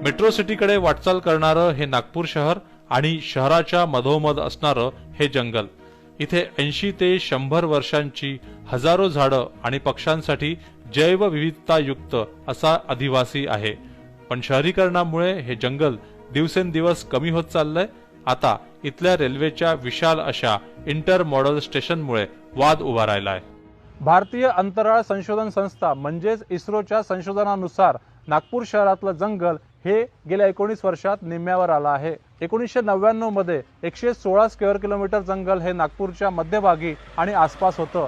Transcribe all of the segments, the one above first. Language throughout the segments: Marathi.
मेट्रो सिटीकडे वाटचाल करणारं हे नागपूर शहर आणि शहराच्या मधोमध असणारं हे जंगल, इथे 80 ते 100 वर्षांची हजारो झाडं आणि पक्ष्यांसाठी जैवविविधता युक्त असा अधिवासी आहे. पण शहरीकरणामुळे हे जंगल दिवसेंदिवस कमी होत चाललंय. आता इथल्या रेल्वेच्या विशाल अशा इंटर मॉडल स्टेशनमुळे वाद उभा राहिलाय. भारतीय अंतराळ संशोधन संस्था म्हणजेच इस्रोच्या संशोधनानुसार नागपूर शहरातलं जंगल हे गेल्या 19 वर्षात निम्म्यावर आलं आहे. 1999 मध्ये 116 स्क्वेअर किलोमीटर जंगल हे नागपूरच्या मध्यभागी आणि आसपास होतं.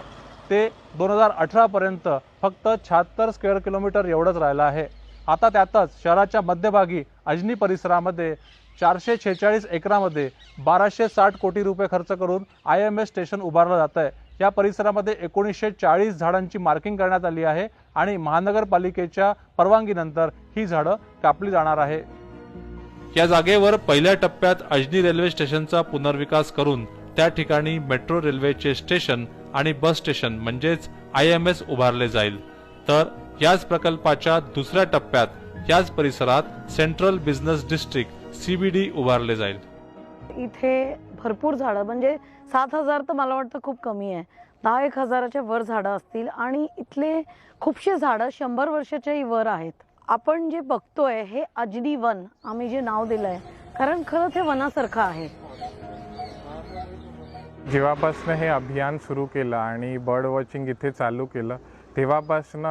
ते 2018 पर्यंत फक्त 76 स्क्वेअर किलोमीटर एवढंच राहिलं आहे. आता त्यातच शहराच्या मध्यभागी अजनी परिसरामध्ये 446 एकरामध्ये 1260 कोटी रुपये खर्च करून IMS स्टेशन उभारलं जात आहे. या परिसरामध्ये 1940 झाडांची मार्किंग करण्यात आली आहे आणि महानगरपालिकेच्या परवानगीनंतर ही झाडं कापली जाणार आहे. या जागेवर पहिल्या टप्प्यात अजनी रेल्वे स्टेशनचा पुनर्विकास करून त्या ठिकाणी मेट्रो रेल्वेचे स्टेशन आणि बस स्टेशन म्हणजेच IMS उभारले जाईल. तर याच प्रकल्पाच्या दुसऱ्या टप्प्यात याच परिसरात सेंट्रल बिझनेस डिस्ट्रिक्ट CBD उभारले जाईल. इथे भरपूर झाडं म्हणजे 7,000 तर मला वाटतं खूप कमी आहे. 10-1 हजाराच्या वर झाडं असतील आणि इथले खूपशे झाडं 100 वर्षाच्याही वर आहेत. आपण जे बघतोय हे अजनी वन आम्ही जे नाव दिलंय कारण खरं ते वनासारखं आहे. जेव्हापासून हे अभियान सुरू केलं आणि बर्ड वॉचिंग इथे चालू केलं तेव्हापासून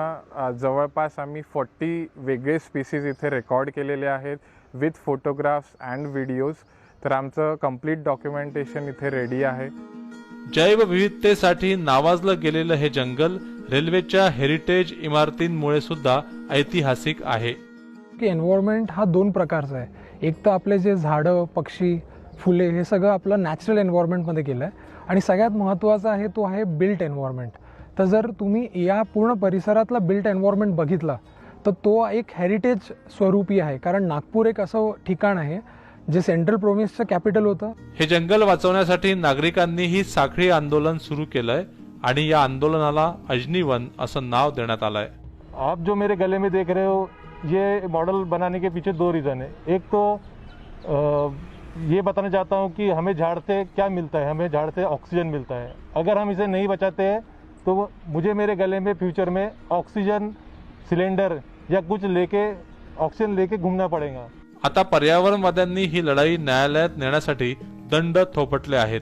जवळपास आम्ही 40 वेगळे स्पीसीज इथे रेकॉर्ड केलेले आहेत विथ फोटोग्राफ्स अँड व्हिडिओज. तर आमचं कंप्लीट डॉक्युमेंटेशन इथे रेडी आहे. जैवविविधतेसाठी नावाजलं गेलेलं हे जंगल रेल्वेच्या हेरिटेज इमारतींमुळे सुद्धा ऐतिहासिक आहे. की एन्व्हायरमेंट हा 2 प्रकारचा आहे. एक तर आपले जे झाडं, पक्षी, फुले हे सगळं आपलं नॅचरल एन्व्हायरमेंटमध्ये केलं आहे आणि सगळ्यात महत्त्वाचा आहे तो आहे बिल्ट एन्व्हायरमेंट. तर जर तुम्ही या पूर्ण परिसरातला बिल्ट एन्व्हायरमेंट बघितला तर तो एक हेरिटेज स्वरूपी आहे. कारण नागपूर एक असं ठिकाण आहे जे सेंट्रल प्रोव्हिन्सचं कॅपिटल होतं. हे जंगल वाचवण्यासाठी नागरिकांनीही साखळी आंदोलन सुरू केलंय आणि या आंदोलनाला अजनी वन असं नाव देण्यात आलंय. आप जो मेरे गले में देख रहे हो ये मॉडल बनाने के पीछे 2 रीज़न है. एक तो ये बताना चाहता हूँ कि हमें झाड़ से क्या मिलता है. हमें झाड़ से ऑक्सीजन मिलता है. अगर हम इसे नहीं बचाते हैं तो मुझे मेरे गले में फ्यूचर में ऑक्सीजन सिलेंडर या कुछ लेके ऑक्सीजन लेके घूमना पड़ेगा. आता पर्यावरणवाद्यांनी ही लढाई न्यायालयात नेण्यासाठी दंड थोपटले आहेत.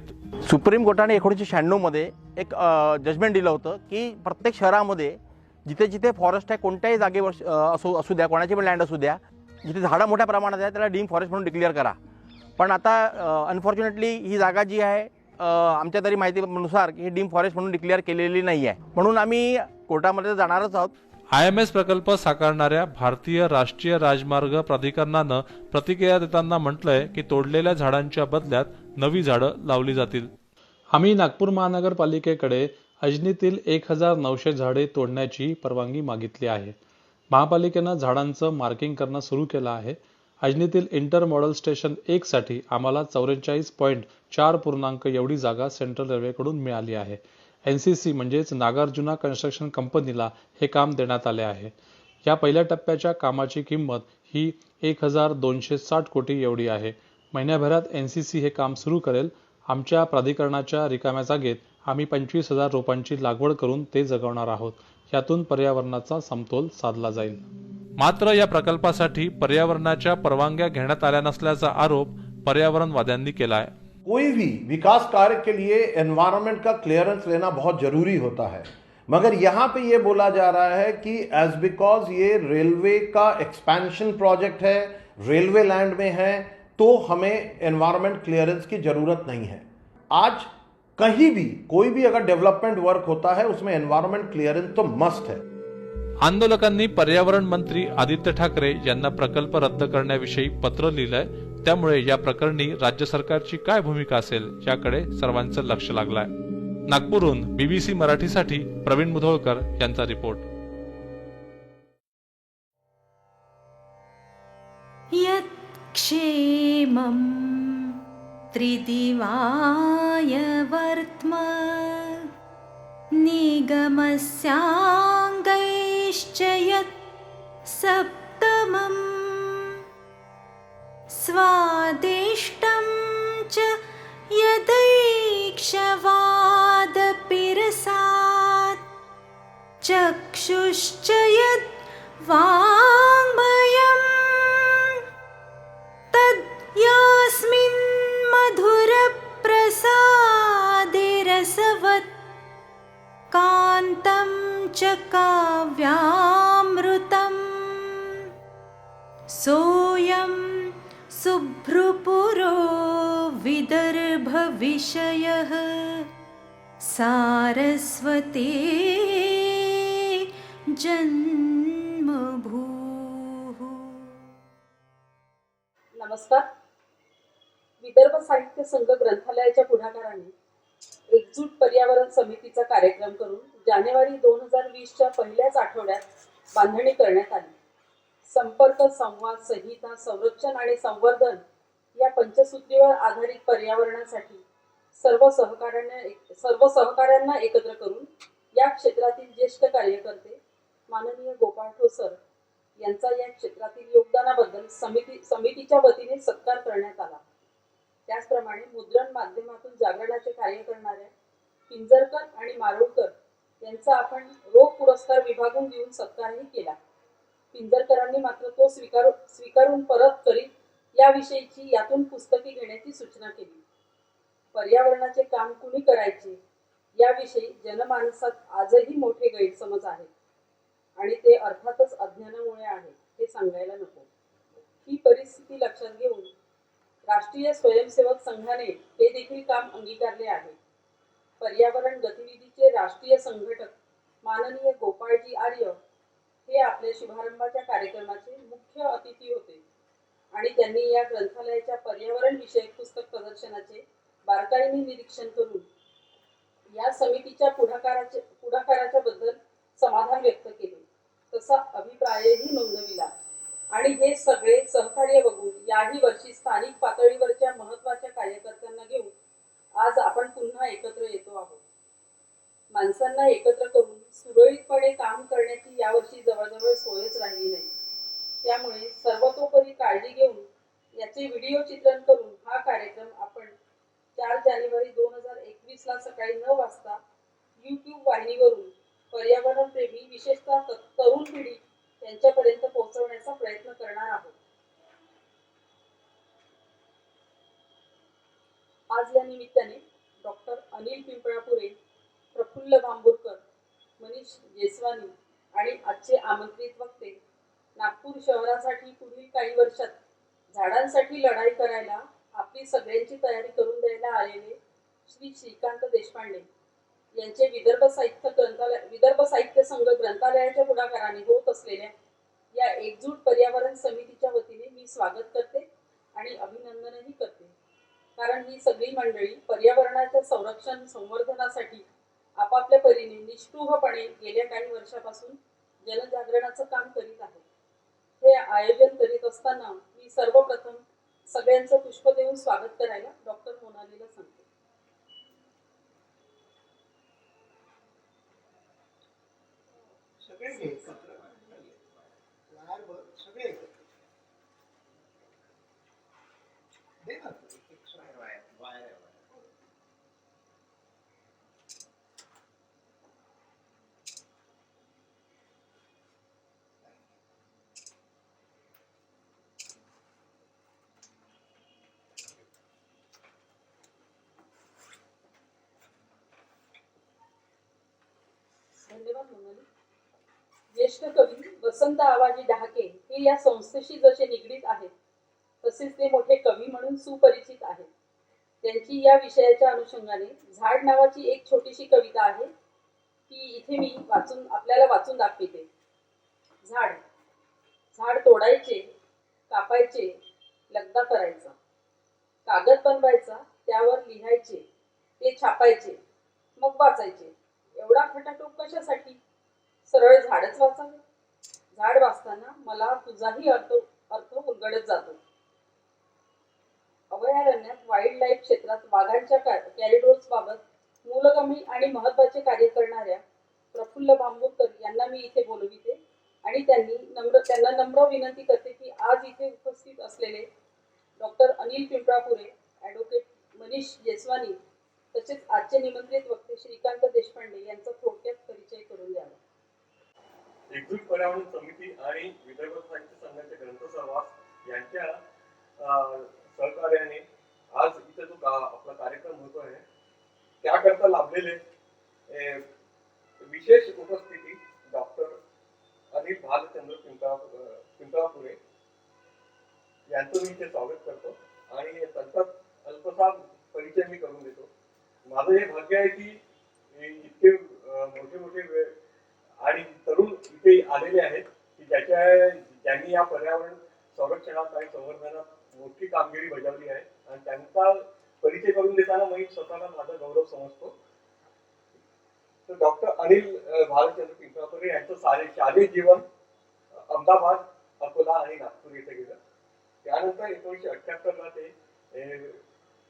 सुप्रीम कोर्टाने 1996 मध्ये एक जजमेंट दिलं होतं की प्रत्येक शहरामध्ये जिथे जिथे फॉरेस्ट आहे कोणत्याही जागेवर असू द्या, कोणाची पण लँड असू द्या, जिथे झाडं मोठ्या प्रमाणात आहे त्याला डीम फॉरेस्ट म्हणून डिक्लेअर करा. पण आता अनफॉर्च्युनेटली ही जागा जी आहे आमच्या तरी माहितीनुसार ही डीम फॉरेस्ट म्हणून डिक्लेअर केलेली नाही आहे. म्हणून आम्ही कोर्टामध्ये जाणारच आहोत. IMS प्रकल्प साकारणाऱ्या भारतीय राष्ट्रीय राजमार्ग प्राधिकरणानं प्रतिक्रिया देताना म्हटलंय की तोडलेल्या झाडांच्या बदल्यात नवी झाडं लावली जातील. आम्ही नागपूर महानगरपालिकेकडे अजनीतील 1900 झाडे तोडण्याची परवानगी मागितली आहे. महापालिकेनं झाडांचं मार्किंग करणं सुरू केलं आहे. अजनीतील इंटर मॉडल स्टेशन 1 साठी आम्हाला 44.4 एवढी जागा सेंट्रल रेल्वेकडून मिळाली आहे. NCC म्हणजेच नागार्जुना कन्स्ट्रक्शन कंपनीला हे काम देण्यात आले आहे. या पहिल्या टप्प्याच्या कामाची किंमत ही 1260 कोटी एवढी आहे. महिन्याभरात NCC हे काम सुरू करेल. आमच्या प्राधिकरणाच्या रिकाम्या जागेत आम्ही 25,000 रोपांची लागवड करून ते जगवणार आहोत. यातून पर्यावरणाचा समतोल साधला जाईल. मात्र या प्रकल्पासाठी पर्यावरणाच्या परवानग्या घेण्यात आल्या नसल्याचा आरोप पर्यावरणवाद्यांनी केलाय. कोई भी विकास कार्य के लिए एनवायरनमेंट का क्लियरेंस लेना बहुत जरूरी होता है, मगर यहाँ पे ये बोला जा रहा है कि एज बिकॉज ये रेलवे का एक्सपेंशन प्रोजेक्ट है, रेलवे लैंड में है, तो हमें एनवायरनमेंट क्लियरेंस की जरूरत नहीं है. आज कहीं भी कोई भी अगर डेवलपमेंट वर्क होता है उसमें एनवायरनमेंट क्लियरेंस तो मस्ट है. आंदोलकांनी पर्यावरण मंत्री आदित्य ठाकरे यांना प्रकल्प रद्द करण्याविषयी पत्र लिहिलंय. त्यामुळे या प्रकरणी राज्य सरकारची काय भूमिका असेल याकडे सर्वांचं लक्ष लागलंय. नागपूरहून BBC मराठीसाठी प्रवीण मुधोळकर यांचा रिपोर्ट. यत्क्षेमं त्रिदिवाय वर्त्म निगमस्याङ्गैश्च यत् सप्तमम् स्वादिष्टं च यदैक्षवादपिरसात् चक्षुश्च यद्वाङ्मयम् तद्यास्मिन् मधुरप्रसादे रसवत् कान्तं च काव्यामृतम् सोऽयं सुभ्रुपुरो विदर्भविषयः सारस्वती जन्मभूः। नमस्कार. विदर्भ साहित्य संघ ग्रंथालयाच्या पुढाकाराने एकजूट पर्यावरण समितीचा कार्यक्रम करून जानेवारी 2020च्या पहिल्याच आठवड्यात बांधणी करण्यात आली. संपर्क, संवाद, संहिता, संरक्षण आणि संवर्धन या पंचसूत्रीवर आधारित पर्यावरणासाठी सर्व सहकाऱ्यांना एकत्र करून या क्षेत्रातील ज्येष्ठ कार्यकर्ते माननीय गोपाळ ठोसर यांचा या क्षेत्रातील योगदानाबद्दल समितीच्या वतीने सत्कार करण्यात आला. त्याचप्रमाणे मुद्रण माध्यमातून जागरणाचे कार्य करणाऱ्या पिंजरकर आणि मारोळकर यांचा आपण रोख पुरस्कार विभागून देऊन सत्कारही केला. पिंजरकरांनी मात्र तो स्वीकारून परत करीत याविषयीची यातून पुस्तके घेण्याची सूचना केली. पर्यावरणाचे काम कुणी करायचे याविषयी जनमानसात आजही मोठे गैरसमज आहेत आणि ते अर्थातच अज्ञानामुळे आहे हे सांगायला नको. ही परिस्थिती लक्षात घेऊन राष्ट्रीय स्वयंसेवक संघाने हे देखील काम अंगीकारले आहे. पर्यावरण गतिविधीचे राष्ट्रीय संघटक माननीय गोपाळजी आर्य हे आपल्या शुभारंभाच्या कार्यक्रमाचे मुख्य अतिथी होते आणि त्यांनी या ग्रंथालयाच्या पर्यावरण विषयक पुस्तक प्रदर्शनाचे बारकाईने निरीक्षण करून या समितीच्या पुढाकाराच्या बद्दल समाधान व्यक्त केले, तसा अभिप्रायही नोंदविला आणि हे सगळे सहकार्य बघून याही वर्षी स्थानिक पातळीवरच्या महत्त्वाच्या कार्यकर्त्यांना घेऊन आज आपण पुन्हा एकत्र येतो आहोत. माणसांना एकत्र करून सुरळीतपणे काम करण्याची यावर्षी जवळजवळ सोयच राहिली नाही. त्यामुळे सर्वतोपरी काळजी घेऊन याचे व्हिडिओ चित्रण करून हा कार्यक्रम आपण 4 जानेवारी 2021 ला सकाळी 9 वाजता YouTube वाहिनीवरून पर्यावरण प्रेमी विशेषतः तरुण पिढी यांच्यापर्यंत पोहोचवण्याचा प्रयत्न करणार आहोत. आज या निमित्ताने डॉक्टर अनिल पिंपळापुरे, प्रफुल्ल भांबुरकर, मनीष जेसवानी आणि आजचे आमंत्रित वक्ते नागपूर शहरासाठी पुढील काही वर्षात झाडांसाठी लढाई करायला आपली सगळ्यांची तयारी करून द्यायला आलेले श्री श्रीकांत देशपांडे यांचे विदर्भ साहित्य संघ ग्रंथालयाच्या पुढाकाराने होत असलेल्या या एकजूट पर्यावरण समितीच्या वतीने मी स्वागत करते आणि अभिनंदनही करते. कारण ही सगळी मंडळी पर्यावरणाच्या संरक्षण संवर्धनासाठी आपापल्या परीने निष्ठुरपणे गेल्या काही वर्षापासून जनजागरणाचं काम करीत आहेत. हे आयोजन करीत असताना मी सर्वप्रथम सगळ्यांचं पुष्प देऊन स्वागत करायला डॉक्टर मोनालीला सांगते. धन्यवाद मोनाली. ज्येष्ठ कवी वसंत आवाजी डहाके हे या संस्थेशी जसे निगडीत आहेत तसेच ते मोठे कवी म्हणून सुपरिचित आहेत. त्यांची या विषयाच्या अनुषंगाने झाड नावाची एक छोटीशी कविता आहे ती इथे मी आपल्याला वाचून दाखवते. झाड झाड तोडायचे, कापायचे, लगदा करायचा, कागद बनवायचा, त्यावर लिहायचे, ते छापायचे, मग वाचायचे. एवढा खटाटोप कशासाठी? सरळ झाडच वाचावे. झाड वाचताना मला तुझाही अर्थ उलगडत जातो. अभयारण्यात वाईल्ड लाईफ क्षेत्रात वाघांच्या कॅरिडोर्स बाबत मूलगामी आणि महत्त्वाचे कार्य करणाऱ्या प्रफुल्ल भांबुरकर यांना मी इथे बोलविते आणि त्यांना नम्र विनंती करते की आज इथे उपस्थित असलेले डॉक्टर अनिल पिंपळापुरे, ॲडव्होकेट मनीष जेसवानी तसेच आजचे निमंत्रित वक्ते श्रीकांत देशपांडे यांचा थोडक्यात परिचय करून द्यावा. एकजूट पर्यावरण समिती आणि विदर्भ साहित्य संघाचे ग्रंथ सहवास यांच्या सहकार्याने आज इथे जो आपला कार्यक्रम होतो आहे त्याकरता लाभलेले विशेष उपस्थिती डॉक्टर अनिल भालचंद्र पिंपळापुरे यांचं मी इथे स्वागत करतो आणि त्यांचा अल्पसा परिचय मी करून देतो. माझं हे भाग्य आहे की इतके मोठे मोठे आणि तरुण इथे आलेले आहेत की ज्यांनी या पर्यावरण संरक्षणात आणि संवर्धनात मोठी कामगिरी बजावली आहे आणि त्यांचा परिचय करून देताना मी स्वतःला माझा गौरव समजतो. तर डॉक्टर अनिल भालचंद्र पिंपळापुरे यांचं शालेय जीवन अहमदाबाद, अकोला आणि नागपूर येथे गेलं. त्यानंतर 1978ला ते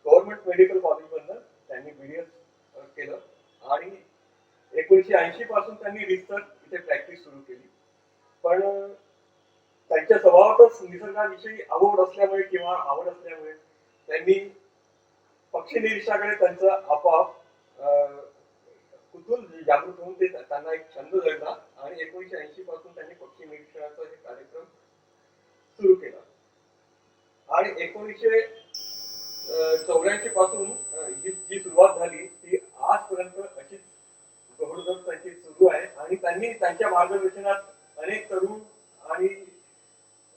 गव्हर्नमेंट मेडिकल कॉलेजमधनं त्यांनी BDS केलं आणि 1980 पासून त्यांनी रिसर्च इथे प्रॅक्टिस सुरू केली. पण त्यांच्या स्वभावातच निसर्गाविषयी आवड असल्यामुळे त्यांनी पक्षी निरीक्षणाकडे त्यांचं आपोआप कुतूहल जागृत होऊन ते त्यांना एक छंद जडला आणि 1980 पासून त्यांनी पक्षी निरीक्षणाचा हे कार्यक्रम सुरू केला आणि 1984 पासून जी सुरुवात झाली ती आजपर्यंत अशीच जबरदस्त त्यांची सुरू आहे आणि त्यांनी त्यांच्या मार्गदर्शनात अनेक तरुण आणि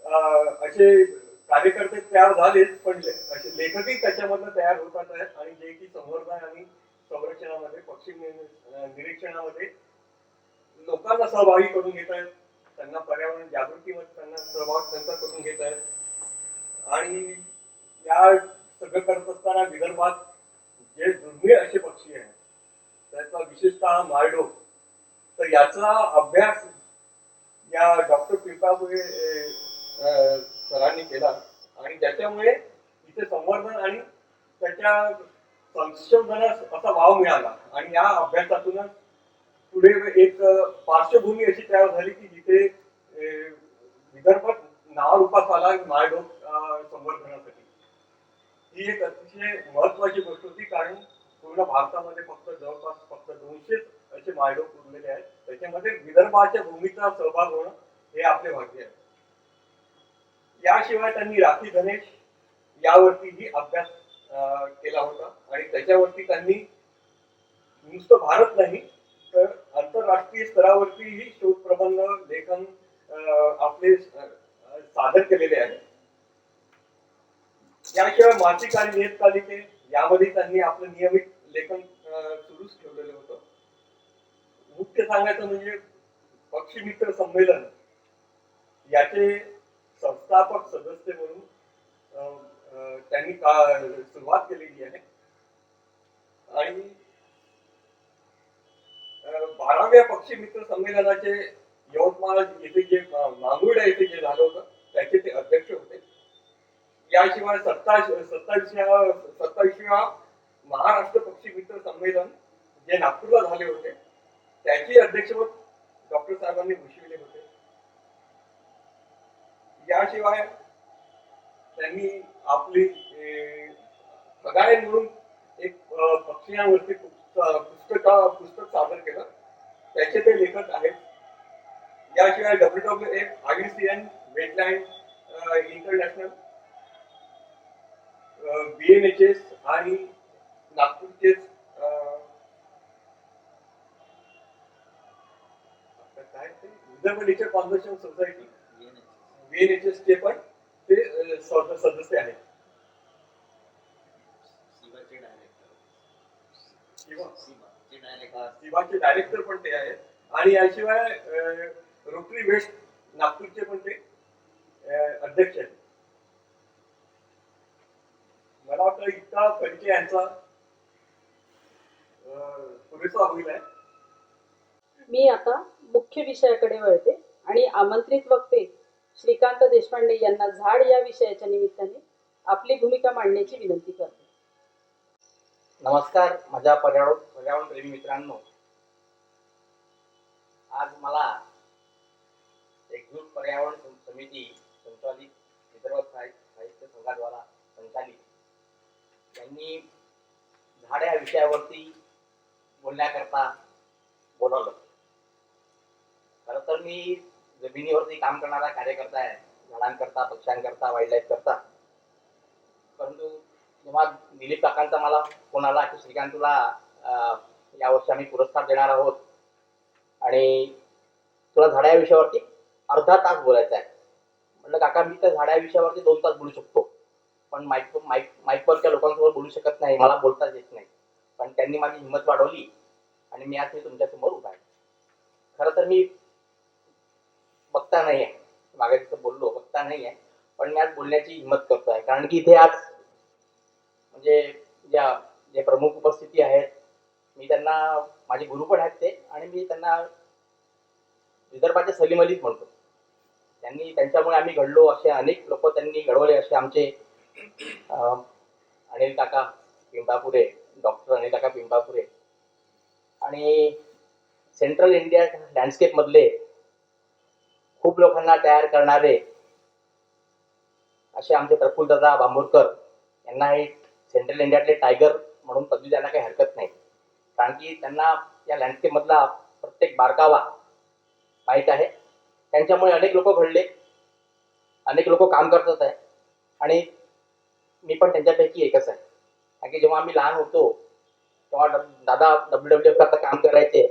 असे कार्यकर्ते तयार झालेच, पण असे लेखकही त्याच्यामधनं तयार होतात आहेत आणि जे की संवर्धन आणि संरक्षणामध्ये पक्षी निरीक्षणामध्ये लोकांना सहभागी करून घेत आहेत, त्यांना पर्यावरण जागृतीमध्ये त्यांना सहभाग त्यांचा करून घेत आहेत आणि या सगळं करत असताना विदर्भात जे दुर्मिळ असे पक्षी आहेत त्याचा विशेषतः माळढोक, तर याचा अभ्यास या डॉक्टर पिंपळापुरे सरांनी केला आणि ज्याच्यामुळे इथे संवर्धन आणि त्याच्या संशोधनास असा वाव मिळाला आणि या अभ्यासातूनच पुढे एक पार्श्वभूमी अशी तयार झाली की जिथे विदर्भात नावारूपास आला माळढोक संवर्धनासाठी. ही एक अतिशय महत्वाची गोष्ट होती कारण पूर्ण भारतामध्ये जवळपास 200 असे माळढोक उरलेले आहेत. त्याच्यामध्ये विदर्भाच्या भूमीचा सहभाग होणं हे आपले भाग्य आहे. याशिवाय त्यांनी राखी धनेश यावरतीही अभ्यास केला होता आणि त्याच्यावरती त्यांनी नुसतं भारत नाही तर आंतरराष्ट्रीय स्तरावरतीही शोधप्रबंध लेखन आपले सादर केलेले आहे. याशिवाय मासिक आणि नियतकालिके यामध्ये त्यांनी आपलं नियमित लेखन सुरूच ठेवलेलं होतं. मुख्य सांगायचं म्हणजे पक्षी मित्र संमेलन याचे संस्थापक सदस्य म्हणून त्यांनी सुरुवात केलेली आहे आणि 12व्या पक्षी मित्र संमेलनाचे यवतमाळ येथे जे मांगुर्डा येथे जे झालं होतं त्याचे ते अध्यक्ष होते. याशिवाय 27व्या महाराष्ट्र पक्षी मित्र संमेलन जे नागपूरला झाले होते त्याचे अध्यक्षपद डॉक्टर साहेबांनी भूषविले होते. याशिवाय त्यांनी आपली सगळ्या म्हणून एक पक्ष्यांवरती पुस्तक सादर केलं त्याचे ते लेखक आहेत. याशिवाय WWF, IUCN, wetland international, BNHS आणि नागपूरचेच काय ते Vidarbha nature conservation society BNHS चे पण ते सदस्य आहेत. सिबाचे डायरेक्टर पण ते आहेत आणि याशिवाय रोटरी वेस्ट नागपूरचे पण ते अध्यक्ष आहेत. मला वाटतं इतका परिचय यांचा पुरेसा होईल आहे. मी आता मुख्य विषयाकडे वळते आणि आमंत्रित वक्ते श्रीकांत देशपांडे यांना झाड या विषयाच्या निमित्ताने आपली भूमिका मांडण्याची विनंती करते. नमस्कार माझ्या पर्यावरण प्रेमी मित्रांनो. आज मला एकजूट पर्यावरण समिती संचालित विदर्भ साहित्य संघाद्वारा संचालिक यांनी झाड या विषयावरती बोलण्याकरता बोलावलं. खरं तर मी जमिनीवरती काम करणारा कार्यकर्ता आहे, झाडांकरता, पक्ष्यांकरता, वाईल्ड लाईफ करता. परंतु जेव्हा दिलीप काकांचा मला फोन आला की श्रीकांत तुला यावर्षी आम्ही पुरस्कार देणार आहोत आणि तुला झाडा या विषयावरती अर्धा तास बोलायचं आहे. म्हटलं काका मी त्या झाडा या विषयावरती 2 तास बोलू शकतो, पण माईकवरच्या लोकांसोबत बोलू शकत नाही, मला बोलताच येत नाही. पण त्यांनी माझी हिंमत वाढवली आणि मी आज तुमच्यासमोर उभा आहे. खरं तर मी वक्ता नाही आहे, मागे तिथं बोललो वक्ता नाही आहे, पण मी आज बोलण्याची हिंमत करतोय. कारण की इथे आज म्हणजे जे प्रमुख उपस्थिती आहेत, मी त्यांना माझे गुरु पण आहेत ते, आणि मी त्यांना विदर्भाचे सलीम अलीच म्हणतो. त्यांच्यामुळे आम्ही घडलो असे अनेक लोक त्यांनी घडवले. असे आमचे अनिल काका पिंपापुरे, डॉक्टर अनिल काका पिंपापुरे, आणि सेंट्रल इंडिया लँडस्केप मधले खूप लोकांना तयार करणारे असे आमचे प्रफुल्लदादा बांबुरकर यांना हे सेंट्रल इंडियातले टायगर म्हणून पदवी द्यायला काही हरकत नाही. कारण की त्यांना या लँडस्केप मधला प्रत्येक बारकावा माहीत आहे. त्यांच्यामुळे अनेक लोक घडले, अनेक लोक काम करतात आहे, आणि मी पण त्यांच्यापैकी एकच आहे. कारण की जेव्हा आम्ही लहान होतो तेव्हा दादा WWF करता काम करायचे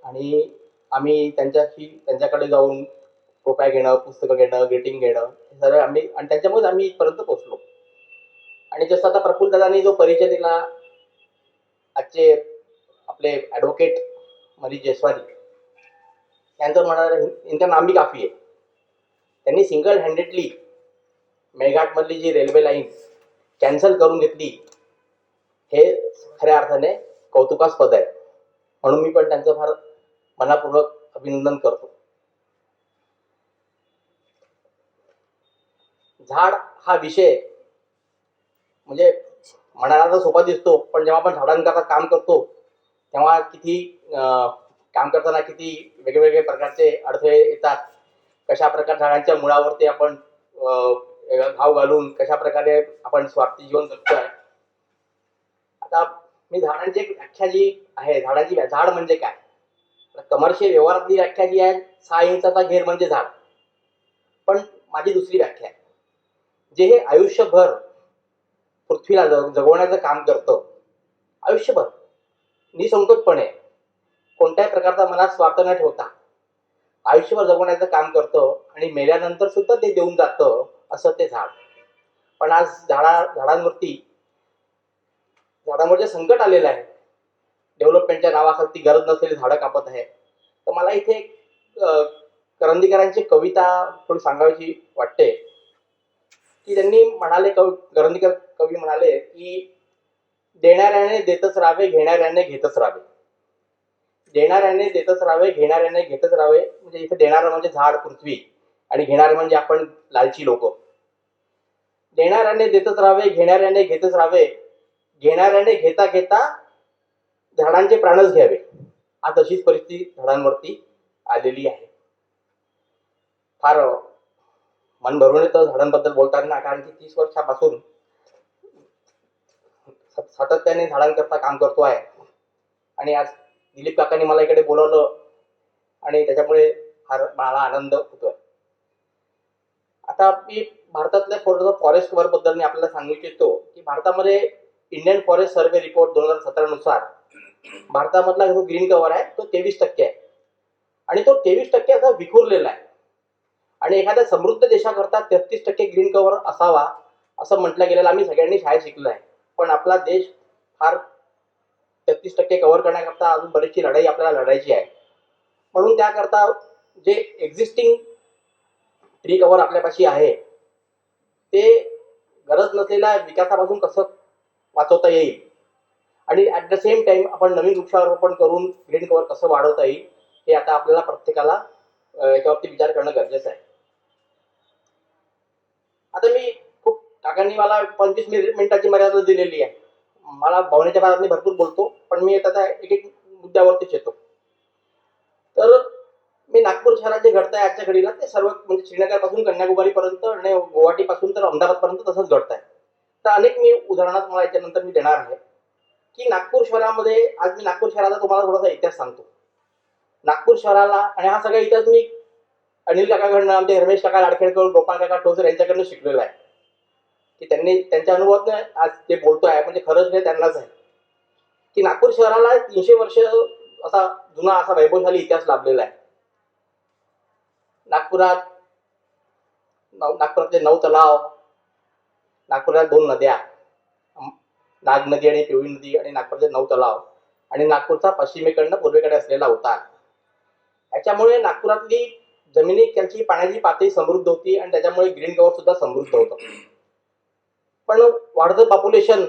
आणि आम्ही त्यांच्याकडे जाऊन कृपया घेणं, पुस्तकं घेणं, ग्रीटिंग घेणं, हे सर्व आम्ही, आणि त्याच्यामुळेच आम्ही इथपर्यंत पोहोचलो. आणि जसं आता प्रफुल्लदादांनी जो परिचय दिला, आजचे आपले ॲडव्होकेट मनीष जयस्वारी यांचं म्हणाल इनका नाम भी काफी आहे. त्यांनी सिंगल हँडेडली मेळघाटमधली जी रेल्वे लाईन कॅन्सल करून घेतली, हे खऱ्या अर्थाने कौतुकास्पद आहे. म्हणून मी पण त्यांचं फार मनापूर्वक अभिनंदन करतो. झाड हा विषय म्हणजे म्हणायला तर सोपा दिसतो, पण जेव्हा आपण झाडांकरता काम करतो तेव्हा काम करताना किती वेगवेगळे प्रकारचे अडथळे येतात. कशा प्रकारे झाडांच्या मुळावरती आपण घाव घालून कशा प्रकारे आपण स्वार्थी जीवन जगतोय. आता मी झाडांची एक व्याख्या जी आहे, झाड म्हणजे काय, कमर्शियल व्यवहारातली व्याख्या जी आहे 6 इंचाचा घेर म्हणजे झाड. पण माझी दुसरी व्याख्या आहे, जे हे आयुष्यभर पृथ्वीला जगवण्याचं काम करतं, आयुष्यभर निसंकोचपणे कोणत्याही प्रकारचा मनात स्वार्थ न ठेवता आयुष्यभर जगवण्याचं काम करतं आणि मेल्यानंतर सुद्धा ते देऊन जातं, असं ते झाड. पण आज झाडांवरचे संकट आलेलं आहे. डेव्हलपमेंटच्या नावाखाली गरज नसलेली झाडं कापत आहे. तर मला इथे करंदीकरांची कविता थोडी सांगावीची वाटते, की त्यांनी म्हणाले, करंदीकर कवी म्हणाले की देणाऱ्याने देतच राहावे, घेणाऱ्याने घेतच राहावे. देणाऱ्याने देतच राहावे, घेणाऱ्याने घेतच राहावे. म्हणजे इथे देणारं म्हणजे झाड, पृथ्वी, आणि घेणारे म्हणजे आपण लालची लोक. देणाऱ्याने देतच राहावे, घेणाऱ्याने घेतच राहावे, घेणाऱ्याने घेता घेता झाडांचे प्राणच घ्यावे. आज अशीच परिस्थिती झाडांवरती आलेली आहे. फार मन भरून येतं झाडांबद्दल बोलताना, कारण की 30 वर्षापासून सातत्याने झाडांकरता काम करतो आहे. आणि आज दिलीप काकांनी मला इकडे बोलवलं आणि त्याच्यामुळे मला आनंद होतोय. आता मी भारतातल्या फॉरेस्ट कव्हर बद्दल मी आपल्याला सांगू इच्छितो की भारतामध्ये इंडियन फॉरेस्ट सर्व्हे रिपोर्ट 2017 नुसार भारतामधला जो ग्रीन कव्हर आहे तो 23% आहे, आणि तो 23% असा विखुरलेला आहे. आणि एखाद्या समृद्ध देशाकरता 33% ग्रीन कव्हर असावा असं म्हटलं गेलेलं आम्ही सगळ्यांनी शाळेत शिकलो आहे. पण आपला देश फार 33% कव्हर करण्याकरता अजून बरीचशी लढाई आपल्याला लढायची आहे. म्हणून त्याकरता जे एक्झिस्टिंग ट्री कव्हर आपल्यापाशी आहे ते गरज नसलेल्या विकासापासून कसं वाचवता येईल, आणि ॲट द सेम टाइम आपण नवीन वृक्षारोपण करून ग्रीन कव्हर कसं वाढवता येईल, हे आता आपल्याला प्रत्येकाला याच्यावरती विचार करणं गरजेचं आहे. आता मी काकांनी मला 25 मिनिटाची मर्यादा दिलेली आहे. मला भावनेच्या भागात मी भरपूर बोलतो, पण मी आता एक मुद्द्यावरतीच येतो. तर मी नागपूर शहरात जे घडत आहे आजच्या घडीला ते सर्व म्हणजे श्रीनगरपासून कन्याकुमारीपर्यंत आणि गुवाहाटीपासून तर अहमदाबादपर्यंत तसंच घडत आहे. तर अनेक मी उदाहरणं तुम्हाला याच्यानंतर मी देणार आहे की नागपूर शहरामध्ये आज मी नागपूर शहराचा तुम्हाला थोडासा इतिहास सांगतो. नागपूर शहराला आणि हा सगळा इतिहास मी अनिल काकाकडनं, आमचे रमेश काका लाडखेडकर, गोपाळ काका ठोसर यांच्याकडनं शिकलेला आहे की त्यांनी त्यांच्या अनुभवातनं आज जे बोलतो आहे म्हणजे खरंच हे त्यांनाच आहे की नागपूर शहराला 300 वर्ष असा जुना असा वैभवशाली इतिहास लाभलेला आहे. नागपुरातले 9 तलाव, नागपुरात 2 नद्या, नाग नदी आणि पिवळी नदी आणि नागपूरचे 9 तलाव आणि नागपूरचा पश्चिमेकडनं पूर्वेकडे असलेला उतार, याच्यामुळे नागपुरातली जमिनी त्यांची पाण्याची पातळी समृद्ध होती आणि त्याच्यामुळे ग्रीन कव्हर सुद्धा समृद्ध होतं. पण वाढतं पॉप्युलेशन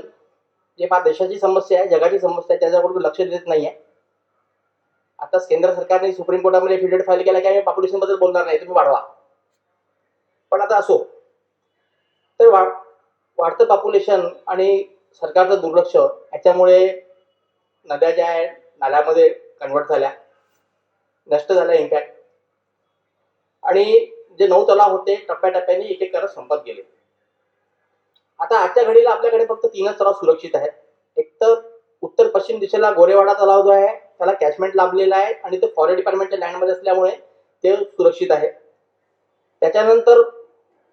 जे फार देशाची समस्या आहे, जगाची समस्या आहे, त्याच्याकडून लक्ष देत नाही आहे. आता केंद्र सरकारने सुप्रीम कोर्टामध्ये एफिडेविट फाईल केला की आम्ही पॉप्युलेशन बद्दल बोलणार नाही, तुम्ही वाढवा. पण आता असो, तर वाढतं पॉप्युलेशन आणि सरकारचं दुर्लक्ष याच्यामुळे नद्या ज्या आहेत नाल्यामध्ये कन्वर्ट झाल्या, नष्ट झाल्या इनफॅक्ट. आणि जे 9 तलाव होते टप्प्याटप्प्याने एक एक करत संपत गेले. आता आजच्या घडीला आपल्याकडे फक्त 3च तलाव सुरक्षित आहेत. एक तर उत्तर पश्चिम दिशेला गोरेवाडा तलाव जो आहे त्याला कॅचमेंट लाभलेला आहे आणि ते फॉरेस्ट डिपार्टमेंटच्या लँडमध्ये असल्यामुळे ते सुरक्षित आहे. त्याच्यानंतर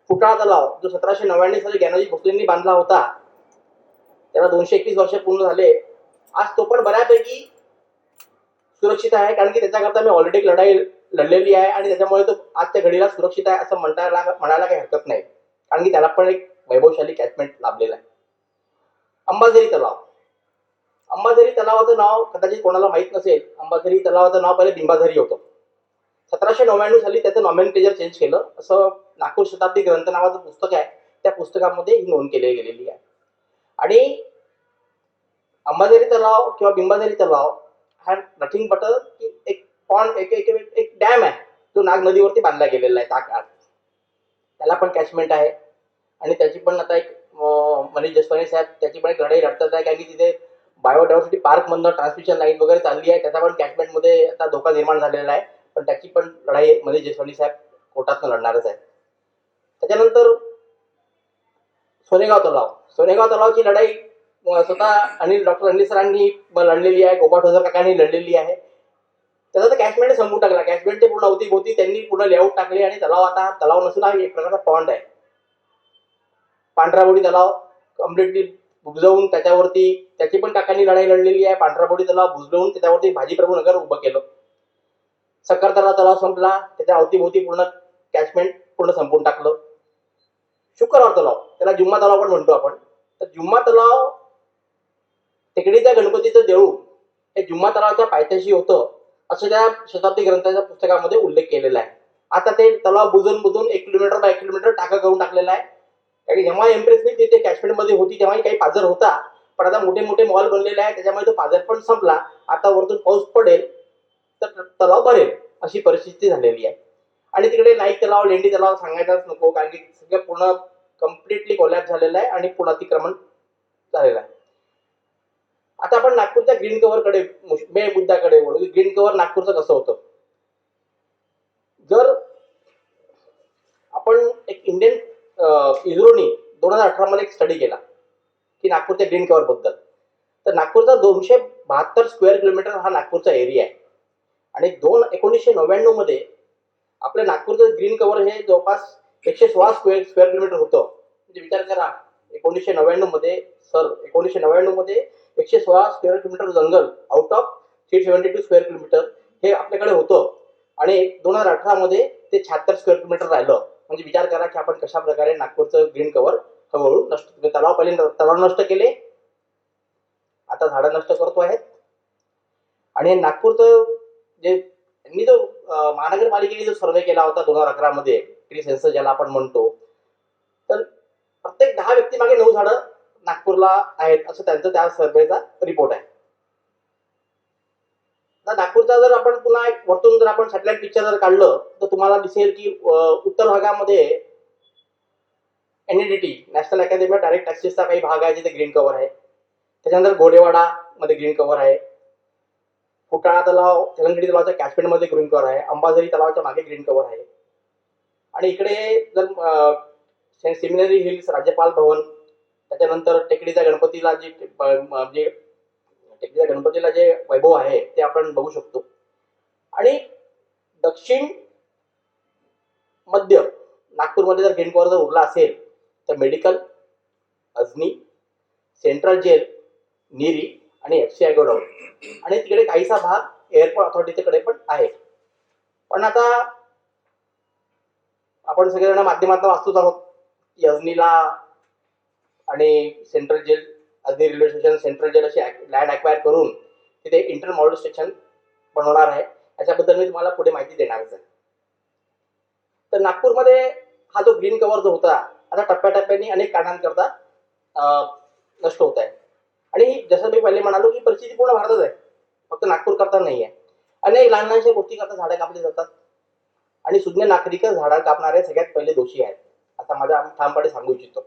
फुटाळा तलाव जो 1799 साली ज्ञानोजी भोसलेंनी बांधला होता, त्याला 221 वर्ष पूर्ण झाले. आज तो पण बऱ्यापैकी सुरक्षित आहे कारण की त्याच्याकरता मी ऑलरेडी एक लढाई लढलेली आहे आणि त्याच्यामुळे तो आजच्या घडीला सुरक्षित आहे असं म्हणायला काही हरकत नाही कारण की त्याला पण एक वैभवशाली कॅचमेंट लाभलेला आहे. अंबाझरी तलाव, अंबाझरी तलावाचं नाव कदाचित कोणाला माहीत नसेल. अंबाझरी तलावाचं नाव पहिले बिंबाझरी होतं. 1799 साली त्याचं नॉमेनक्लेचर चेंज केलं, असं नागपूर शताब्दी ग्रंथ नावाचं पुस्तक आहे, त्या पुस्तकामध्ये ही नोंद केली गेलेली आहे. आणि अंबाझरी तलाव किंवा बिंबाझरी तलाव हा नथिंग बट एक पॉन्ड एक डॅम आहे जो नाग नदीवरती बांधला गेलेला आहे त्या काळात. त्याला पण कॅचमेंट आहे आणि त्याची पण आता एक मनीष जसवानी साहेब त्याची पण एक लढाई लढतात आहे कारण की तिथे बायोडायव्हर्सिटी पार्कमधनं ट्रान्समिशन लाईन वगैरे चालली आहे, त्याचा पण कॅचमेंटमध्ये आता धोका निर्माण झालेला आहे. पण त्याची पण लढाई मनीष जसवानी साहेब कोर्टातनं लढणारच आहे. त्याच्यानंतर सोनेगाव तलाव, सोनेगाव तलावाची लढाई स्वतः डॉक्टर अनिल सरांनी लढलेली आहे, गोपाळ ठोसर काकांनी लढलेली आहे. त्याचा तर कॅचमेंट संपून टाकला, कॅचमेंटचे पूर्ण अवतीभोवती त्यांनी पूर्ण लेआउट टाकले आणि तलाव आता तलाव नसून हा एक प्रकारचा पॉन्ड आहे. पांढराबोडी तलाव कम्प्लिटली बुजवून त्याच्यावरती त्याची पण काकांनी लढाई लढलेली आहे. पांढराबोडी तलाव बुजवून त्याच्यावरती भाजीप्रभू नगर उभं केलं. सक्करतला तलाव संपला, त्याच्या अवतीभोवती पूर्ण कॅचमेंट पूर्ण संपून टाकलं. शुक्रवार तलाव, त्याला जुम्मा तलाव पण म्हणतो आपण. तर जुम्मा तलाव टेकडीच्या गणपतीचं देऊळ हे जुम्मा तलावाच्या पायथ्याशी होतं असं त्या शताब्दी ग्रंथाच्या पुस्तकामध्ये उल्लेख केलेला आहे. आता ते तलाव बुजून 1 किलोमीटर बाय 1 किलोमीटर टाका करून टाकलेला आहे. कारण जेव्हा एम्प्रेसनी तिथे कॅचमेंटमध्ये होती तेव्हाही काही पाझर होता, पण आता मोठे मोठे मॉल बनलेले आहे त्याच्यामुळे तो पाझर पण संपला. आता वरतून पाऊस पडेल तर तलाव भरेल अशी परिस्थिती झालेली आहे. आणि तिकडे नाईक तलाव, लेंडी तलाव सांगायलाच नको कारण की सगळं पूर्ण कम्प्लिटली कोलॅप्स झालेलं आहे आणि पूर्ण अतिक्रमण झालेलं आहे. आता आपण नागपूरच्या ग्रीन कव्हरकडे मेन मुद्द्याकडे वळू. ग्रीन कव्हर नागपूरचं कसं होतं. जर आपण एक इंडियन इस्रोनी 2018 मध्ये एक स्टडी केला की नागपूरच्या ग्रीन कव्हर बद्दल, तर नागपूरचा 272 स्क्वेअर किलोमीटर हा नागपूरचा एरिया आहे. आणि 1999 मध्ये आपल्या नागपूरचं ग्रीन कव्हर हे जवळपास 116 स्क्वेअर किलोमीटर होतं. म्हणजे विचार करा 1999 मध्ये 116 square kilometre jungle out of 372 square kilometre हे आपल्याकडे होतं आणि 2018 मध्ये ते 76 स्क्वेअर किलोमीटर राहिलं. म्हणजे विचार करा की आपण कशा प्रकारे नागपूरचं ग्रीन कव्हर हळूहळू नष्ट, तलाव पहिले तलाव नष्ट केले, आता झाडं नष्ट करतो आहेत. आणि नागपूरचं जे त्यांनी जो महानगरपालिकेने जो सर्वे केला होता 2011 मध्ये, ट्री सेन्सस ज्याला आपण म्हणतो, तर प्रत्येक 10 व्यक्ती मागे 9 झाडं नागपूरला आहेत असं त्यांचं त्या सर्वेचा रिपोर्ट आहे. नागपूरचा जर आपण पुन्हा एक वरतून जर आपण सॅटेलाइट पिक्चर जर काढलं तर तुम्हाला दिसेल की उत्तर भागामध्ये NEDT national academy of direct टॅक्सेसचा काही भाग आहे जिथे ग्रीन कव्हर आहे. त्याच्यानंतर गोरेवाडा मध्ये ग्रीन कव्हर आहे. फुटाळा तलाव तेलंगणी तलावाच्या कॅचमेंटमध्ये ग्रीन कव्हर आहे, अंबाझरी तलावाच्या मागे ग्रीन कव्हर आहे. आणि इकडे जर सेमिनरी हिल्स, राज्यपाल भवन, त्याच्यानंतर टेकडीच्या गणपतीला जे टेकडीच्या गणपतीला जे वैभव आहे ते आपण बघू शकतो. आणि दक्षिण मध्य नागपूरमध्ये जर ग्रीन कव्हर जर उरला असेल तर मेडिकल, अजनी, सेंट्रल जेल, निरी आणि FCI गोडाऊन आणि तिकडे काहीसा भाग एअरपोर्ट अथॉरिटीकडे पण आहे. पण आता आपण सगळेजण माध्यमातून वाचतोच आहोत की अजनीला आणि central jail, Ajni railway station, central jail अशी लँड ॲक्वायर करून तिथे इंटर मॉडेल स्टेशन बनवणार आहे. याच्याबद्दल मी तुम्हाला पुढे माहिती देणारच आहे. तर नागपूरमध्ये हा जो ग्रीन कव्हर जो होता आता टप्प्याटप्प्याने अनेक कारणांकरता नष्ट होत आहे. आणि जसं मी पहिले म्हणालो की परिस्थिती पूर्ण भारतात आहे, फक्त नागपूर करता नाही आहे. अनेक लहान लहानशा गोष्टी करता झाडं कापली जातात आणि सुज्ञ नागरिक झाडं कापणारे सगळ्यात पहिले दोषी आहेत, असा माझा ठामपणे सांगू इच्छितो.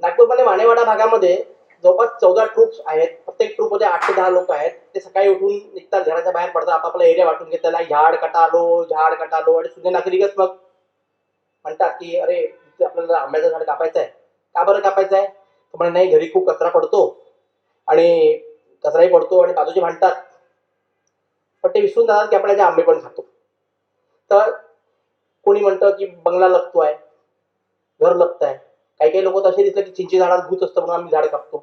नागपूरमध्ये मानेवाडा भागामध्ये जवळपास 14 ट्रूप्स आहेत. प्रत्येक ट्रूपमध्ये 8 ते 10 लोक आहेत. ते सकाळी उठून निघतात, घराच्या बाहेर पडतात, आपापला एरिया वाटून घेतलेला, झाड कटालो आणि सुज्ञ नागरिकच मग म्हणतात की अरे आपल्याला आंब्याचं झाड कापायचं आहे. का बरं कापायचं आहे? म्हणजे नाही, घरी खूप कचरा पडतो आणि कचराही पडतो आणि बाजूचे भांडतात, पण ते विसरून जातात की आपण याचे आंबे पण खातो. तर कोणी म्हणतं की बंगला लपतोय, घर लपतंय. काही काही लोक असे दिसले की चिंची झाडात भूत असतं म्हणून आम्ही झाड कापतो.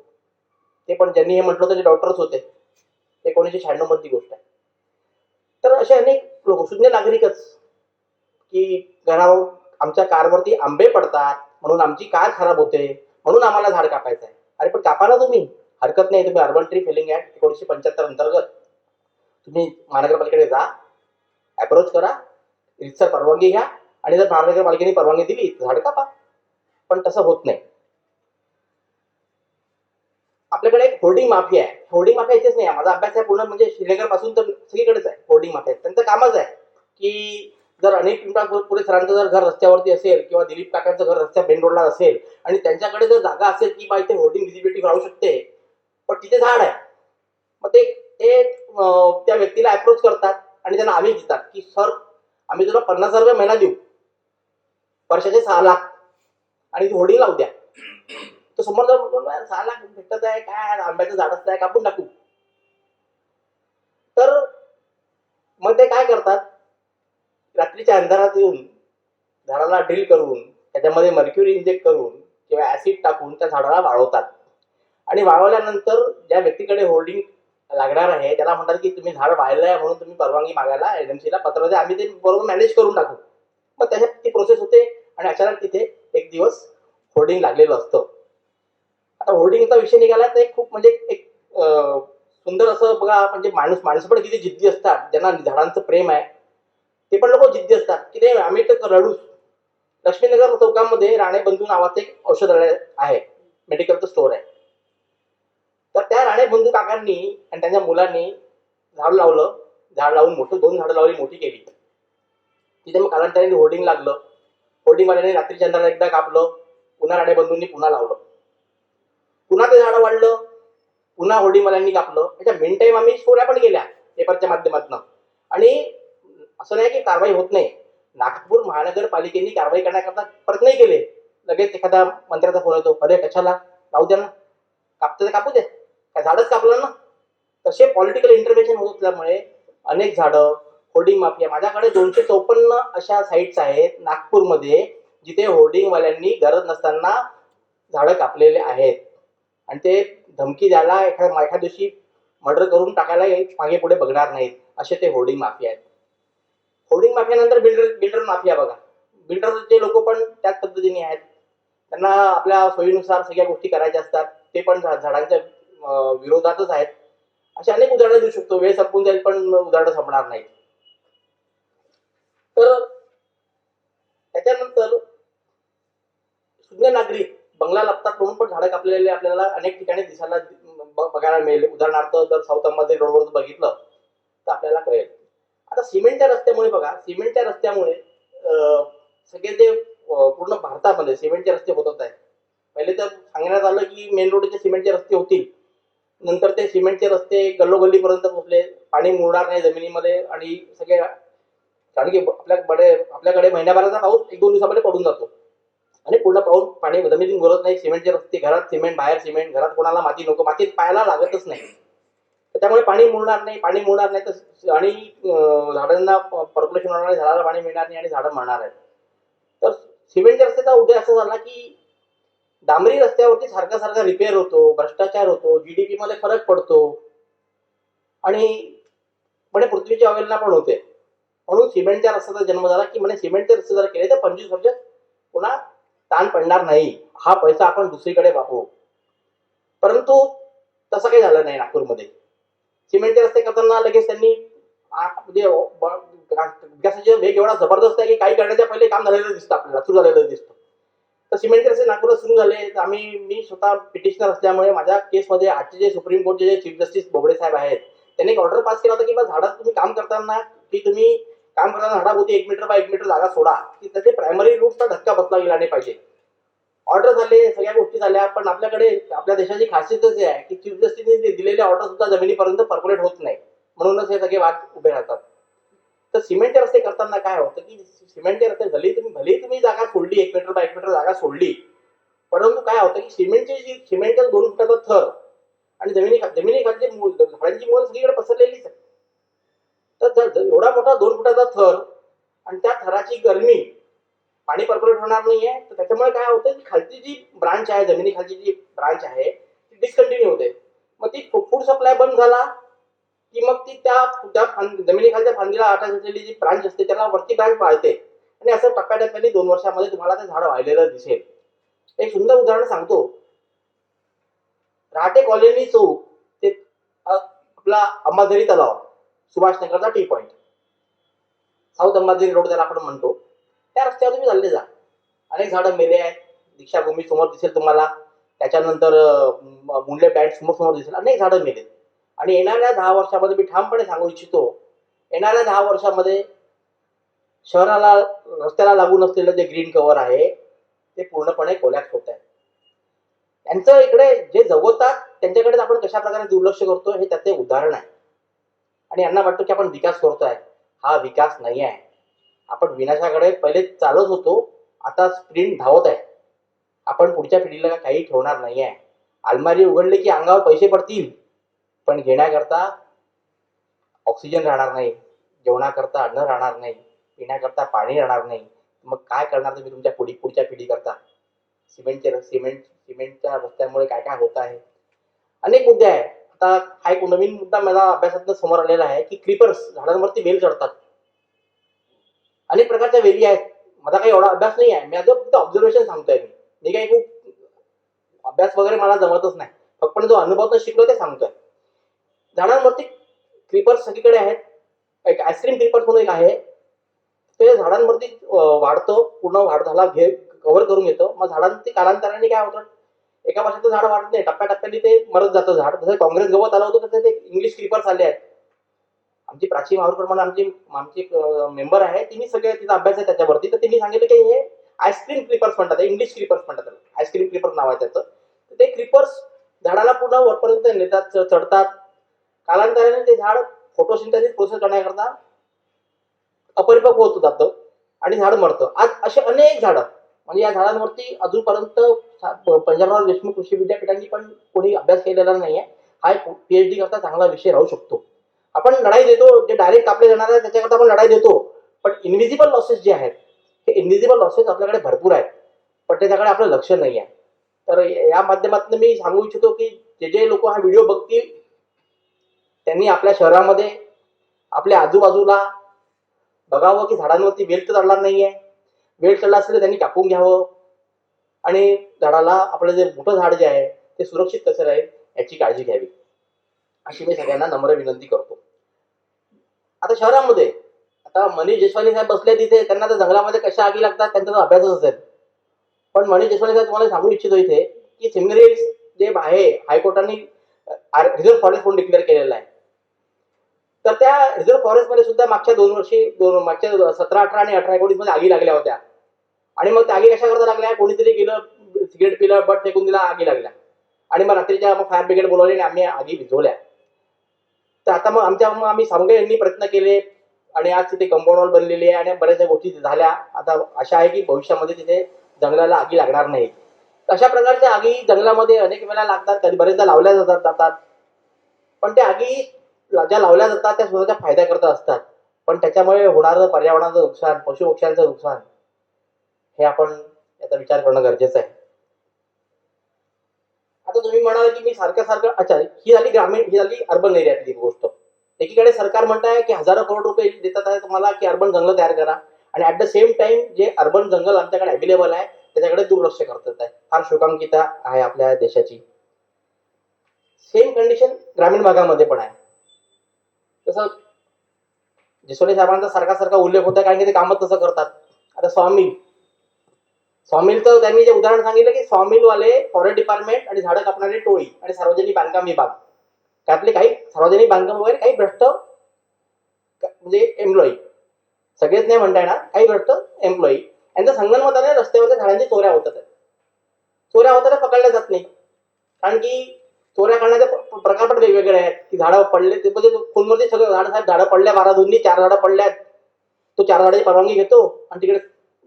ते पण ज्यांनी हे म्हटलं होतं ते डॉक्टर्स होते. ते 1996 मधली गोष्ट आहे. तर असे अनेक लोक सुज्ञ नागरिकच की घरावर आमच्या कारवरती आंबे पडतात म्हणून आमची कार खराब होते म्हणून आम्हाला झाड कापायचं आहे. अरे पण कापा ना तुम्ही, हरकत नाही. तुम्ही अर्बन ट्री फेलिंग ऍक्ट 1975 अंतर्गत तुम्ही महानगरपालिकेकडे जा, अप्रोच करा, रितसर परवानगी घ्या आणि जर महानगरपालिकेने परवानगी दिली तर झाड कापा. पण तसं होत नाही. आपल्याकडे एक होर्डिंग माफिया आहे. होर्डिंग माफिया इथेच नाही आहे, माझा अभ्यास आहे पूर्ण म्हणजे श्रीनगर पासून तर सगळीकडेच आहे. होर्डिंग माफिया त्यांचं कामच आहे की जर अनेक पुढे सरांचं जर घर रस्त्यावरती असेल किंवा दिलीप काकांचं घर रस्त्या मेन रोडला असेल आणि त्यांच्याकडे जर जागा असेल की बा इथे होर्डिंग व्हिजिबिलिटी राहू शकते पण तिथे झाड आहे, मग ते त्या व्यक्तीला अप्रोच करतात आणि त्यांना आम्ही देतात की सर आम्ही तुला 50,000 रुपये महिना देऊ, वर्षाचे 6 लाख आणि होर्डिंग लावू द्या. तो समोर जाऊन 6 लाख भेटत आहे काय, आंब्याचं झाडच आहे, कापून टाकू. तर मग ते काय करतात, रात्रीच्या अंधारात येऊन झाडाला ड्रिल करून त्याच्यामध्ये मर्क्युरी इंजेक्ट करून किंवा ऍसिड टाकून त्या झाडाला वाळवतात. आणि वाळवल्यानंतर ज्या व्यक्तीकडे होर्डिंग लागणार आहे त्याला म्हणतात की तुम्ही झाड वाळलंय म्हणून तुम्ही परवानगी मागायला एजन्सीला पत्र द्या, आम्ही ते बरोबर मॅनेज करून टाकू. मग त्याच्यात ती प्रोसेस होते आणि अचानक तिथे एक दिवस होर्डिंग लागलेलं असतं. आता होर्डिंगचा विषय निघाला तर खूप म्हणजे एक सुंदर असं बघा, म्हणजे माणसं पण किती जिद्दी असतात, ज्यांना झाडांचं प्रेम आहे ते पण लोक जिद्दी असतात की नाही आम्ही तर रडूच. लक्ष्मीनगर चौकामध्ये राणे बंधू नावाचं एक औषधालय आहे, मेडिकलचं स्टोअर आहे. तर त्या राणे बंधू काकांनी आणि त्यांच्या मुलांनी झाड लावलं, झाड लावून मोठं 2 झाडं लावली, मोठी केली. तिथे मग कालांतराने होर्डिंग लागलं. होर्डिंगवाल्याने रात्रीच्या अंधारात एकदा कापलं, पुन्हा राणे बंधूंनी पुन्हा लावलं, पुन्हा ते झाडं वाढलं, पुन्हा होर्डिंगवाल्यांनी कापलं. त्याच्या मेन टाईम आम्ही स्टोऱ्या पण केल्या पेपरच्या माध्यमातून. आणि असं नाही की कारवाई होत नाही. नागपूर महानगरपालिकेने कारवाई करण्याकरता प्रयत्न केले. लगेच एखादा मंत्र्याचा फोन येतो, अरे कशाला लावू द्या ना, कापतं तर कापू द्या, काय झाडच कापलं ना. तसे पॉलिटिकल इंटरव्हेन्शन होत असल्यामुळे अनेक झाडं, होर्डिंग माफिया, माझ्याकडे 254 अशा साईट्स आहेत नागपूरमध्ये जिथे होर्डिंगवाल्यांनी गरज नसताना झाडं कापलेले आहेत आणि ते धमकी द्यायला एखाद्या दिवशी मर्डर करून टाकायला मागे पुढे बघणार नाहीत, असे ते होर्डिंग माफिया आहेत. होर्डिंग माफियानंतर बिल्डर माफिया बघा. बिल्डरचे लोक पण त्याच पद्धतीने आहेत. त्यांना आपल्या सोयीनुसार सगळ्या गोष्टी करायच्या असतात. ते पण झाडांच्या विरोधातच आहेत. अशी अनेक उदाहरणं देऊ शकतो, वेळ संपून जाईल पण उदाहरणं संपणार नाहीत. तर त्याच्यानंतर सुज्ञ नागरिक बंगला लपतात म्हणून पण झाडं कापलेले आपल्याला अनेक ठिकाणी दिसायला बघायला मिळेल. उदाहरणार्थ जर साऊथ अंबाझरी रोडवर बघितलं तर आपल्याला कळेल. आता सिमेंटच्या रस्त्यामुळे बघा, सिमेंटच्या रस्त्यामुळे सगळे जे पूर्ण भारतामध्ये सिमेंटचे रस्ते होत आहेत. पहिले तर सांगण्यात आलं की मेन रोडचे सिमेंटचे रस्ते होतील नंतर ते सिमेंटचे रस्ते गल्लोगल्लीपर्यंत पोहोचले, पाणी मुरणार नाही जमिनीमध्ये आणि सगळे, कारण की आपल्याकडे महिन्याभराचा पाऊस 1-2 दिवसामध्ये पडून जातो आणि पूर्ण पाणी जमिनीतून मुरत नाही. सिमेंटचे रस्ते, घरात सिमेंट, बाहेर सिमेंट, घरात कोणाला माती नको, मातीत पायाला लागतच नाही, तर त्यामुळे पाणी मुरणार नाही तर आणि झाडांना पर्क्युलेशन होणार नाही, झाडाला पाणी मिळणार नाही आणि झाडं मरणार आहेत. तर सिमेंटच्या रस्त्याचा उदय असा झाला की डांबरी रस्त्यावरती सारखा रिपेअर होतो, भ्रष्टाचार होतो, जीडीपी मध्ये फरक पडतो आणि म्हणे पृथ्वीची अवहेलना पण होते. म्हणून सिमेंटच्या रस्त्याचा जन्म झाला की म्हणे सिमेंटचे रस्ते जर केले तर 25 वर्ष पुन्हा ताण पडणार नाही, हा पैसा आपण दुसरीकडे वापरू. परंतु तसं काही झालं नाही. नागपूरमध्ये सिमेंटचे रस्ते करताना लगेच त्यांनी म्हणजे विकासाचा वेग एवढा जबरदस्त आहे की काही करण्याच्या पहिले काम झालेलं दिसतं, आपल्याला सुरू झालेलं दिसतं. तर सिमेंटचे रस्ते नागपुरात सुरू झाले. तर मी स्वतः पिटिशनर असल्यामुळे माझ्या केसमध्ये आजचे जे सुप्रीम कोर्टचे जे चीफ जस्टिस बोबडे साहेब आहेत त्यांनी एक ऑर्डर पास केला होता की बा झाडात तुम्ही काम करताना झाडाभोवती 1 मीटर बाय 1 मीटर जागा सोडा, की त्याचे प्रायमरी रूट्सचा धक्का बसला गेला नाही पाहिजे. ऑर्डर झाले, सगळ्या गोष्टी झाल्या, पण आपल्याकडे आपल्या देशाची खासियतच आहे की चीफ जस्टिसने दिलेले ऑर्डर सुद्धा जमिनीपर्यंत पर्क्युलेट होत नाही, म्हणूनच हे सगळे वाद उभे राहतात. तर सिमेंटचे रस्ते करताना काय होतं की सिमेंटचे रस्ते भलेही तुम्ही जागा सोडली, 1 मीटर बाय 1 मीटर जागा सोडली, परंतु काय होतं की सिमेंटच्या 2 फुटाचा थर आणि जमिनीखालची झाडांची मूळ सगळीकडे पसरलेलीच आहे. तर एवढा मोठा 2 फुटाचा थर आणि त्या थराची गरमी, पाणी पर्क्युलेट होणार नाहीये, तर त्याच्यामुळे काय होतं की खालची जी ब्रांच आहे, जमिनीखालची जी ब्रांच आहे ती डिस्कंटिन्यू होते. मग ती फूड सप्लाय बंद झाला की मग ती त्या जमिनीखालच्या फांदीला अटॅच असलेली जी ब्रांच असते त्याला वरती ब्रांच वाढते आणि असं टप्प्याटप्प्याने 2 वर्षामध्ये तुम्हाला ते झाड वाढलेलं दिसेल. एक सुंदर उदाहरण सांगतो. रहाटे कॉलनी चौक ते आपला अंबाझरी तलाव, सुभाषनगरचा T point, south Ambazari road त्याला आपण म्हणतो, त्या रस्त्यावर तुम्ही चालले जा, अनेक झाडं मेले आहेत. दीक्षाभूमी समोर दिसेल तुम्हाला, त्याच्यानंतर मुंडले बँड समोर दिसेल, अनेक झाडं मेलेत. आणि येणाऱ्या 10 वर्षामध्ये मी ठामपणे सांगू इच्छितो, येणाऱ्या 10 वर्षामध्ये शहराला, रस्त्याला लागून असलेलं जे ग्रीन कव्हर आहे ते पूर्णपणे कोलॅप्स होत आहे. त्यांचं इकडे जे जगवतात त्यांच्याकडे आपण कशा प्रकारे दुर्लक्ष करतो हे त्याचे उदाहरण आहे. आणि यांना वाटतं की आपण विकास करतोय, हा विकास नाही आहे. आपण विनाशाकडे पहिले चालत होतो, आता स्प्रिंट धावत आहे. आपण पुढच्या पिढीला काही ठेवणार नाही आहे. अलमारी उघडली की अंगावर पैसे पडतील, पण घेण्याकरता ऑक्सिजन राहणार नाही, जेवणाकरता अन्न राहणार नाही, पिण्याकरता पाणी राहणार नाही. मग काय करणार तुम्ही तुमच्या पुढच्या पिढीकरता? सिमेंटच्या रस्त्यामुळे काय काय होत आहे, अनेक मुद्दे आहेत. आता हा एक नवीन मुद्दा मला अभ्यासातून समोर आलेला आहे की क्रीपर्स झाडांवरती वेल चढतात. अनेक प्रकारच्या वेली आहेत. माझा काही एवढा अभ्यास नाही आहे, मी आता फक्त ऑब्झर्वेशन सांगतोय. मी काही खूप अभ्यास वगैरे मला जमतच नाही, फक्त जो अनुभव शिकलो ते सांगतोय. झाडांवरती क्रीपर्स सगळीकडे आहेत. एक आईस्क्रीम क्रीपर्स म्हणून एक आहे, ते झाडांवरती वाढतं, पूर्ण वाढ झाला कव्हर करून घेतं. मग झाडांवरती कालांतराने काय होतं, एका वर्षाचं झाड वाढत नाही, टप्प्याटप्प्याने ते मरत जातं झाड. जसं काँग्रेस गवत आलं होतं तसं ते इंग्लिश क्रीपर्स आले आहेत. आमची प्राची माहूरकर म्हणून आमची मेंबर आहे, तिने सगळे तिचा अभ्यास आहे त्याच्यावरती, तर तिने सांगितलं की हे आईस्क्रीम क्रीपर्स म्हणतात, इंग्लिश क्रीपर्स म्हणतात, आईस्क्रीम क्रीपर्स नाव आहे त्याचं. तर ते क्रीपर्स झाडाला पूर्ण वरपर्यंत नेतात, चढतात. कालांतराने ते झाड फोटोसिंथेसिस प्रोसेस करण्याकरता अपरिपक्व होत जातं आणि झाड मरतं. आज असे अनेक झाडं, म्हणजे या झाडांवरती अजूनपर्यंत पंजाबराव देशमुख कृषी विद्यापीठांनी पण कोणी अभ्यास केलेला नाहीये. हा एक PhD करता चांगला विषय राहू शकतो. आपण लढाई देतो, जे डायरेक्ट कापले जाणार आहे त्याच्याकरता आपण लढाई देतो, पण इनव्हिजिबल लॉसेस जे आहेत, हे इनव्हिजिबल लॉसेस आपल्याकडे भरपूर आहेत, पण त्याच्याकडे आपलं लक्ष नाही आहे. तर या माध्यमातून मी सांगू इच्छितो की जे लोक हा व्हिडिओ बघतील त्यांनी आपल्या शहरामध्ये, आपल्या आजूबाजूला बघावं की झाडांवरती वेल तर चढणार नाहीये. वेल चढला असेल तर त्यांनी कापून घ्यावं आणि झाडाला, आपलं जे मोठं झाड जे आहे ते सुरक्षित कसं राहील याची काळजी घ्यावी, अशी मी सगळ्यांना नम्र विनंती करतो. आता शहरामध्ये आता मनीष देशपांडे साहेब बसले तिथे, त्यांना तर जंगलामध्ये कशा आगी लागतात त्यांचा तर अभ्यासच असेल. पण मनीष देशपांडे साहेब तुम्हाला सांगू इच्छितो इथे की सिमरी जे आहे, हायकोर्टाने रिझर्व्ह फॉरेस्ट म्हणून डिक्लेअर केलेला आहे. तर त्या रिझर्व्ह फॉरेस्टमध्ये सुद्धा मागच्या 2 वर्षी, मागच्या 17, 18 आणि 18, 19 मध्ये आगी लागल्या होत्या. आणि मग त्या आगी कशा करता लागल्या, कोणीतरी गेलं, सिगरेट पिलं, बट फेकून दिला, आगी लागल्या. आणि मग रात्रीच्या मग फायर ब्रिगेड बोलवले आणि आम्ही आगी विझवल्या. तर आता मग आम्ही सामूहिक यांनी प्रयत्न केले आणि आज तिथे कंपाऊंड वॉल बनलेली आहे आणि बऱ्याचशा गोष्टी झाल्या. आता आशा आहे की भविष्यामध्ये तिथे जंगलाला आगी लागणार नाही. अशा प्रकारच्या आगी जंगलामध्ये अनेक वेळा लागतात, कधी बरेचदा लावल्या जातात. पण त्या आगी ज्या लावल्या जातात त्या स्वतःच्या फायद्याकरता असतात, पण त्याच्यामुळे होणारं पर्यावरणाचं नुकसान, पशुपक्ष्यांचं नुकसान हे आपण याचा विचार करणं गरजेचं आहे. आता तुम्ही म्हणाल की मी सारखं अच्छा, ही झाली अर्बन एरियातली गोष्ट. एकीकडे सरकार म्हणत आहे की हजारो करोड रुपये देतात आहे तुम्हाला की अर्बन जंगल तयार करा, आणि ऍट द सेम टाइम जे अर्बन जंगल आमच्याकडे अवेलेबल आहे त्याच्याकडे दुर्लक्ष करतात आहे. फार शोकांकिता आहे आपल्या देशाची. सेम कंडिशन ग्रामीण भागामध्ये पण आहे. तसं जिसोले साहेबांचा सारखा उल्लेख होता, कारण की ते कामच तसं करतात. आता सॉमिल तर त्यांनी जे उदाहरण सांगितलं की सॉमिलवाले, फॉरेस्ट डिपार्टमेंट आणि झाडं कापणारी टोळी आणि सार्वजनिक बांधकाम विभाग, त्यातले काही सार्वजनिक बांधकाम वगैरे काही भ्रष्ट म्हणजे एम्प्लॉई, सगळेच नाही म्हणता येणार, काही भ्रष्ट एम्प्लॉई यांचं संगनमताने रस्त्यावरच्या झाडांची चोऱ्या होतात पकडल्या जात नाही. कारण की चोऱ्या करण्याचे प्रकार पण वेगवेगळे आहेत. की झाडं पडले ते म्हणजे फोनवरती सगळं झाडं पडल्या 12 4 झाडं पडल्यात, तो 4 झाडाची परवानगी घेतो आणि तिकडे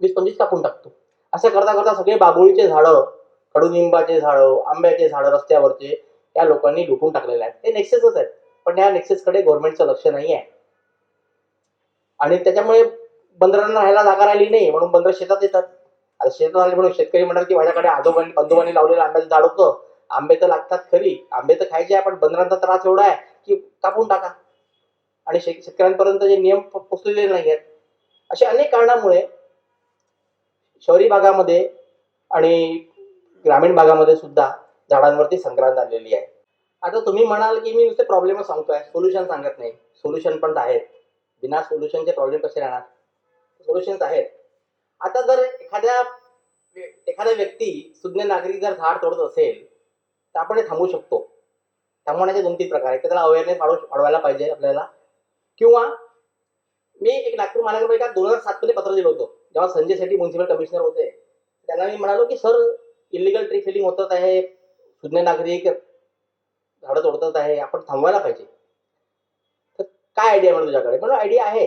20-25 कापून टाकतो. असं करता करता सगळे बाबुळीचे झाडं, कडुनिंबाचे झाडं, आंब्याचे झाडं रस्त्यावरचे या लोकांनी लुटून टाकलेले आहेत. हे नेक्सेसच आहेत, पण या नेक्सेसकडे गव्हर्नमेंटचं लक्ष नाही आहे. आणि त्याच्यामुळे बंदरांना राहायला जागा राहिली नाही, म्हणून बंदर शेतात येतात. आता शेतात आले म्हणून शेतकरी म्हणतात की माझ्याकडे आजोबांनी लावलेलं आंब्याचं झाड होतं, आंबे तर लागतात खरी, आंबे तर खायचे आहे, पण बंदरांचा त्रास एवढा आहे की कापून टाका. आणि शेतकऱ्यांपर्यंत जे नियम पोचलेले नाही आहेत. अशा अनेक कारणामुळे शहरी भागामध्ये आणि ग्रामीण भागामध्ये सुद्धा झाडांवरती संक्रांत आलेली आहे. आता तुम्ही म्हणाल की मी नुसते प्रॉब्लेमच सांगतोय, सोल्युशन सांगत नाही. सोल्युशन पण आहेत. बिना सोल्युशनचे प्रॉब्लेम कसे राहणार? सोल्युशन्स आहेत. आता जर एखादा व्यक्ती, सुज्ञ नागरिक जर झाड तोडत असेल तर आपण हे थांबवू शकतो. थांबवण्याचे 2-3 प्रकार आहेत. त्याला अवेअरनेस वाढवायला पाहिजे आपल्याला. किंवा मी एक नागपूर महानगरपालिका 2007 मध्ये पत्र दिलं होतं, जेव्हा संजय शेट्टी म्युन्सिपल कमिशनर होते. त्यांना मी म्हणालो की सर, इलिगल ट्री फेलिंग होत आहे, सुज्ञ नागरिक झाडं तोडतात आहे, आपण थांबवायला पाहिजे. तर काय आयडिया म्हणून तुझ्याकडे? म्हणून आयडिया आहे.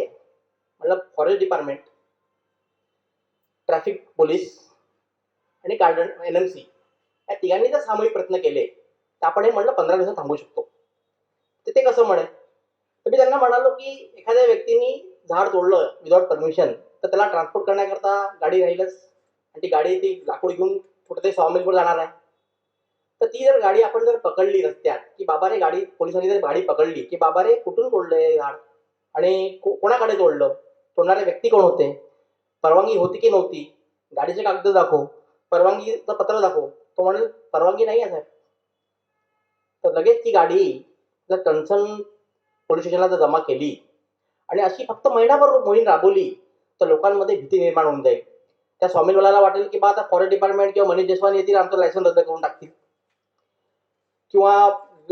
म्हणलं फॉरेस्ट डिपार्टमेंट, ट्रॅफिक पोलीस आणि गार्डन NMC या तिघांनी जर सामूहिक प्रयत्न केले तर आपण हे म्हणलं 15 दिवसात थांबवू शकतो. तर ते कसं म्हणेल? तर मी त्यांना म्हणालो की एखाद्या व्यक्तीने झाड तोडलं विदाउट परमिशन तर त्याला ट्रान्सपोर्ट करण्याकरता गाडी राहीलच, आणि ती गाडी ती लाकूड घेऊन कुठेतरी सॉमिलवर जाणार आहे. तर ती जर गाडी आपण जर पकडली रस्त्यात की बाबा रे, गाडी पोलिसांनी जर गाडी पकडली की बाबा रे कुठून तोडलंय झाड आणि कोणाकडे तोडलं, तोडणारे व्यक्ती कोण होते, परवानगी होती की नव्हती, गाडीचे कागद दाखव, परवानगीचं पत्र दाखव. तो म्हणेल परवानगी नाही आहे साहेब. तर लगेच ती गाडी जर कन्सर्न पोलीस स्टेशनला जर जमा केली आणि अशी फक्त महिनाभर मोहीम राबवली तर लोकांमध्ये भीती निर्माण होऊन जाईल. त्या स्वामीवाल्याला वाटेल की बा आता फॉरेस्ट डिपार्टमेंट किंवा मनीष देशवानी येतील, आमचं लायसन रद्द करून टाकतील. किंवा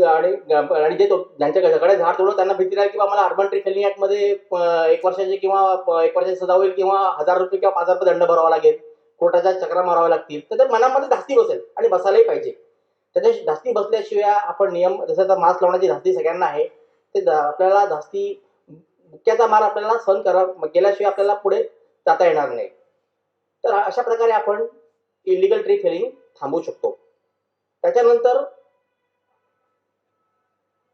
आणि जे ज्यांच्या घराकडे झाड तोडलं त्यांना भीती राहील की बा मला अर्बन ट्री फेलिंग ऍक्टमध्ये 1 वर्षाची किंवा 1 वर्षाची सजा होईल किंवा 1000 रुपये किंवा 5000 रुपये दंड भरावा लागेल, कोर्टाच्या चक्रा माराव्या लागतील. तर ते मनामध्ये धास्ती बसेल आणि बसायलाही पाहिजे. त्याच्या धास्ती बसल्याशिवाय आपण नियम, जसं आता मास्क लावण्याची धास्ती सगळ्यांना आहे, ते आपल्याला धास्ती बुक्क्याचा मार आपल्याला सहन केल्याशिवाय आपल्याला पुढे जाता येणार नाही. तर अशा प्रकारे आपण इलिगल ट्री फेलिंग थांबवू शकतो. त्याच्यानंतर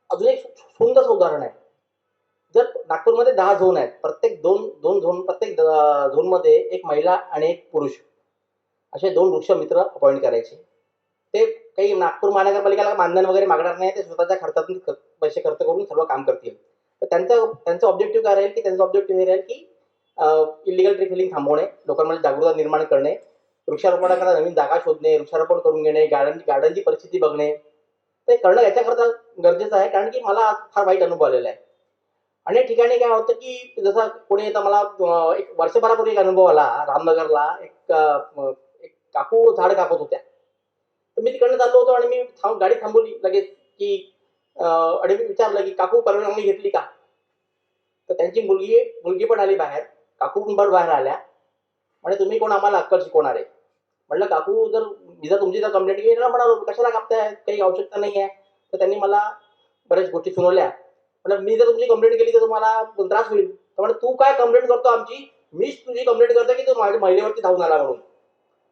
अजून एक सुंदर उदाहरण आहे. जर नागपूरमध्ये 10 झोन आहेत, प्रत्येक दोन झोन, प्रत्येक झोनमध्ये एक महिला आणि एक पुरुष असे 2 वृक्ष मित्र अपॉइंट करायचे. ते काही नागपूर महानगरपालिकेला मानधन वगैरे मागणार नाही, ते स्वतःच्या खर्चातून पैसे खर्च करून सर्व काम करतील. तर त्यांचं ऑब्जेक्टिव्ह काय राहील की त्यांचं ऑब्जेक्टिव्ह हे राहील की इलिगल ट्री फेलिंग थांबवणे, लोकांमध्ये जागरूकता निर्माण करणे, वृक्षारोपणाकरता नवीन जागा शोधणे, वृक्षारोपण करून घेणे, गार्डनची परिस्थिती बघणे. ते करणं याच्याकरता गरजेचं आहे, कारण की मला फार वाईट अनुभव आलेला आहे. अनेक ठिकाणी काय होतं की जसं कोणी आता मला एक वर्षभरापूर्वी एक अनुभव आला, रामनगरला एक काकू झाड कापत होत्या. तर मी तिकडनं चाललो होतो आणि मी गाडी थांबवली लगेच की आणि मी विचारलं की काकू परवानगी घेतली का? तर त्यांची मुलगी पण आली बाहेर, काकू पण बाहेर आल्या. म्हणजे तुम्ही कोण आम्हाला अक्कल शिकवणार आहे? म्हटलं काकू जर तुमची जर कंप्लेंट केली ना म्हणालो कशाला कापताय, काही आवश्यकता नाही आहे. तर त्यांनी मला बऱ्याच गोष्टी सुनावल्या. म्हटलं मी जर तुमची कंप्लेंट केली तर तुम्हाला त्रास होईल. तर म्हटलं तू काय कंप्लेंट करतो आमची, मीच तुझी कंप्लेंट करतो की तू माझ्या महिलेवरती धावून आला म्हणून.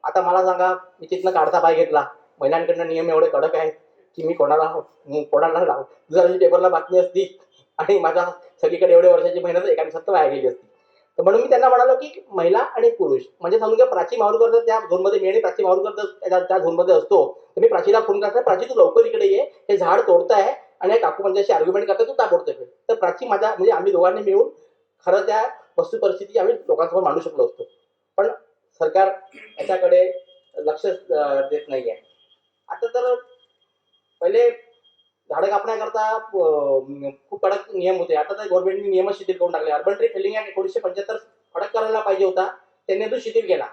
आता मला सांगा, मी तिथनं काढता पाय घेतला. महिलांकडनं नियम एवढे कडक आहेत की मी कोणाला लाव जर पेपरला बातमी असती आणि माझा सगळीकडे एवढे वर्षाची मेहनत एका दिवसात वाया गेली असती. तर म्हणून मी त्यांना म्हणालो की महिला आणि पुरुष म्हणजे समजून घ्या, प्राची माहूरकर त्या झोनमध्ये, मी आणि प्राची माहूरकर त्या झोनमध्ये असतो तर मी प्राचीला फोन करतो, प्राची तू लवकर इकडे ये, हे झाड तोडताय आणि या काकू म्हणजे अशी आर्ग्युमेंट करता, तू ताबडतोब. तर प्राची म्हणजे आम्ही दोघांनी मिळून खरं त्या वस्तू परिस्थिती आम्ही लोकांसमोर मांडू शकलो असतो. पण सरकार याच्याकडे लक्ष देत नाहीये. आता तर पहिले झाडं कापण्याकरता खूप कडक नियम होते. आता तर गव्हर्नमेंटने नियमच शिथिल करून टाकले. अर्बन ट्री फेलिंग ऍक्ट 1975 कडक करायला पाहिजे होता, त्यांनी तो शिथिल केला.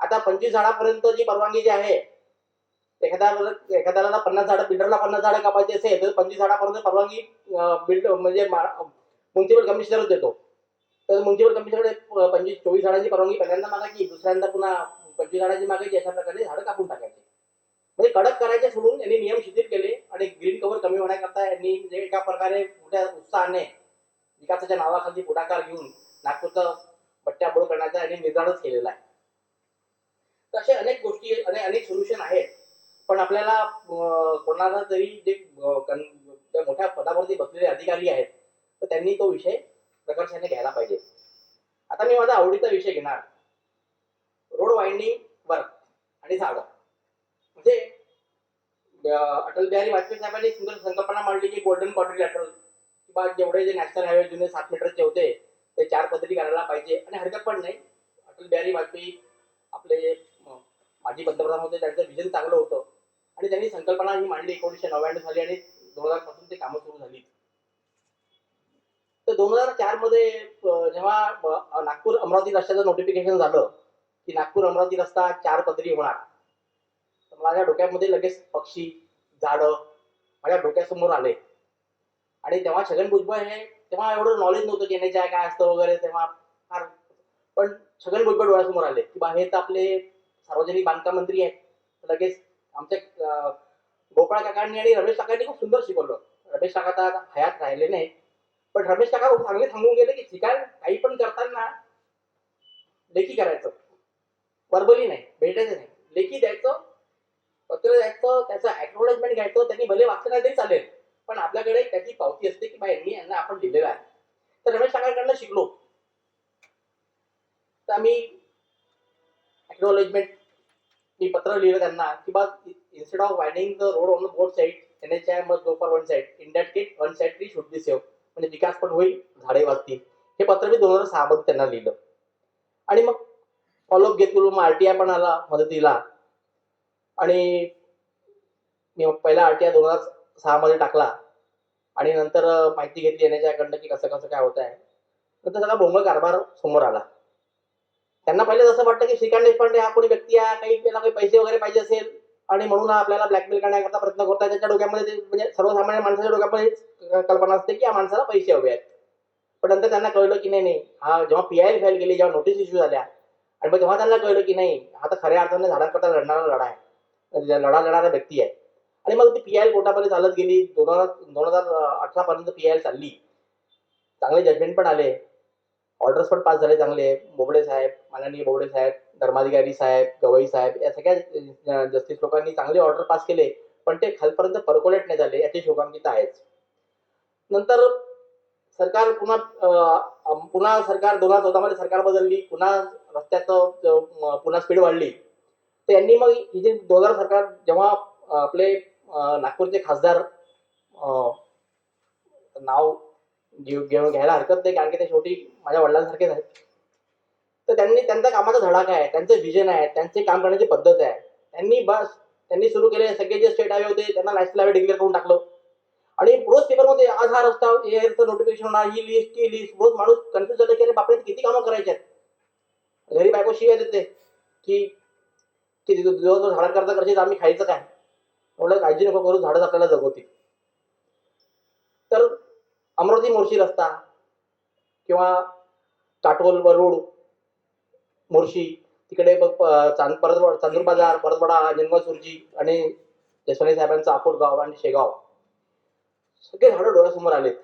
आता 25 झाडापर्यंत जी परवानगी जी आहे, एखाद्याला 50 झाडं, बिल्डरला 50 झाडं कापायची असेल तर 25 झाडापर्यंत परवानगी म्हणजे म्युन्सिपल कमिशनरच देतो. तर म्युन्सिपल कमिशनरकडे 24 झाडांची परवानगी पहिल्यांदा मागायची, दुसऱ्यांदा पुन्हा 25 झाडांची मागायची. अशा प्रकारे झाडं कापून टाकायची. म्हणजे कडक करायचे सोडून यांनी नियम शिथिल केले आणि ग्रीन कव्हर कमी होण्याकरता यांनी म्हणजे एका प्रकारे मोठ्या उत्साहाने विकासाच्या नावाखाली पुढाकार घेऊन नागपूरचा बट्ट्याबोळ करण्याचा यांनी निर्धारच केलेला आहे. तर अशा अनेक गोष्टी, अनेक सोल्युशन आहेत. पण आपल्याला कोणाला तरी जे मोठ्या पदावरती बसलेले अधिकारी आहेत तर त्यांनी तो विषय प्रकर्षाने घ्यायला पाहिजे. आता मी माझा आवडीचा विषय घेणार, रोड वाइंडिंग वर्क आणि झाडं. म्हणजे अटल बिहारी वाजपेयी साहेबांनी एक सुंदर संकल्पना मांडली की गोल्डन क्वाड्रिलॅटरल, किंवा जेवढे जे नॅशनल हायवे जुने 7 मीटरचे होते ते 4 पदरी करायला पाहिजे. आणि हरकत पण नाही, अटल बिहारी वाजपेयी आपले माजी पंतप्रधान होते, त्यांचं विजन चांगलं होतं आणि त्यांनी संकल्पना ही मांडली 1999 साली आणि 2000 पासून ते कामं सुरू झाली. तर 2004 मध्ये जेव्हा नागपूर अमरावती रस्त्याचं नोटिफिकेशन झालं की नागपूर अमरावती रस्ता 4 पदरी होणार, तर माझ्या डोक्यामध्ये लगेच पक्षी, झाडं माझ्या डोक्यासमोर आले. आणि तेव्हा छगन भुजबळ हे, तेव्हा एवढं नॉलेज नव्हतं की NHAI काय असतं वगैरे तेव्हा फार, पण छगन भुजबळ डोळ्यासमोर आले की बा हे तर आपले सार्वजनिक बांधकाम मंत्री आहेत. लगेच आमच्या गोपाळ काकांनी आणि रमेश काकांनी खूप सुंदर शिकवलं. रमेश काका तर हयात राहिले नाही, पण रमेश काका खूप चांगले सांगून गेले की शिकायला काही पण करताना लेखी करायचं, वर्बली नाही, भेटायचं नाही, लेखी द्यायचं, पत्र द्यायचं, त्याचं ऍक्नॉलेजमेंट घ्यायचं. त्यांनी भले वाचलं नाही तरी चालेल, पण आपल्याकडे त्याची पावती असते की बा यांना आपण लिहिलेलं आहे. तर रमेश काकांकडनं शिकलो. तर आम्ही ऍक्नॉलेजमेंट, मी पत्र लिहिलं त्यांना की बा instead of widening the road on the both sides, NHAI must go for one side. In that case, one side tree should be saved. म्हणजे विकास पण होईल, झाडे वाचतील. हे पत्र मी 2006 मध्ये त्यांना लिहिलं. आणि मग फॉलोअप घेतलो. मग RTI पण आला मदतीला आणि मी पहिला RTI 2006 मध्ये टाकला आणि नंतर माहिती घेतली NHAI कडनं की कसं कसं काय होत आहे. नंतर सगळा भोंगळ कारभार समोर आला. त्यांना पहिले जसं वाटतं की श्रीकांत देशपांडे हा कोणी व्यक्ती आहे, काही पैसे वगैरे पाहिजे असेल आणि म्हणून आपल्याला ब्लॅकमेल करण्याकरता प्रयत्न करताय. त्याच्या डोक्यामध्ये म्हणजे सर्वसामान्य माणसाच्या डोक्यामध्ये कल्पना असते की या माणसाला पैसे हवे आहेत. पण नंतर त्यांना कळलं की नाही, हा जेव्हा PIL फाईल केली, जेव्हा नोटीस इश्यू झाल्या आणि मग तेव्हा त्यांना कळलं की नाही, हा तर खऱ्या अर्थाने झाडांकरता लढणारा लढा आहे, लढणारा व्यक्ती आहे. आणि मग ती PIL कोर्टामध्ये चालत गेली. 2018 पर्यंत PIL चालली. चांगले जजमेंट पण आले, ऑर्डर्स पण पास झाले चांगले. बोबडे साहेब, माननीय बोबडे साहेब, धर्माधिकारी साहेब, गवई साहेब या सगळ्या जस्टिस लोकांनी चांगले ऑर्डर पास केले, पण ते खालपर्यंत पर्कोलेट नाही झाले, याची शोकांतिका आहेच. नंतर सरकार पुन्हा सरकार 2014 मध्ये सरकार बदलली, पुन्हा रस्त्याचं पुन्हा स्पीड वाढली. तर यांनी मग ही जी 2000 सरकार जेव्हा आपले नागपूरचे खासदार, नाव घ्यायला हरकत नाही कारण की ते शेवटी माझ्या वडिलांसारखेच आहेत, तर त्यांचा कामाचा धडाका आहे, त्यांचं विजन आहे, त्यांचे काम करण्याची पद्धत आहे. त्यांनी सुरू केले सगळे जे स्टेट हायवे होते त्यांना नॅशनल हायवे डिक्लेअर करून टाकलं. आणि रोज पेपरमध्ये आज हा रस्ता नोटिफिकेशन होणार, ही लिस्ट ती लिस्ट, रोज माणूस कन्फ्युज झालं की अरे बापरे किती कामं करायची आहेत. घरी बायको शिवाय देते की दिवसभर झाडं करता करशील आम्ही खायचं काय, एवढं काळजी नको करू, झाडच आपल्याला जगवतील. तर अमरावती मोर्शी रस्ता किंवा काटोल वरुड मोर्शी तिकडे चांदूर बाजार, परतवाडा, जन्म सुरजी आणि जसवंत साहेबांचं आपोटगाव आणि शेगाव सगळे झाडं डोळ्यासमोर आलेत.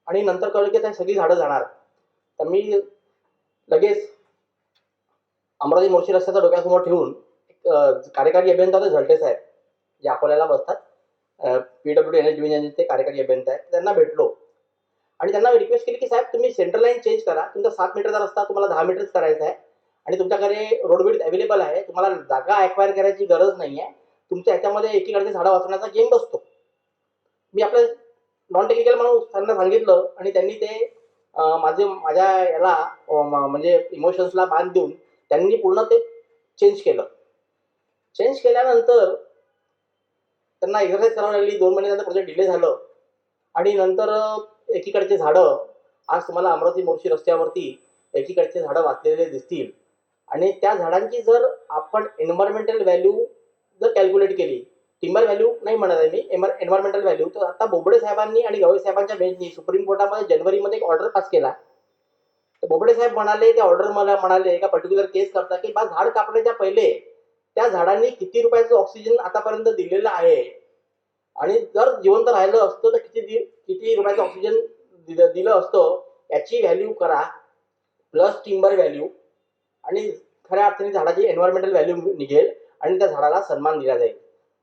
आणि नंतर कळलं की आता सगळी झाडं जाणार. तर मी लगेच अमरावती मोर्शी रस्त्याचा डोक्यासमोर ठेवून कार्यकारी अभियंता होते झलटे साहेब, जे अकोल्याला बसतात, PWD NH डिव्हिजनचे कार्यकारी अभियंता आहेत, त्यांना भेटलो आणि त्यांना रिक्वेस्ट केली की साहेब तुम्ही सेंट्रल लाईन चेंज करा, तुमचा 7 मीटरचा रस्ता तुम्हाला 10 मीटरच करायचा आहे आणि तुमच्याकडे रोड विड्थ अवेलेबल आहे, तुम्हाला जागा ॲक्वायर करायची गरज नाही आहे, तुमच्या ह्याच्यामध्ये एकीकडचे झाडं वाचवण्याचा गेम बसतो. मी आपलं नॉन टेक्निकल म्हणून त्यांना सांगितलं आणि त्यांनी ते माझ्या याला म्हणजे इमोशन्सला बांध देऊन त्यांनी पूर्ण ते चेंज केलं. चेंज केल्यानंतर त्यांना एक्सरसाइज करावी लागली. 2 महिन्यानंतर प्रोजेक्ट डिले झालं आणि नंतर एकीकडचे झाडं आज तुम्हाला अमरावती मोर्शी रस्त्यावरती एकीकडचे झाडं वाचलेले दिसतील. आणि त्या झाडांची जर आपण एन्व्हायरमेंटल व्हॅल्यू जर कॅल्क्युलेट केली, टिंबर व्हॅल्यू नाही म्हणत आहे मी, एन्व्हायरमेंटल व्हॅल्यू, तर आता बोबडे साहेबांनी आणि गवई साहेबांच्या बेंचनी सुप्रीम कोर्टामध्ये जानेवारीमध्ये एक ऑर्डर पास केला. तर बोबडे साहेब म्हणाले, त्या ऑर्डर मला म्हणाले एका पर्टिक्युलर केस करता की बा झाड कापण्याच्या पहिले त्या झाडांनी किती रुपयाचं ऑक्सिजन आतापर्यंत दिलेलं आहे आणि जर जिवंत राहिलं असतं तर किती रुपयाचं ऑक्सिजन दिलं असतं याची व्हॅल्यू करा, प्लस टिंबर व्हॅल्यू, आणि खऱ्या अर्थाने झाडाची एन्व्हायरमेंटल व्हॅल्यू निघेल आणि त्या झाडाला सन्मान दिला जाईल.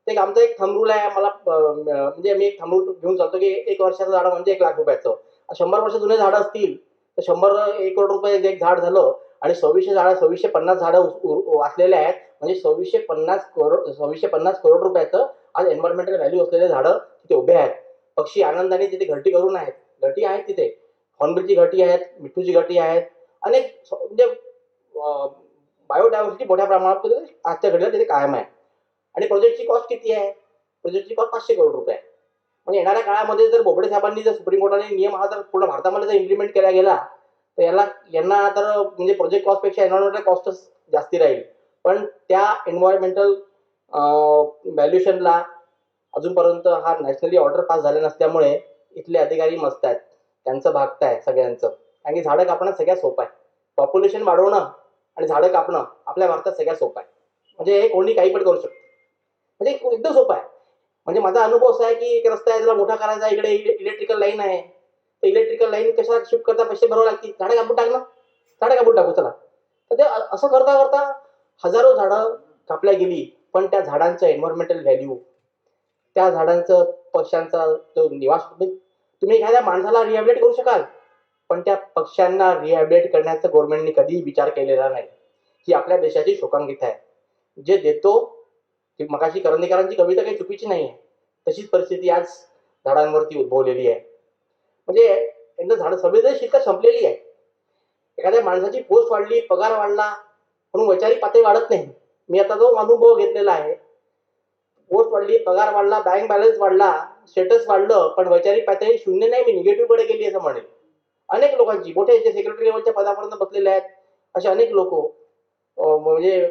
ते आमचा एक थंब रूल आहे. मला म्हणजे मी एक थंब रूल घेऊन चालतो की 1 वर्षाचं झाड म्हणजे 1 लाख रुपयाचं. 100 वर्ष जुने झाडं असतील तर 1 करोड रुपये एक झाड झालं आणि 2650 झाडं वाचलेले आहेत म्हणजे 2650 करोड रुपयाचं आज एन्व्हायरमेंटल व्हॅल्यू असलेले झाडं तिथे उभे आहेत. पक्षी आनंदाने तिथे घरटी करून आहेत, घरटी आहेत तिथे, हॉर्नबिलची घरटी आहेत, मिठूची घरटी आहेत, अनेक म्हणजे बायोडायव्हर्सिटी मोठ्या प्रमाणात आजच्या घडीला तिथे कायम आहे. आणि प्रोजेक्टची कॉस्ट किती आहे? प्रोजेक्टची कॉस्ट 500 करोड रुपये आहे. म्हणजे येणाऱ्या काळामध्ये जर बोबडे साहेबांनी जर सुप्रीम कोर्टाने नियम हा जर पूर्ण भारतामध्ये जर इम्प्लिमेंट केला गेला तर यांना तर म्हणजे प्रोजेक्ट कॉस्टपेक्षा एन्व्हायरमेंटल कॉस्टच जास्ती राहील. पण त्या एन्व्हायरमेंटल व्हॅल्युएशनला अजूनपर्यंत हा नॅशनली ऑर्डर पास झाला नसल्यामुळे इथले अधिकारी मस्त आहेत, त्यांचं भागत आहे सगळ्यांचं. कारण की झाडं कापणं सगळ्यात सोपं आहे. पॉप्युलेशन वाढवणं आणि झाडं कापणं आपल्या भारतात सगळ्यात सोपं आहे. म्हणजे हे कोणी काही पण करू शकतो, म्हणजे एकदम सोपं आहे. म्हणजे माझा अनुभव असा आहे की एक रस्ता आहे, जरा मोठा करायचा, इकडे इलेक्ट्रिकल लाईन आहे, तर इलेक्ट्रिकल लाईन कशा शिफ्ट करता पैसे भरावे लागतील, झाडं कापून टाकू चला. तर ते असं करता करता हजारो झाडं कापल्या गेली. पण त्या झाडांचं एन्व्हायरमेंटल व्हॅल्यू, त्या झाडांचं पक्ष्यांचा जो निवास, तुम्ही एखाद्या माणसाला रिहॅबिलिट करू शकाल पण त्या पक्ष्यांना रिहॅबिलिट करण्याचा गव्हर्नमेंटने कधीही विचार केलेला नाही. ही आपल्या देशाची शोकांतिका आहे. जे देतो ती मगाशी करंदीकरांची कविता काही चुकीची नाही आहे, तशीच परिस्थिती आज झाडांवरती उद्भवलेली आहे. म्हणजे यांचं झाडं संवेदनशीलता संपलेली आहे. एखाद्या माणसाची पोस्ट वाढली, पगार वाढला म्हणून वैचारिक पातळी वाढत नाही. मी आता जो अनुभव घेतलेला आहे, पोस्ट वाढली, पगार वाढला, बँक बॅलन्स वाढला, स्टेटस वाढलं, पण वैचारिक पातळी शून्य नाही, मी निगेटिव्ह कडे गेली असं म्हणेल. अनेक लोकांची, मोठे जे सेक्रेटरी लेवलच्या पदापर्यंत बसलेले आहेत असे अनेक लोक म्हणजे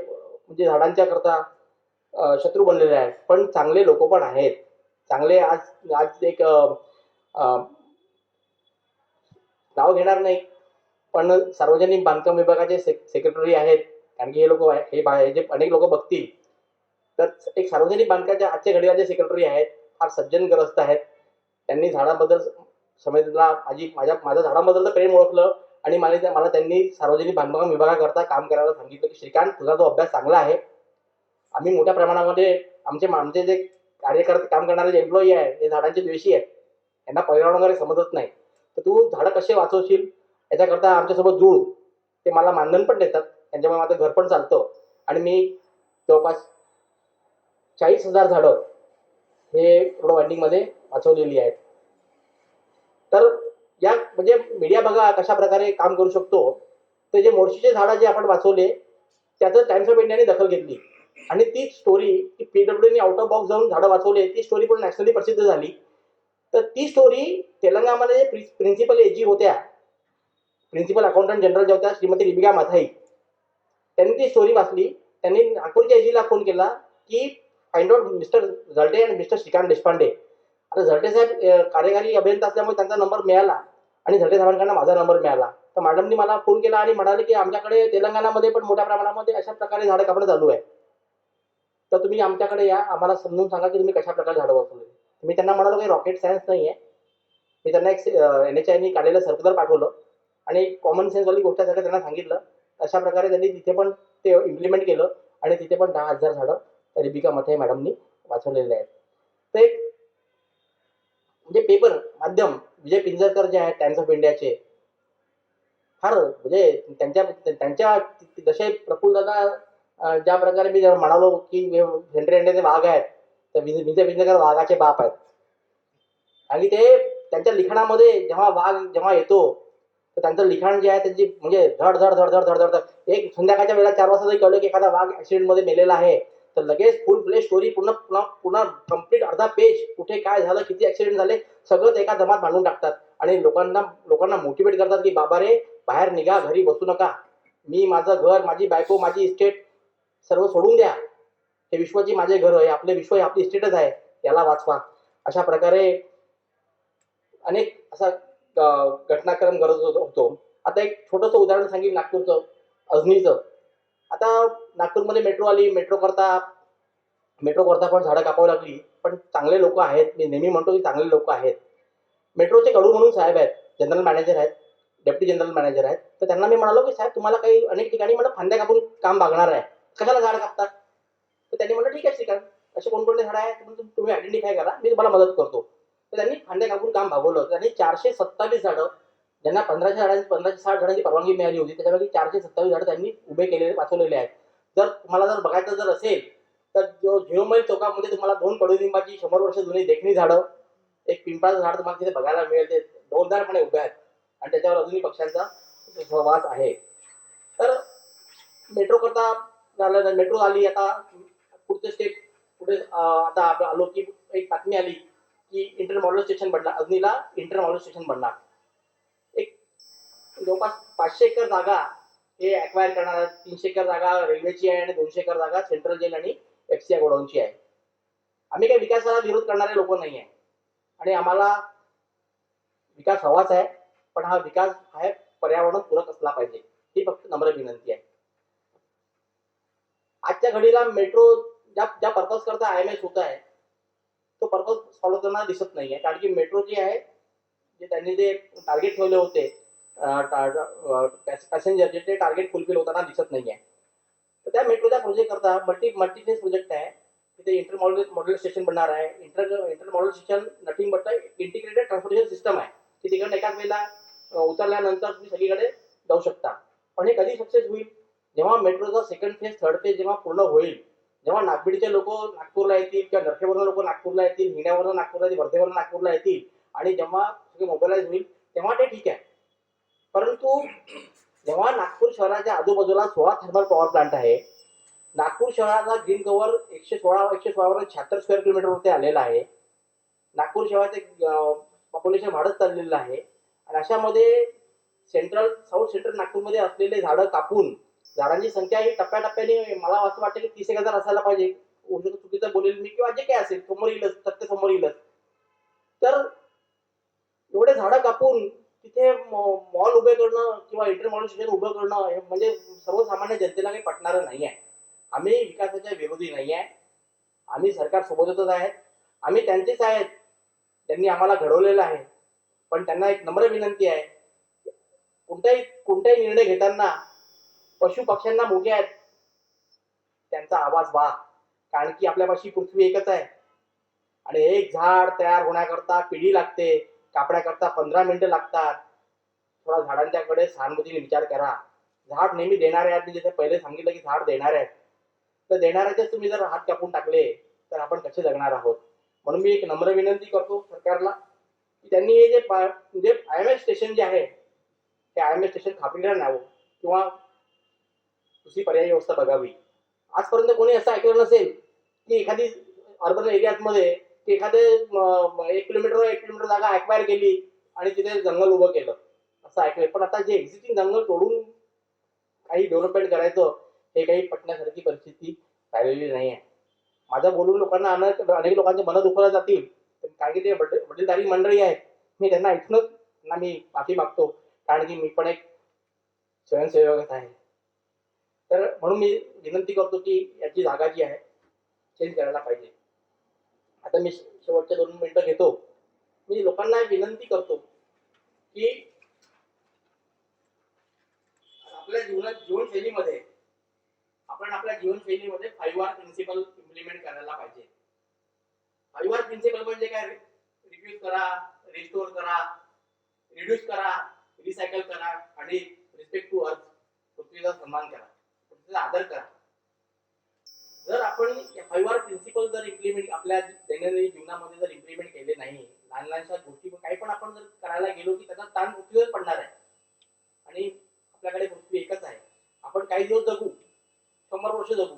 झाडांच्या करता शत्रू बनलेले आहेत. पण चांगले लोक पण आहेत. चांगले आज एक नाव घेणार नाही पण सार्वजनिक बांधकाम विभागाचे सेक्रेटरी आहेत. कारण की हे लोक हे जे अनेक लोक बघतील तर एक सार्वजनिक बांधकामाच्या आजच्या घडीला जे सेक्रेटरी आहेत फार सज्जनग्रस्त आहेत. त्यांनी झाडाबद्दल समितीला माझं झाडाबद्दल प्रेम ओळखलं आणि मला त्यांनी सार्वजनिक बांधकाम विभागाकरता काम करायला सांगितलं की श्रीकांत तुझा जो अभ्यास चांगला आहे, आम्ही मोठ्या प्रमाणामध्ये आमचे जे कार्यकर्ते काम करणारे जे एम्प्लॉई आहे हे झाडांचे द्वेषी आहेत, यांना पर्यावरण वगैरे समजत नाही, तर तू झाडं कसे वाचवशील याच्याकरता आमच्यासोबत जुळ. ते मला मानधन पण देतात, त्यांच्यामुळे माझं घर पण चालतं आणि मी जवळपास 40,000 झाडं हे रोड वाइंडिंगमध्ये वाचवलेली आहेत. तर या म्हणजे मीडिया बघा कशा प्रकारे काम करू शकतो. तर जे मोर्शीचे झाडं जे आपण वाचवले त्याचं टाइम्स ऑफ इंडियाने दखल घेतली आणि ती स्टोरी की PWDने आउट ऑफ बॉक्स जाऊन झाडं वाचवले ती स्टोरी पण नॅशनली प्रसिद्ध झाली. तर ती स्टोरी तेलंगणामध्ये प्रिन्सिपल एजी होत्या, प्रिन्सिपल अकाउंटंट जनरल ज्या होत्या श्रीमती रिबिका माथाई, त्यांनी ती स्टोरी वाचली. त्यांनी नागपूरच्या एजीला फोन केला की फाइंड आउट मिस्टर झलटे आणि मिस्टर श्रीकांत देशपांडे. आता झलटे साहेब कार्यकारी अभियंता असल्यामुळे त्यांचा नंबर मिळाला आणि झलटे साहेबांकडून माझा नंबर मिळाला. तर मॅडमनी मला फोन केला आणि म्हणाले की आमच्याकडे तेलंगणामध्ये पण मोठ्या प्रमाणामध्ये अशा प्रकारे झाडं कापणं चालू आहे, तर तुम्ही आमच्याकडे या, आम्हाला समजून सांगा की तुम्ही कशा प्रकारे झाडं वाचवले. मी त्यांना म्हणालो काही रॉकेट सायन्स नाही आहे. मी त्यांना एक NHIने काढलेलं सर्क्युलर पाठवलं आणि कॉमन सेन्सवाली गोष्ट सगळं त्यांना सांगितलं. अशा प्रकारे त्यांनी तिथे पण ते इम्प्लिमेंट केलं आणि तिथे पण 10,000 झाडं रिबिका मथे मॅडमनी वाचवलेले आहेत. तर एक म्हणजे पेपर माध्यम विजय पिंजरकर जे आहेत टाइम्स ऑफ इंडियाचे, फार म्हणजे त्यांच्या जसे प्रफुल्लदादा ज्या प्रकारे मी म्हणालो की सेंट्रल इंडियाचे वाघ आहेत, तर विजय पिंजरकर वाघाचे बाप आहेत. आणि ते त्यांच्या लिखाणामध्ये जेव्हा येतो तर त्यांचं लिखाण जे आहे त्यांची म्हणजे धड धड धड धड धड धड धड. एक संध्याकाळच्या वेळेला 4 वाजता जरी कळलं की एखादा वाघ ऍक्सिडेंटमध्ये मेलेला आहे, तर लगेच फुल फ्लेश स्टोरी पुन्हा कम्प्लीट अर्धा पेज, कुठे काय झालं, किती ऍक्सिडेंट झाले, सगळं ते एका जमात मांडून टाकतात आणि लोकांना मोटिवेट करतात की बाबा रे, बाहेर निघा, घरी बसू नका, मी माझं घर, माझी बायको, माझी इस्टेट सर्व सोडून द्या, हे विश्वाची माझे घर आहे, आपले विश्व हे आपली इस्टेटच आहे, याला वाचवा. अशा प्रकारे अनेक असा घटनाक्रम गरज होतो. आता एक छोटंसं उदाहरण सांगेन नागपूरचं, अजनीचं. आता नागपूरमध्ये मेट्रो आली, मेट्रो करता पण झाडं कापावी लागली, पण चांगले लोक आहेत, मी नेहमी म्हणतो की चांगले लोक आहेत. मेट्रोचे कडू म्हणून साहेब आहेत, जनरल मॅनेजर आहेत, डेप्युटी जनरल मॅनेजर आहेत. तर त्यांना मी म्हणालो की साहेब तुम्हाला काही अनेक ठिकाणी मला फांद्या कापून काम भागणार आहे, कशाला झाड कापतात. तर त्यांनी म्हटलं ठीक आहे श्रीकांत, असे कोणकोणते झाडं आहेत तुम्ही आयडेंटिफाय करा, मी तुम्हाला मदत करतो. तर त्यांनी फांद्या कापून काम भागवलं. त्यांनी 427 झाडं, ज्यांना 1560 झाडांची परवानगी मिळाली होती, त्याच्यापैकी 427 झाडं त्यांनी उभे केलेले, वाचवलेले आहेत. तुम्हाला बघायचं जर असेल तर झिरो मैल चौकामध्ये तुम्हाला 2 कडुलिंबाची 100 वर्ष जुनी देखणी झाडं, एक पिंपळाचं झाड तुम्हाला तिथे बघायला मिळेल, ते डौलदारपणे उभे आहेत आणि त्याच्यावर अजूनही पक्ष्यांचा सहवास आहे. तर मेट्रो करता झालं, मेट्रो आली, आता पुढचे स्टेप पुढे आता आपण आलो की एक बातमी आली की इंटरमॉडल स्टेशन बनणार, अजनीला इंटरमॉडल स्टेशन बनणार. एक जवळपास 500 एकर जागा हे ॲक्वायर करणार, 300 एकर जागा रेल्वेची आहे आणि 200 एकर जागा सेंट्रल जेल आणि FCI गोडाऊनची आहे. आम्ही काही विकासाला विरोध करणारे लोक नाही आहे आणि आम्हाला विकास हवाच आहे, पण हा विकास आहे पर्यावरण पूरक असला पाहिजे, ही फक्त नम्र विनंती आहे. आजच्या घडीला मेट्रो ज्या पर्पज करता IMS होत आहे, तो पर्पज फॉलो करताना दिसत नाहीये. कारण की मेट्रो जी आहे, जे त्यांनी जे टार्गेट ठेवले होते पॅसेंजरचे, ते टार्गेट फुलफिल होताना दिसत नाहीये. तर त्या मेट्रोच्या प्रोजेक्ट करता मल्टीफेज प्रोजेक्ट आहे. तिथे इंटरमॉडल स्टेशन बनणार आहे. Intermodal station nothing but integrated transportation system आहे, की तिकडे एकाच वेळेला उतरल्यानंतर तुम्ही सगळीकडे जाऊ शकता. पण हे कधी सक्सेस होईल? जेव्हा मेट्रोचा सेकंड फेज, थर्ड फेज जेव्हा पूर्ण होईल, जेव्हा नागबीडचे लोक नागपूरला येतील किंवा नरखेवरून लोक नागपूरला येतील, हिण्यावरून नागपूरला येतील, वर्धेवरून नागपूरला येतील आणि जेव्हा सगळे मोबिलाइज होईल तेव्हा ते ठीक आहे. परंतु जेव्हा नागपूर शहराच्या आजूबाजूला 16 थर्मल पॉवर प्लांट आहे, नागपूर शहराचा ग्रीन कव्हर 116 वर 76 स्क्वेअर किलोमीटरवरती आलेला आहे, नागपूर शहराचे पॉप्युलेशन वाढत चाललेलं आहे आणि अशामध्ये साऊथ सेंट्रल नागपूरमध्ये असलेले झाडं कापून, झाडांची संख्या ही टप्प्याटप्प्याने मला असं वाटतं की 30,000 असायला पाहिजे. चुकीचं बोलेल मी किंवा जे काय असेल समोर येईलच, सत्य समोर येईलच. तर एवढे झाडं कापून तिथे मॉल उभे करणं किंवा इंटरमॉडल स्टेशन उभं करणं हे म्हणजे सर्वसामान्य जनतेला काही पटणारं नाही आहे. आम्ही विकासाच्या विरोधी नाही आहे, आम्ही सरकार सोबतच आहेत, आम्ही त्यांचेच आहेत, त्यांनी आम्हाला घडवलेलं आहे. पण त्यांना एक नम्र विनंती आहे, कोणताही निर्णय घेताना पशु पक्ष्यांना मोठे आहेत त्यांचा आवाज व्हा, कारण की आपल्यापाशी पृथ्वी एकच आहे आणि एक झाड तयार होण्याकरता पिढी लागते, कापण्याकरता 15 मिनिटं लागतात. थोडा झाडांच्याकडे सहानुभूतीने विचार करा. झाड नेहमी देणारे आहेत, मी जसे पहिले सांगितलं की झाड देणारे आहेत, तर देणाऱ्याचेच तुम्ही जर हात कापून टाकले तर आपण कसे जगणार आहोत. म्हणून मी एक नम्र विनंती करतो सरकारला की त्यांनी हे जे IMS स्टेशन जे आहे ते IMS स्टेशन खात्रीला न्यावं किंवा दुसरी पर्यायी व्यवस्था बघावी. आजपर्यंत कोणी असं ऐकलं नसेल की एखादी अर्बन एरियामध्ये की एखादे 1 किलोमीटर जागा ॲक्वायर केली आणि तिथे जंगल उभं केलं, असं ऐकलंय. पण आता जे एक्झिस्टिंग जंगल तोडून काही डेव्हलपमेंट करायचं हे काही पटण्यासारखी परिस्थिती राहिलेली नाही आहे. माझं बोलून लोकांना अनेक लोकांचे मनं दुखवल्या जातील, कारण की ते वडीलधारी मंडळी आहेत. मी त्यांना इथूनच त्यांना मी माफी मागतो, कारण की मी पण एक स्वयंसेवक आहे. तर म्हणून मी विनंती करतो की याची जागा जी आहे चेंज करायला पाहिजे. आता मी शेवटचे 2 मिनिटं घेतो. मी लोकांना विनंती करतो की आपल्या जीवनशैलीमध्ये आपण आपल्या जीवनशैलीमध्ये 5R प्रिन्सिपल इम्प्लिमेंट करायला पाहिजे. 5R प्रिन्सिपल म्हणजे काय? रिफ्यूज करा, रिस्टोर करा, रिड्यूस करा, रिसायकल करा आणि रिस्पेक्ट टू अर्थ, पृथ्वीचा सन्मान करा, पृथ्वीचा आदर करा. जर आपण 5R प्रिन्सिपल जर इम्प्लिमेंट आपल्या दैनंदिन जीवनामध्ये जर इम्प्लिमेंट केले नाही, लहान लहानशा गोष्टी काही पण आपण जर करायला गेलो की त्याचा ताण पृथ्वीवर पडणार आहे. आणि आपल्याकडे पृथ्वी एकच आहे. आपण काही दिवस जगू, 100 वर्ष जगू,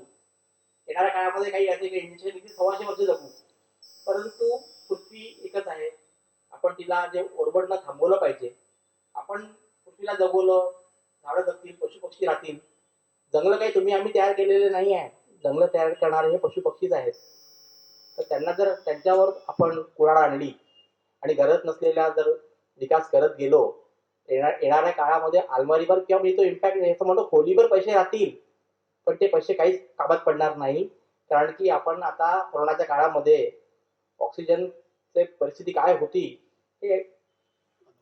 येणाऱ्या काळामध्ये काही असे काही 100-125 वर्ष जगू, परंतु पृथ्वी एकच आहे. आपण तिला जे ओरबडणं थांबवलं पाहिजे. आपण पृथ्वीला जगवलं, झाडं जगतील, पशुपक्षी राहतील. जंगल काही तुम्ही आम्ही तयार केलेले नाही आहे. जंगल तयार करणारे हे पशुपक्षीच आहेत. तर त्यांना जर त्यांच्यावर आपण कुऱ्हाड आणली आणि गरज नसलेला जर विकास करत गेलो, येणाऱ्या काळामध्ये आलमारीवर किंवा मी तो इम्पॅक्ट याचं म्हणतो खोलीवर पैसे राहतील, पण ते पैसे काहीच कामात पडणार नाही. कारण की आपण आता कोरोनाच्या काळामध्ये ऑक्सिजनचे परिस्थिती काय होती हे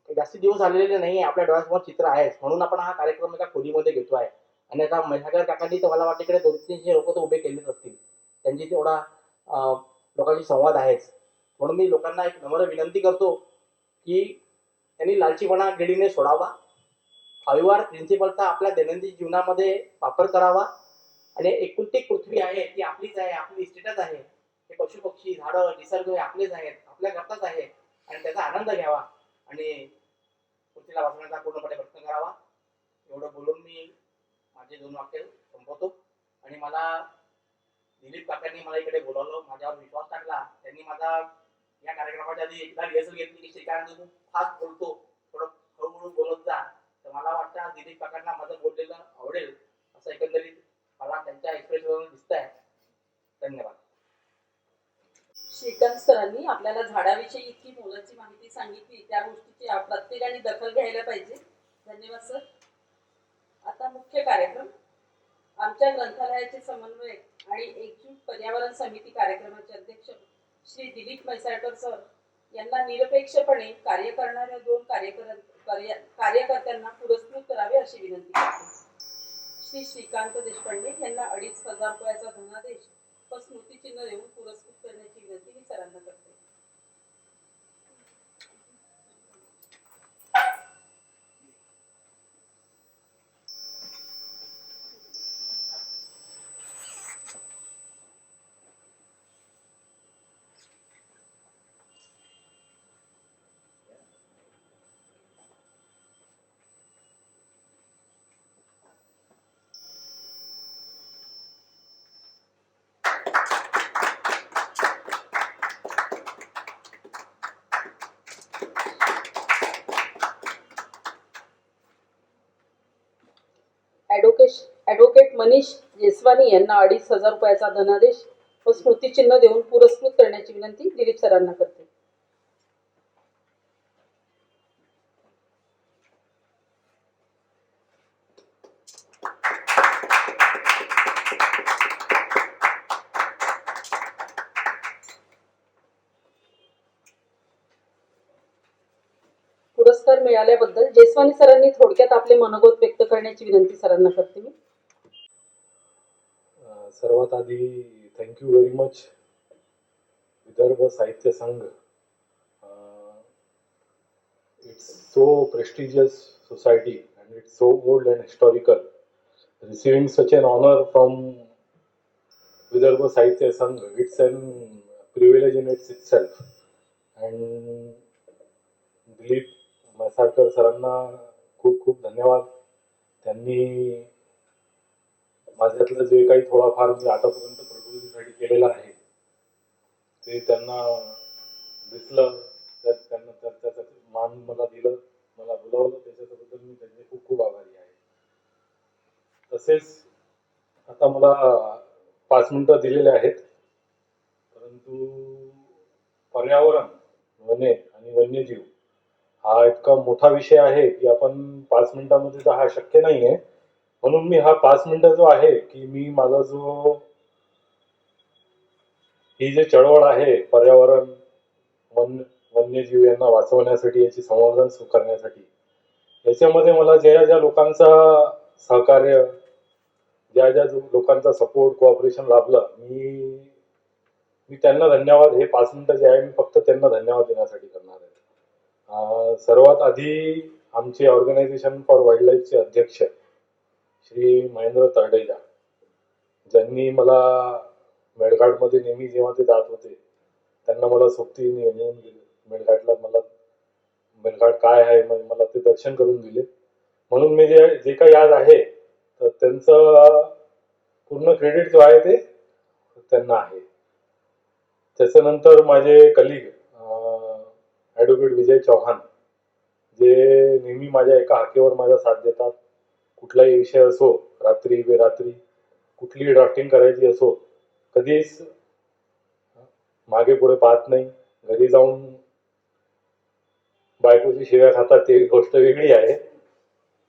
जास्ती दिवस झालेले नाही. आपल्या डोळ्यासमोर चित्र आहे. म्हणून आपण हा कार्यक्रम एका खोलीमध्ये घेतो आहे. आणि आता मशागर काकांनी तर मला वाटतं इकडे 200-300 लोक तर उभे केलेच असतील. त्यांची तेवढा लोकांशी संवाद आहेच. म्हणून मी लोकांना एक नम्र विनंती करतो की त्यांनी लालचीपणा गेडीने सोडावा. 5R प्रिन्सिपलचा आपल्या दैनंदिन जीवनामध्ये वापर करावा. आणि एकुलती पृथ्वी आहे ती आपलीच आहे, आपली इस्टेटच आहे. हे पशुपक्षी, झाडं, निसर्ग हे आपलेच आहेत, आपल्या करताच आहे. आणि त्याचा आनंद घ्यावा आणि पृथ्वीला वाचवण्याचा पूर्णपणे प्रयत्न करावा. एवढं बोलून मी माझे 2 वाक्य संपवतो. आणि मला दिलीप काकांनी मला इकडे बोलावलं, माझ्यावर विश्वास टाकला. त्यांनी माझा या कार्यक्रमाच्या आधी एकदा रिहर्सल घेतली की श्रीकांत खूप फास्ट बोलतो, थोडं हळूहळू बोलत जा. तर मला वाटतं दिलीप काकांना माझं बोललेलं आवडेल असं एकंदरीत मला त्यांच्या एक्सप्रेशनवरून दिसत आहे. धन्यवाद. श्रीकांत सरांनी आपल्याला झाडाविषयी इतकी मोलाची माहिती सांगितली, त्या गोष्टीची प्रत्येकाने दखल घ्यायला पाहिजे. धन्यवाद सर. आता मुख्य कार्यक्रम. आमच्या ग्रंथालयाचे समन्वयक आणि एकजूट पर्यावरण समिती कार्यक्रमाचे अध्यक्ष श्री दिलीप म्हैसाळकर सर यांना निरपेक्षपणे कार्य करणाऱ्या 2 कार्यकर्त्यांना पुरस्कृत करावे अशी विनंती करते. श्री श्रीकांत देशपांडे यांना 2,500 रुपयाचा धनादेश व स्मृतिचिन्ह देऊन पुरस्कृत करण्याची विनंती मी सरांना करते. ॲडव्होकेट मनीष जेसवानी यांना 2,500 रुपयाचा धनादेश व स्मृतिचिन्ह देऊन पुरस्कृत करण्याची विनंती दिलीप सरांना करते. पुरस्कार मिळाल्याबद्दल जेसवानी सरांनी थोडक्यात आपले मनोगत व्यक्त करण्याची विनंती सरांना करते मी. सर्वात आधी थँक्यू व्हेरी मच विदर्भ साहित्य संघ. It's so prestigious society and it's so old and historical. Receiving such an honor from Vidarbha Sahitya Sangh, it's an privilege in itself. And Dilip Mhaisalkar सरांना खूप खूप धन्यवाद. त्यांनी माझ्यातलं जे काही थोडाफार मी आतापर्यंत प्रकृतीसाठी केलेलं आहे ते त्यांना दिसलं, तर त्यांना त्याचं मान मला दिलं, मला बोलावलं, त्याच्याबद्दल मी त्यांचे खूप खूप आभारी आहे. तसेच आता मला 5 मिनिटं दिलेले आहेत, परंतु पर्यावरण, वने आणि वन्यजीव हा इतका मोठा विषय आहे की आपण 5 मिनिटांमध्ये तर हा शक्य नाही आहे. म्हणून मी हा 5 मिनिटं जो आहे की मी माझा जो ही जी चळवळ आहे पर्यावरण वन्यजीव यांना वाचवण्यासाठी याची संवर्धन करण्यासाठी याच्यामध्ये मला ज्या ज्या लोकांचा सहकार्य ज्या ज्या लोकांचा सपोर्ट कोऑपरेशन लाभलं मी त्यांना धन्यवाद हे 5 मिनिटं जे आहे मी फक्त त्यांना धन्यवाद देण्यासाठी करणार आहे. सर्वात आधी आमचे ऑर्गनायझेशन फॉर वाईल्ड लाईफचे अध्यक्ष श्री महेंद्र तरडेजा ज्यांनी मला मेळघाटमध्ये नेहमी जेव्हा ते जात होते त्यांना मला सोबतीने नेऊन मेळघाटला मला मेळघाट काय आहे मला ते दर्शन करून दिले. म्हणून मी जे काही आज आहे तर त्यांचं पूर्ण क्रेडिट जो आहे ते त्यांना आहे. त्याच्यानंतर माझे कलिग ॲडव्होकेट विजय चव्हाण जे नेहमी माझ्या एका हाकेवर माझा साथ देतात. कुठलाही विषय असो रात्री बेरात्री कुठलीही ड्राफ्टिंग करायची असो कधीच मागे पुढे पाहत नाही. घरी जाऊन बायकोची शिव्या खातात ते गोष्ट वेगळी आहे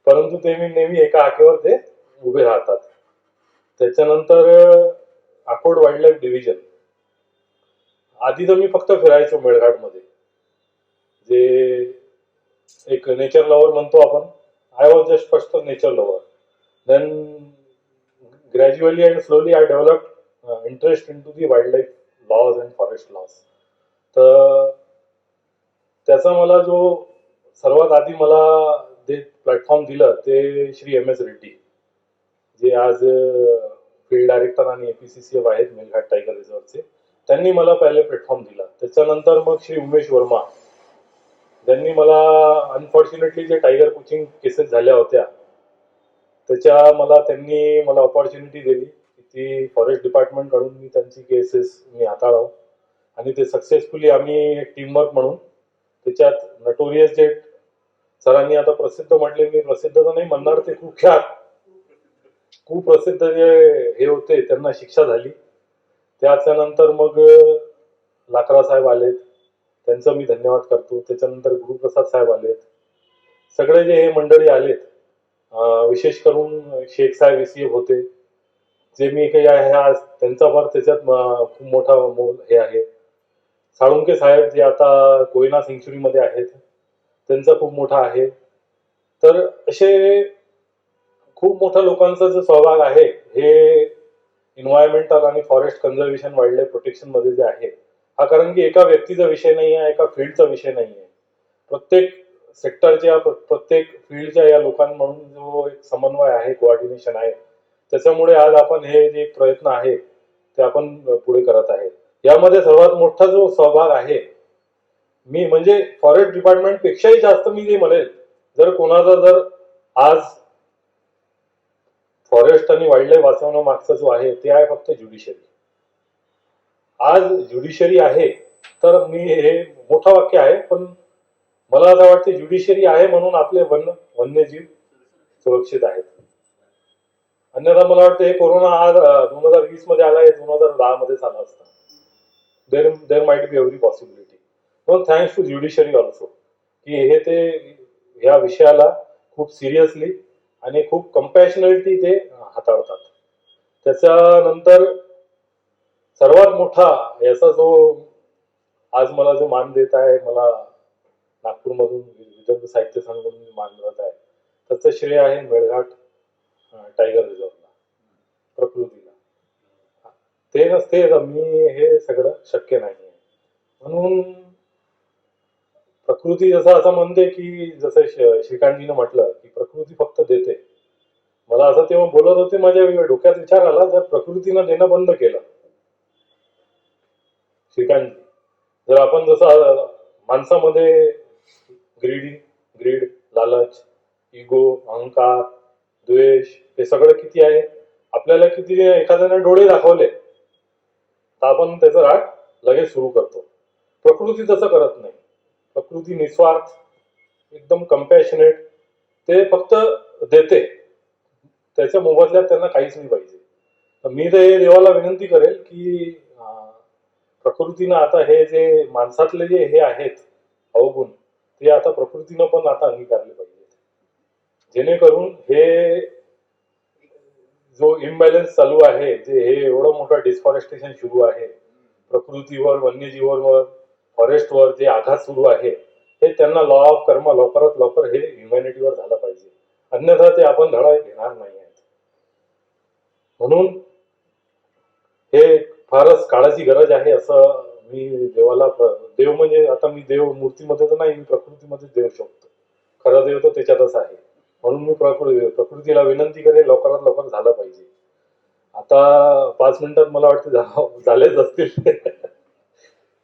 परंतु ते मी नेहमी एका हाकेवर ते उभे राहतात. त्याच्यानंतर अकोट वाईल्ड लाईफ डिव्हिजन आधी तर मी फक्त फिरायचो मेळघाटमध्ये जे एक नेचर लव्हर म्हणतो आपण. I was just first nature lover. Then gradually and slowly I developed interest in to the wild life lodge and forest lodge. तर त्याचा मला जो सर्वात आधी मला जे प्लॅटफॉर्म दिलं ते श्री एम एस रेड्डी जे आज फील्ड डायरेक्टर आणि APCCF आहेत मेळघाट टायगर रिझर्वचे. त्यांनी मला पहिले प्लॅटफॉर्म दिला. त्याच्यानंतर मग श्री उमेश वर्मा ज्यांनी मला अनफॉर्च्युनेटली जे टायगर पोचिंग केसेस झाल्या होत्या त्यांनी मला ऑपॉर्च्युनिटी दिली ती फॉरेस्ट डिपार्टमेंटकडून मी त्यांची केसेस मी हाताळावं आणि ते सक्सेसफुली आम्ही एक टीमवर्क म्हणून त्याच्यात नटोरियस जे सरांनी आता प्रसिद्ध म्हटले मी प्रसिद्ध तर नाही म्हणणार ते खूप प्रसिद्ध जे हे होते त्यांना शिक्षा झाली. त्याच्यानंतर मग लाकरा साहेब आलेत त्यांचं मी धन्यवाद करतो. त्याच्यानंतर गुरुप्रसाद साहेब आलेत. सगळे जे हे मंडळी आलेत विशेष करून शेख साहेब ECF होते जे मी काही आहे आज त्यांचा फार त्याच्यात खूप मोठा मोल हे आहे. साळुंके साहेब जे आता कोयना सेंच्युरीमध्ये आहेत त्यांचा खूप मोठा आहे. तर असे खूप मोठ्या लोकांचा जो सहभाग आहे हे इन्व्हायरमेंटल आणि forest conservation wild life protection मध्ये जे आहे हा कारण की एका व्यक्तीचा विषय नाही आहे एका फील्डचा विषय नाही आहे. प्रत्येक सेक्टरच्या प्रत्येक फील्डच्या या लोकांमधून जो एक समन्वय आहे कोऑर्डिनेशन आहे त्याच्यामुळे आज आपण हे जे प्रयत्न आहे ते आपण पुढे करत आहे. यामध्ये सर्वात मोठा जो सहभाग आहे मी म्हणजे फॉरेस्ट डिपार्टमेंट पेक्षाही जास्त मी जे म्हणेल जर कोणाचा जर आज फॉरेस्ट आणि वाईल्ड लाईफ वाचवणं मागचा जो आहे ते आहे फक्त ज्युडिशरी. आज ज्युडिशरी आहे तर मी हे मोठं वाक्य आहे पण मला असं वाटतं ज्युडिशरी आहे म्हणून आपले वन्यजीव सुरक्षित आहेत. अन्यथा मला वाटतं हे कोरोना आज 2020 मध्ये आला हे 2010 मध्येच आला असता. There might be every possibility. पण थँक्स टू ज्युडिशरी ऑल्सो की हे ते ह्या विषयाला खूप सिरियसली आणि खूप कंपॅशनॅलिटी ते हाताळतात. त्याच्यानंतर सर्वात मोठा याचा जो आज मला जो मान देत आहे मला नागपूरमधून विदर्भ साहित्य संघामधून मान मिळत आहे त्याचं श्रेय आहे मेळघाट टायगर रिझर्वला प्रकृतीला. ते नसते तर मी हे सगळं शक्य नाही आहे. म्हणून प्रकृती जसं असं म्हणते की जसं श्रीकांतजीनं म्हटलं की प्रकृती फक्त देते. मला असं तेव्हा बोलत होते माझ्या डोक्यात विचार आला जर प्रकृतीनं देणं बंद केलं श्रीकांतजी जर आपण जसं माणसामध्ये ग्रीड लालच इगो अहंकार द्वेष हे सगळं किती आहे आपल्याला किती एखाद्याने डोळे दाखवले तर आपण त्याचा राग लगेच सुरू करतो. प्रकृती तसं करत नाही. प्रकृती निस्वार्थ एकदम कंपॅशनेट ते फक्त देते त्याच्या मोबदल्यात त्यांना काहीच नाही पाहिजे. तर मी तर देवाला विनंती करेल की प्रकृतीनं आता हे जे माणसातले जे हे आहेत अवगुण ते आता प्रकृतीनं पण आता अंगीकारले पाहिजे, जेणेकरून हे जो इम्बॅलन्स चालू आहे, जे हे एवढं मोठं डिस्फॉरेस्टेशन सुरू आहे, प्रकृतीवर, वन्यजीवांवर, फॉरेस्टवर जे आघात सुरू आहे, हे त्यांना लॉ ऑफ कर्म लवकरात लवकर हे ह्युमॅनिटीवर झालं पाहिजे, अन्यथा ते आपण धडा घेणार नाही आहेत. म्हणून हे फारच काळाची गरज आहे असं मी देवाला, देव म्हणजे आता मी देव मूर्तीमध्ये तर नाही, मी प्रकृतीमध्ये देव शोधतो. खरं देव तर त्याच्यातच आहे. म्हणून मी प्रकृतीला विनंती करेन लवकरात लवकर झालं पाहिजे. आता 5 मिनिटात मला वाटतं झालेच असतील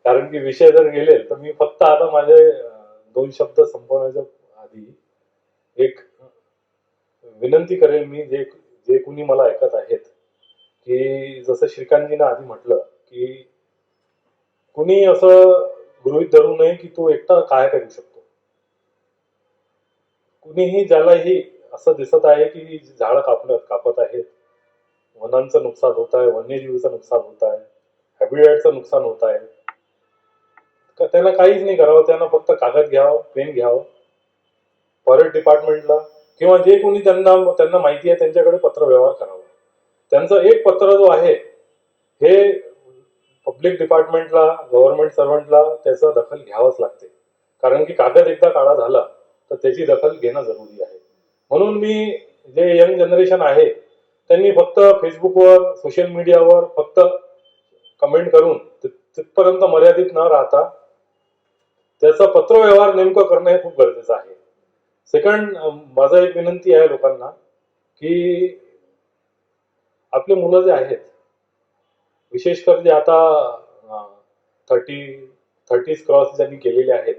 कारण की विषय जर गेले तर मी फक्त आता माझे 2 शब्द संपवण्याच्या आधी एक विनंती करेल मी, जे कुणी मला ऐकत आहेत, की जसं श्रीकांतजीनं आधी म्हटलं की कुणी असं गृहीत धरू नये की तो एकटा काय करू शकतो. कुणीही ज्यालाही असं दिसत आहे की झाडं कापत आहेत, वनांचं नुकसान होत आहे, वन्यजीवीचं नुकसान होत आहे, हॅबिटॅटचं नुकसान होत आहे, त्यांना काहीच नाही करावं. त्यांना फक्त कागद घ्यावं, पेन घ्यावं, फॉरेस्ट डिपार्टमेंटला किंवा जे कोणी त्यांना माहिती आहे त्यांच्याकडे पत्र व्यवहार करावा. त्यांचं एक पत्र जो आहे हे पब्लिक डिपार्टमेंटला, गव्हर्नमेंट सर्वंटला त्याचा दखल घ्यावंच लागते, कारण की कागद एकदा काळा झाला तर त्याची दखल घेणं जरुरी आहे. म्हणून मी जे यंग जनरेशन आहे त्यांनी फक्त फेसबुकवर, सोशल मीडियावर फक्त कमेंट करून तिथपर्यंत मर्यादित न राहता त्याचा पत्रव्यवहार नेमकं करणं हे खूप गरजेचं आहे. सेकंड, माझा एक विनंती आहे लोकांना की आपले मुलं जे आहेत, विशेषकर जे आता 30s क्रॉस ज्यांनी केलेले आहेत,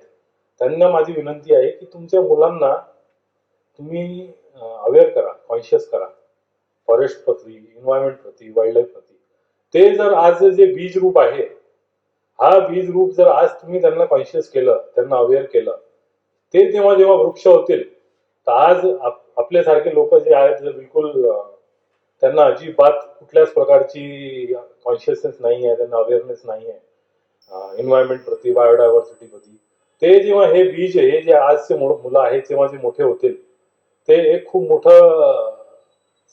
त्यांना माझी विनंती आहे की तुमच्या मुलांना तुम्ही अवेअर करा, कॉन्शियस करा फॉरेस्ट प्रती, एन्व्हायरमेंट प्रती, वाईल्ड लाईफ प्रती. ते जर आज जे बीज रूप आहे, हा बीज रूप जर आज तुम्ही त्यांना कॉन्शियस केलं, त्यांना अवेअर केलं, ते जेव्हा जेव्हा वृक्ष होतील तर आज आपल्यासारखे लोक जे आहेत, जे बिलकुल त्यांना अजिबात कुठल्याच प्रकारची कॉन्शियसनेस नाही आहे, त्यांना अवेअरनेस नाही आहे एन्व्हायरमेंट प्रती, बायोडायव्हर्सिटी प्रती, ते जेव्हा हे बीज, हे जे आजचे मुलं आहेत जेव्हा जे मोठे होतील, ते एक खूप मोठं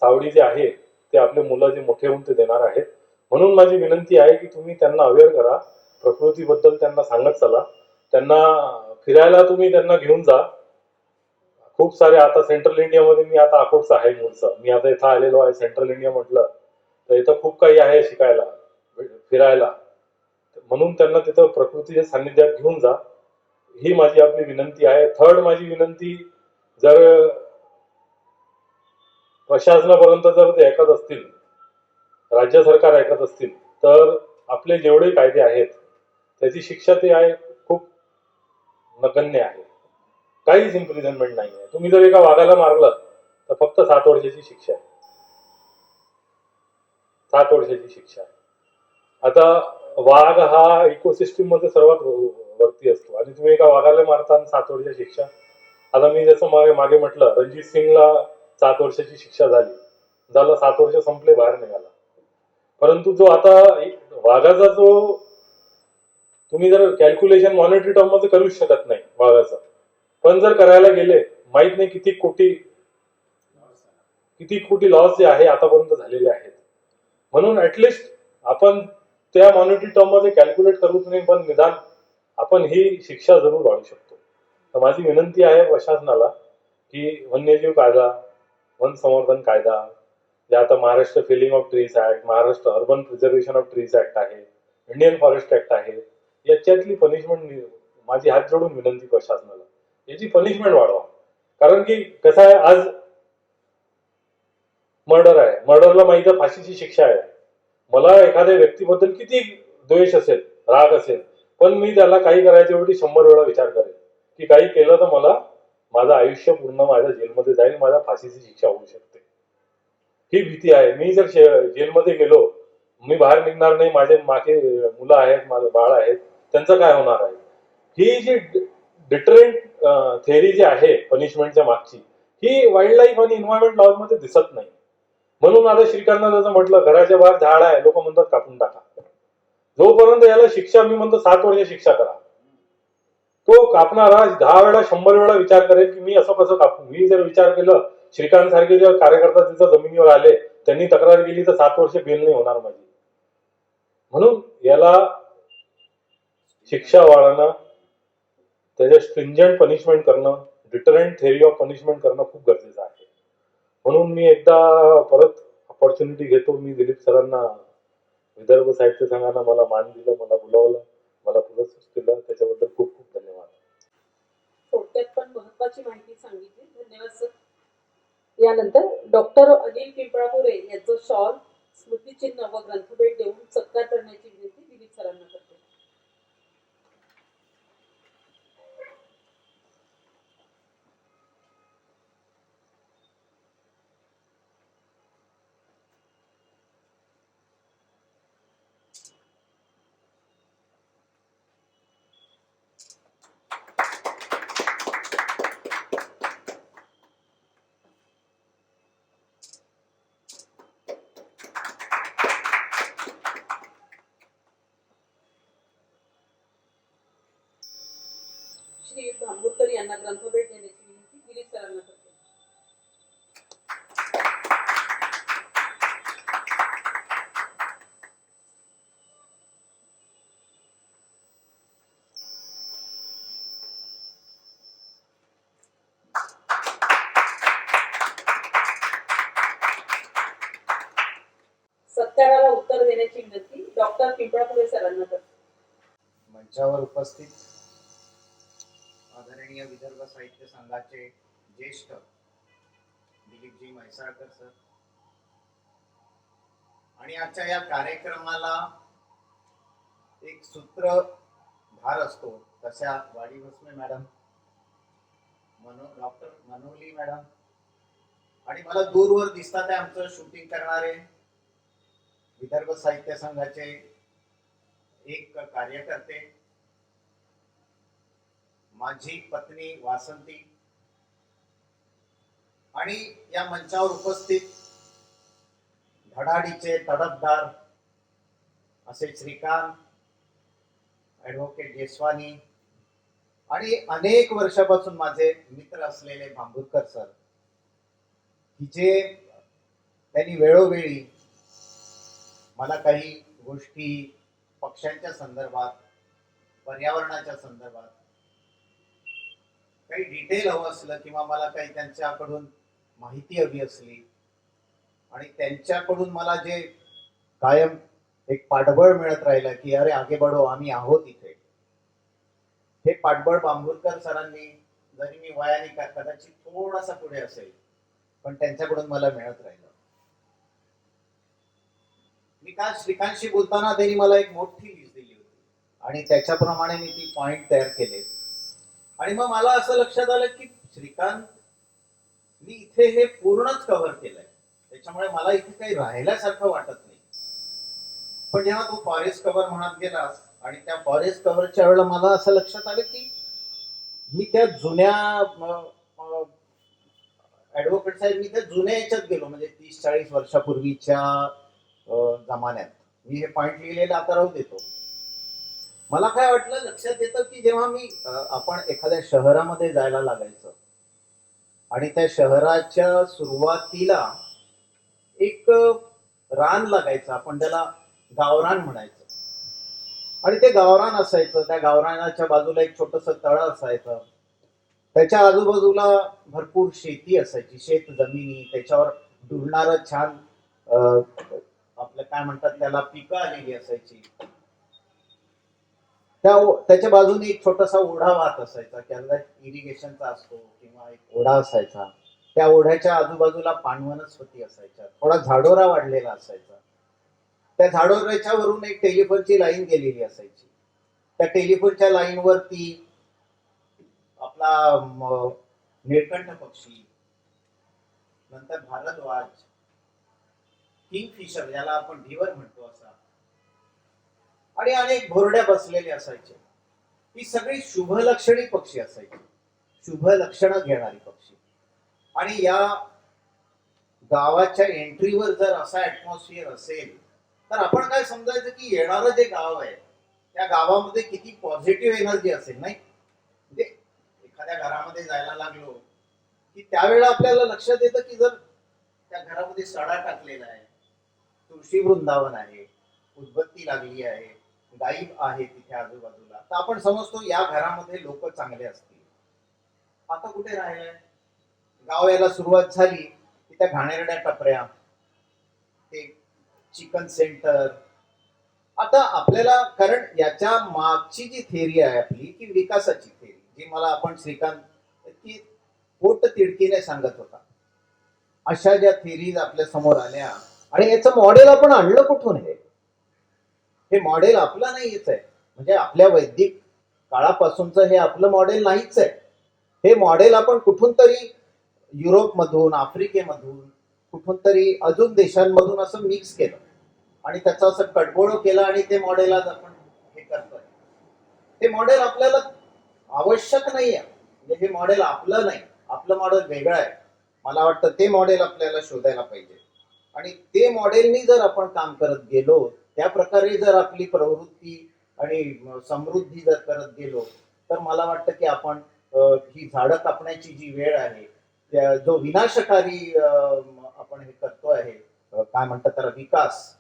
सावडी जे आहे ते आपले मुलं जे मोठे होऊन ते देणार आहेत. म्हणून माझी विनंती आहे की तुम्ही त्यांना अवेअर करा, प्रकृतीबद्दल त्यांना सांगत चला, त्यांना फिरायला तुम्ही त्यांना घेऊन जा. खूप सारे आता सेंट्रल इंडियामध्ये, मी आता अकोटचा आहे मूळचा, मी आता इथं आलेलो आहे. सेंट्रल इंडिया म्हटलं तर इथं खूप काही आहे शिकायला, फिरायला, म्हणून त्यांना तिथं प्रकृतीच्या सान्निध्यात घेऊन जा, ही माझी आपली विनंती आहे. थर्ड, माझी विनंती, जर प्रशासनापर्यंत जर ते ऐकत असतील, राज्य सरकार ऐकत असतील, तर आपले जेवढे कायदे आहेत त्याची शिक्षा ते आहे खूप नगण्य आहे, काहीच इम्प्रिझनमेंट नाही आहे. तुम्ही जर एका वाघाला मारलं तर फक्त 7 वर्षाची शिक्षा आहे, 7 वर्षाची शिक्षा आहे. आता वाघ हा इकोसिस्टीम मध्ये सर्वात वरती असतो आणि तुम्ही एका वाघाला मारता आणि 7 वर्षाची शिक्षा. आता मी जसं मागे म्हटलं, रणजित सिंगला 7 वर्षाची शिक्षा झाली, 7 वर्ष संपले, बाहेर निघाला. परंतु जो आता वाघाचा जो तुम्ही जर कॅल्क्युलेशन मॉनिटरी टर्म मध्ये करूच शकत नाही वाघाचं, पण जर करायला गेले, माहित नाही किती कोटी लॉस जे आहे आतापर्यंत झालेले आहेत. म्हणून ऍटलिस्ट आपण त्या मॉनिटरी टर्म मध्ये कॅल्क्युलेट करूच नाही, पण निदान आपण ही शिक्षा जरूर वाढू शकतो. तर माझी विनंती आहे प्रशासनाला की वन्यजीव कायदा, वन संवर्धन कायदा, जे आता Maharashtra felling of trees act, Maharashtra urban preservation of trees act आहे, इंडियन फॉरेस्ट ऍक्ट आहे, याच्यातली पनिशमेंट, माझी हात जोडून विनंती प्रशासनाला, याची पनिशमेंट वाढवा. कारण की कसं आहे, आज मर्डर आहे, मर्डरला माहिती आहे फाशीची शिक्षा आहे. मला एखाद्या व्यक्तीबद्दल किती द्वेष असेल, राग असेल, पण मी त्याला काही करायच्या वेळी 100 वेळा विचार करेल की काही केलं तर मला माझं आयुष्य पूर्ण माझ्या जेलमध्ये जाईल, माझ्या फाशीची शिक्षा होऊ शकते, ही भीती आहे. मी जर जेलमध्ये गेलो, मी बाहेर निघणार नाही, माझे मागे मुलं आहेत, माझं बाळ आहेत, त्यांचं काय होणार आहे. ही जी डिटरेंट थेअरी जी आहे पनिशमेंटच्या मागची, ही वाईल्ड लाईफ आणि एन्व्हायरमेंट लॉज मध्ये दिसत नाही. म्हणून आता श्रीकांतनं जसं म्हटलं, घराच्या बाहेर झाड आहे, लोक म्हणतात कापून टाका. जोपर्यंत याला शिक्षा, मी म्हणतो 7 वर्ष शिक्षा करा. तो कापणारा 10 वेळा 100 वेळा विचार करेल की मी असं कसं कापू. मी जर विचार केलं, श्रीकांत सारखे जे कार्यकर्ता तिथं जमिनीवर आले, त्यांनी तक्रार केली तर 7 वर्ष बेल नाही होणार माझी. म्हणून याला शिक्षा वाढवणं, त्याचे स्ट्रिंजंट पनिशमेंट करणं, डिटरंट थेअरी ऑफ पनिशमेंट करणं खूप गरजेचं आहे. म्हणून मी एकदा परत ऑपॉर्च्युनिटी घेतो. मी दिलीप सरांना, विदर्भ साहित्य संघानं मला मान दिलं, मला बोलावलं, मला पुरस्कृत केलं, त्याच्याबद्दल खूप खूप धन्यवाद. थोडक्यात पण महत्वाची माहिती सांगितली. धन्यवाद सर. यानंतर डॉक्टर अनिल पिंपळापुरे यांचं शॉल, स्मृतिचिन्ह व ग्रंथभेट देऊन सत्कार करण्याची विनंती दिलीप सरांना करते. श्री भांबुरकर यांना ग्रंथभेट देण्याची विनंती दिलीप सरांना करते. सत्काराला उत्तर देण्याची विनंती डॉक्टर पिंपळापुरे सरांना करते. मंचावर उपस्थित आदरणीय विदर्भ साहित्य संघाचे ज्येष्ठ दिलीपजी म्हैसाळकर सर आणि आजच्या या कार्यक्रमाला एक सूत्रधार असतो तशा वाडी Bhasme madam, doctor Manoli madam आणि मला दूरवर दिसतात आहे आमचं शूटिंग करणारे विदर्भ साहित्य संघाचे एक कार्यकर्ते, माझी पत्नी वासंती आणि या मंचावर उपस्थित धडाडीचे तडफदार असे श्रीकांत, ॲडव्होकेट जेसवानी आणि अनेक वर्षापासून माझे मित्र असलेले भांबुरकर सर, की जे त्यांनी वेळोवेळी मला काही गोष्टी पक्ष्यांच्या संदर्भात, पर्यावरणाच्या संदर्भात काही डिटेल हवं असलं किंवा मला काही त्यांच्याकडून माहिती हवी असली आणि त्यांच्याकडून मला जे कायम एक पाठबळ मिळत राहिलं की अरे आगे बढो, आम्ही आहोत इथे, हे पाठबळ भांबुरकर सरांनी, जरी मी वयाने कदाचित थोडासा पुढे असेल पण त्यांच्याकडून मला मिळत राहिलं. मी काल श्रीकांतशी बोलताना त्यांनी मला एक मोठी लिस्ट दिली होती आणि त्याच्याप्रमाणे मी ती पॉइंट तयार केले आणि मग मला असं लक्षात आलं की श्रीकांत मी इथे हे पूर्णच कव्हर केलंय, त्याच्यामुळे मला इथे काही राहिल्यासारखं वाटत नाही. पण जेव्हा तू फॉरेस्ट कव्हर म्हणत गेलास आणि त्या फॉरेस्ट कव्हरच्या वेळेला मला असं लक्षात आलं की मी त्या जुन्या ऍडव्होकेट साहेब, मी त्या जुन्या याच्यात गेलो, म्हणजे 30-40 वर्षापूर्वीच्या जमान्यात मी हे पॉइंट लिहिलेलं आता राहू देतो. मला काय वाटलं, लक्षात येतं की जेव्हा मी आपण एखाद्या शहरामध्ये जायला लागायचं आणि त्या शहराच्या सुरुवातीला एक रान लागायचं, आपण त्याला गावरान म्हणायचं आणि ते गावरान असायचं. त्या गावरानाच्या बाजूला एक छोटस तळ असायचं, त्याच्या आजूबाजूला भरपूर शेती असायची, शेत जमिनी, त्याच्यावर डुलणारं छान आपलं काय म्हणतात त्याला पिकं आलेली असायची. त्याच्या बाजूने एक छोटासा ओढा वाहत असायचा, त्याला इरिगेशनचा असतो किंवा एक ओढा असायचा. त्या ओढ्याच्या आजूबाजूला पानवनस्पती असायच्या, थोडा झाडोरा वाढलेला असायचा. त्या झाडोऱ्याच्या वरून एक टेलिफोनची लाईन गेलेली असायची. त्या टेलिफोनच्या लाईनवरती आपला निळकंठ पक्षी, नंतर भारद्वाज, किंगफिशर ज्याला आपण ढिवर म्हणतो असा, आणि अनेक भोरड्या बसलेले असायचे. ही सगळी शुभलक्षणी पक्षी असायची, शुभ लक्षणं घेणारी पक्षी. आणि या गावाच्या एंट्रीवर जर असा ऍटमॉस्फिअर असेल तर आपण काय समजायचं की येणारं जे गाव आहे त्या गावामध्ये किती पॉझिटिव्ह एनर्जी असेल, नाही? म्हणजे एखाद्या घरामध्ये जायला लागलो की त्यावेळेला आपल्याला लक्षात येतं की जर त्या घरामध्ये सडा टाकलेला आहे, तुळशी वृंदावन आहे, उदबत्ती लागली आहे, गाई आहे तिथे आजूबाजूला, तर आपण समजतो या घरामध्ये लोक चांगले असतील. आता कुठे राहिलंय? गाव यायला सुरुवात झाली की त्या घाणेरड्या टपऱ्या, ते चिकन सेंटर. आता आपल्याला, कारण याच्या मागची जी थेअरी आहे आपली की विकासाची थेअरी, जी मला आपण श्रीकांत की पोट तिडकीने सांगत होता, अशा ज्या थेरीज आपल्या समोर आल्या आणि याचं मॉडेल आपण आणलं कुठून? हे मॉडेल आपलं नाहीच आहे. म्हणजे आपल्या वैदिक काळापासूनचं हे आपलं मॉडेल नाहीच आहे. हे मॉडेल आपण कुठून तरी युरोपमधून, आफ्रिकेमधून, कुठून तरी अजून देशांमधून असं मिक्स केलं आणि त्याचं असं कडबोळं केलं आणि ते मॉडेल आज आपण हे करतोय. हे मॉडेल आपल्याला आवश्यक नाही आहे. म्हणजे हे मॉडेल आपलं नाही, आपलं मॉडेल वेगळं आहे. मला वाटतं ते मॉडेल आपल्याला शोधायला पाहिजे आणि ते मॉडेलनी जर आपण काम करत गेलो, त्या प्रकारे जर आपली प्रवृत्ती आणि समृद्धी जर करत गेलो, तर मला वाटतं की आपण ही झाडं कापण्याची जी वेळ आहे, जो विनाशकारी आपण हे करतो आहे, काय म्हणतात त्याला, विकास,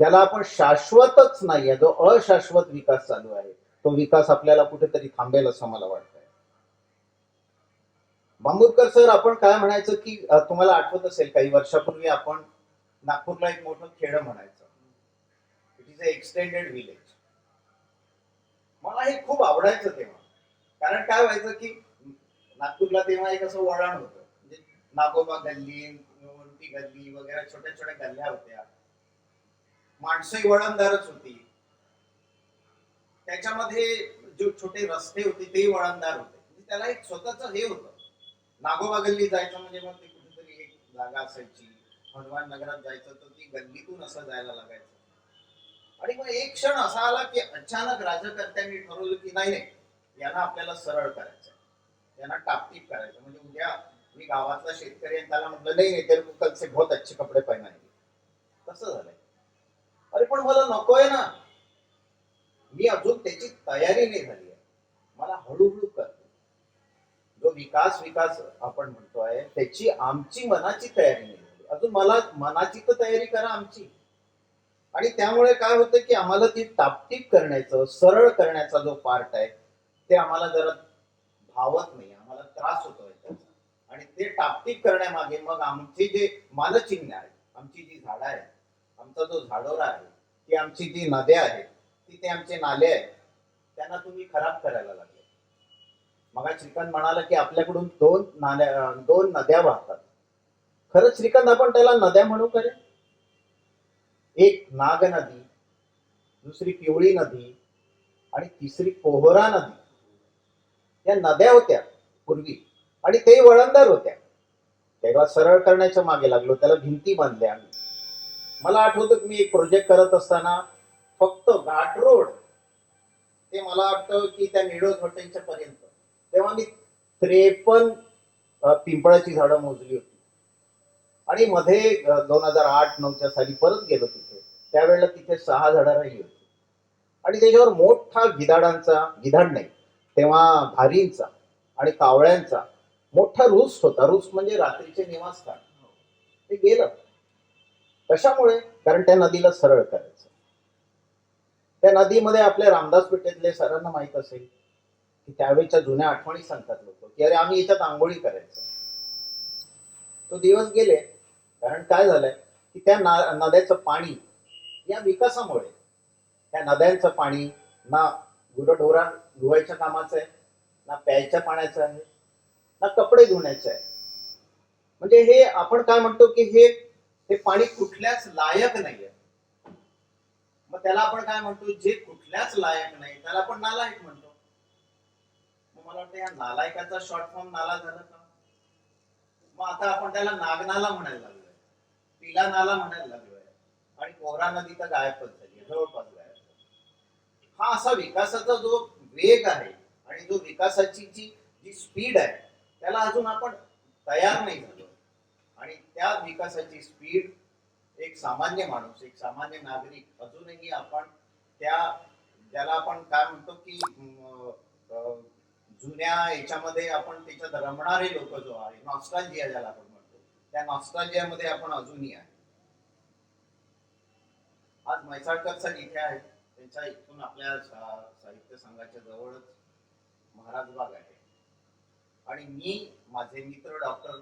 ज्याला आपण शाश्वतच नाहीये, जो अशाश्वत विकास चालू आहे, तो विकास आपल्याला कुठेतरी थांबेल असं मला वाटतंय. बांबुरकर सर, आपण काय म्हणायचं की तुम्हाला आठवत असेल काही वर्षापूर्वी आपण नागपूरला एक मोठं खेडं म्हणायचं, it is a extended village. मला हे खूप आवडायचं तेव्हा. कारण काय व्हायचं की नागपूरला तेव्हा एक असं वळण होतं, म्हणजे नागोबा गल्ली, उंटी गल्ली वगैरे छोट्या छोट्या गल्ल्या होत्या, माणसंही वळणदारच होती. त्याच्यामध्ये जे छोटे रस्ते होते ते वळणदार होते. म्हणजे त्याला एक स्वतःच हे होतं. नागोबा गल्ली जायचं म्हणजे मग ते कुठेतरी एक जागा असायची. हनुमान नगरात जायचं तर ती गल्लीतून असं जायला लागायचं. आणि मग एक क्षण असा आला की अचानक राजकर्त्यांनी ठरवलं की नाही नाही, यांना आपल्याला सरळ करायचं, यांना टापटीप करायचं. म्हणजे उद्या मी गावातला शेतकरी आणि त्याला म्हटलं नाही नाही, तेरे को कल से बहुत अच्छे कपडे पहनाएंगे. तसं झालंय. अरे पण मला नकोय ना, मी अजून त्याची तयारी नाही झाली आहे, मला हळूहळू करतो. जो विकास विकास आपण म्हणतोय त्याची आमची मनाची तयारी नाही झाली अजून. मला मनाची तर तयारी करा आमची. आणि त्यामुळे काय होतं की आम्हाला ती टापटीप करण्याचं, सरळ करण्याचा जो पार्ट आहे ते आम्हाला जरा भावत नाही, आम्हाला त्रास होतोय त्याचा. आणि ते टापटीप करण्यामागे मग आमची जे मानचिन्ह आहे, आमची जी झाडं आहेत, आमचा जो झाडोरा आहे, ती आमची जी नद्या आहेत, ती ते आमचे नाले आहेत, त्यांना तुम्ही खराब करायला लागले. मग श्रीकांत म्हणाला की आपल्याकडून दोन नद्या वाहतात. खरंच श्रीकांत, आपण त्याला नद्या म्हणू करे? एक नाग नदी, दुसरी पिवळी नदी आणि तिसरी पोहरा नदी. या नद्या होत्या पूर्वी आणि ते वळणदार होत्या. तेव्हा सरळ करण्याच्या मागे लागलो, त्याला भिंती बांधल्या आम्ही. मला आठवतं की मी एक प्रोजेक्ट करत असताना फक्त घाट रोड ते मला वाटतं की त्या निडोज हॉटेलच्या पर्यंत, तेव्हा मी 53 पिंपळाची झाडं मोजली होती. आणि मध्ये 2008-9च्या साली परत गेलो तिथे, त्यावेळेला तिथे 6 झाडं राहिली होती. आणि त्याच्यावर मोठा गिधाड नाही तेव्हा, भारींचा आणि कावळ्यांचा मोठा रूस्ट होता. रूस्ट म्हणजे रात्रीचे निवासस्थान. ते गेलं. कशामुळे? कारण त्या नदीला सरळ करायचं. त्या नदीमध्ये आपल्या रामदास पेठेतले सरांना माहित असेल की त्यावेळेच्या जुन्या आठवणी सांगतात लोक की अरे आम्ही याच्यात आंघोळी करायचं. तो दिवस गेले. कारण काय झालंय की त्या नद्याचं पाणी या विकासामुळे, त्या नद्यांचं पाणी ना गुरढोरा धुवायच्या कामाचं आहे, ना प्यायच्या पाण्याचं आहे, ना कपडे धुण्याचं आहे. म्हणजे हे आपण काय म्हणतो की हे पाणी कुठल्याच लायक नाहीये. मग त्याला आपण काय म्हणतो, जे कुठल्याच लायक नाही त्याला आपण नालायक म्हणतो. मग मला वाटतं या नालायकाचा शॉर्ट फॉर्म नाला झाला का? मग आता आपण त्याला नागनाला म्हणायला लागलोय, पिला नाला म्हणायला लागलोय आणि पोहरा नदी तर गायबच झाली, जवळपास गायब. हा असा विकासाचा जो वेग आहे आणि जो विकासाची जी स्पीड आहे त्याला अजून आपण तयार नाही झालो. आणि त्या विकासाची स्पीड एक सामान्य माणूस, एक सामान्य नागरिक अजूनही आपण त्या, ज्याला आपण काय म्हणतो की जुन्या याच्यामध्ये आपण त्याच्यात रमणारे लोक जो आहे, नॉस्टॅल्जिया ज्याला आपण म्हणतो, त्या नॉस्टॅल्जियामध्ये आपण अजूनही आहे. आज म्हैसाळकर सर इथे आहेत, त्यांच्या इथून आपल्या साहित्य संघाच्या जवळच महाराज बाग आहे. आणि मी, माझे मित्र डॉक्टर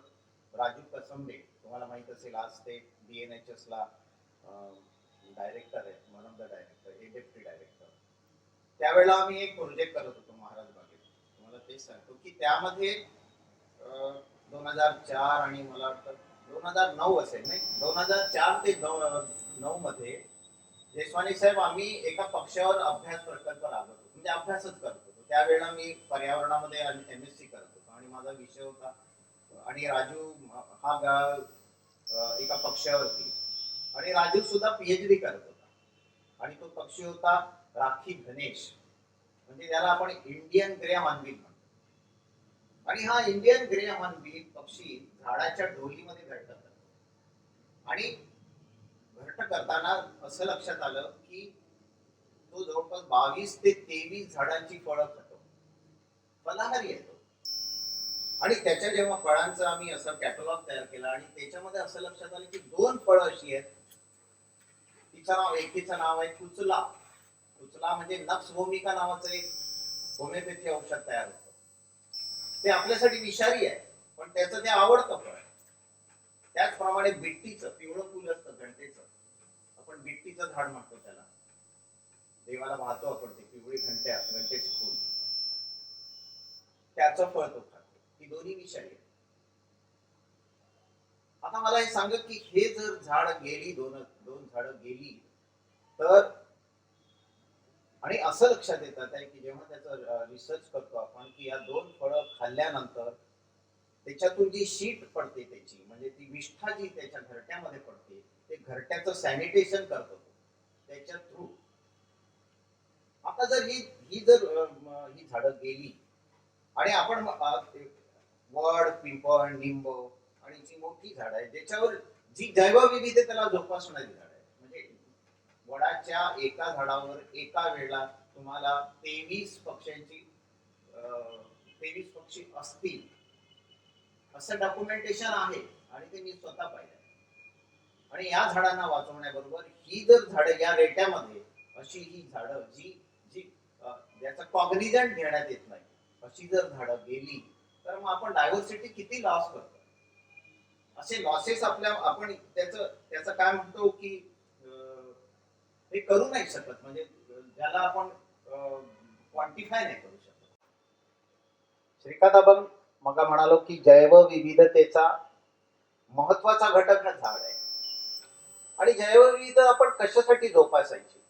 राजू कसंबे, तुम्हाला माहित असेल आज ते DNHS ला डायरेक्टर आहेत, one of the director, deputy director. त्यावेळेला आम्ही एक प्रोजेक्ट करत होतो महाराज बागेत. तुम्हाला तेच सांगतो की त्यामध्ये 2004 आणि मला वाटतं 2009 असेल, नाही 2004 ते 9 मध्ये देशवानी साहेब आम्ही एका पक्षावर अभ्यास प्रकल्प राबवत होतो, म्हणजे अभ्यासच करत होतो. त्यावेळेला मी पर्यावरणामध्ये MSc करत होतो आणि माझा विषय होता, आणि राजू हा एका पक्षावरती, आणि राजू सुद्धा PhD करत होता. आणि तो पक्षी होता राखी गणेश, म्हणजे त्याला आपण इंडियन ग्रे हॉर्नबिल म्हणतो. आणि हा इंडियन ग्रे हॉर्नबिल पक्षी झाडाच्या ढोलीमध्ये घरट करतो. आणि घरट करताना असं लक्षात आलं की तो जवळपास 22 ते 23 झाडांची फळं खातो, फलाहारी येतो. आणि त्याच्या जेव्हा फळांचं आम्ही असं कॅटलॉग तयार केला, आणि त्याच्यामध्ये असं लक्षात आलं की 2 फळं अशी आहेत, एकीचं नाव आहे कुचला. कुचला म्हणजे नक्स भूमिका नावाचं एक होमिओपॅथी औषध तयार होतं. ते आपल्यासाठी विषारी आहे, पण त्याचं ते आवडतं फळ. त्याचप्रमाणे बिट्टीचं पिवळं फुल असतं घंटेचं, आपण बिट्टीचं झाड म्हणतो त्याला, देवाला वाहतो आपण ते पिवळी घंटेचं फुल, त्याचं फळ तो खातो. ही दोन्ही विषारी आहेत. आता मला हे सांग की हे जर झाड गेली, दोन झाडं गेली तर, आणि असं लक्षात येतात आहे की जेव्हा त्याचा रिसर्च करतो आपण की या 2 फळं खाल्ल्यानंतर त्याच्यातून जी शीट पडते त्याची, म्हणजे ती विष्ठा जी त्याच्या घरट्यामध्ये पडते, ते घरट्याचं सॅनिटेशन करतो त्याच्या थ्रू. आता जर ही झाडं गेली आणि आपण वड, पिंपळ, निंब आणि जी मोठी झाड आहे ज्याच्यावर जी जैवविविधतेला जोपासणारी झाड आहे, म्हणजे वडाच्या एका झाडावर एका वेळेला तुम्हाला 23 पक्षी असतील असं डॉक्युमेंटेशन आहे, आणि ते मी स्वतः पाहिलं. आणि या झाडांना वाचवण्याबरोबर ही जर झाडं या रेट्यामध्ये, अशी ही झाडं जी ज्याचा कॉग्निझंट घेण्यात येत नाही, अशी जर झाडं गेली तर मग आपण डायव्हर्सिटी किती लॉस करतो. असे लॉसेस आपण त्याचं काय म्हणतो की हे करू नाही शकत, म्हणजे ज्याला आपण क्वांटिफाय नाही करू शकत. श्रीकांत आपण मग म्हणालो की जैवविविधतेचा महत्वाचा घटक हा झाड आहे. आणि जैवविविधता आपण कशासाठी जोपासायची,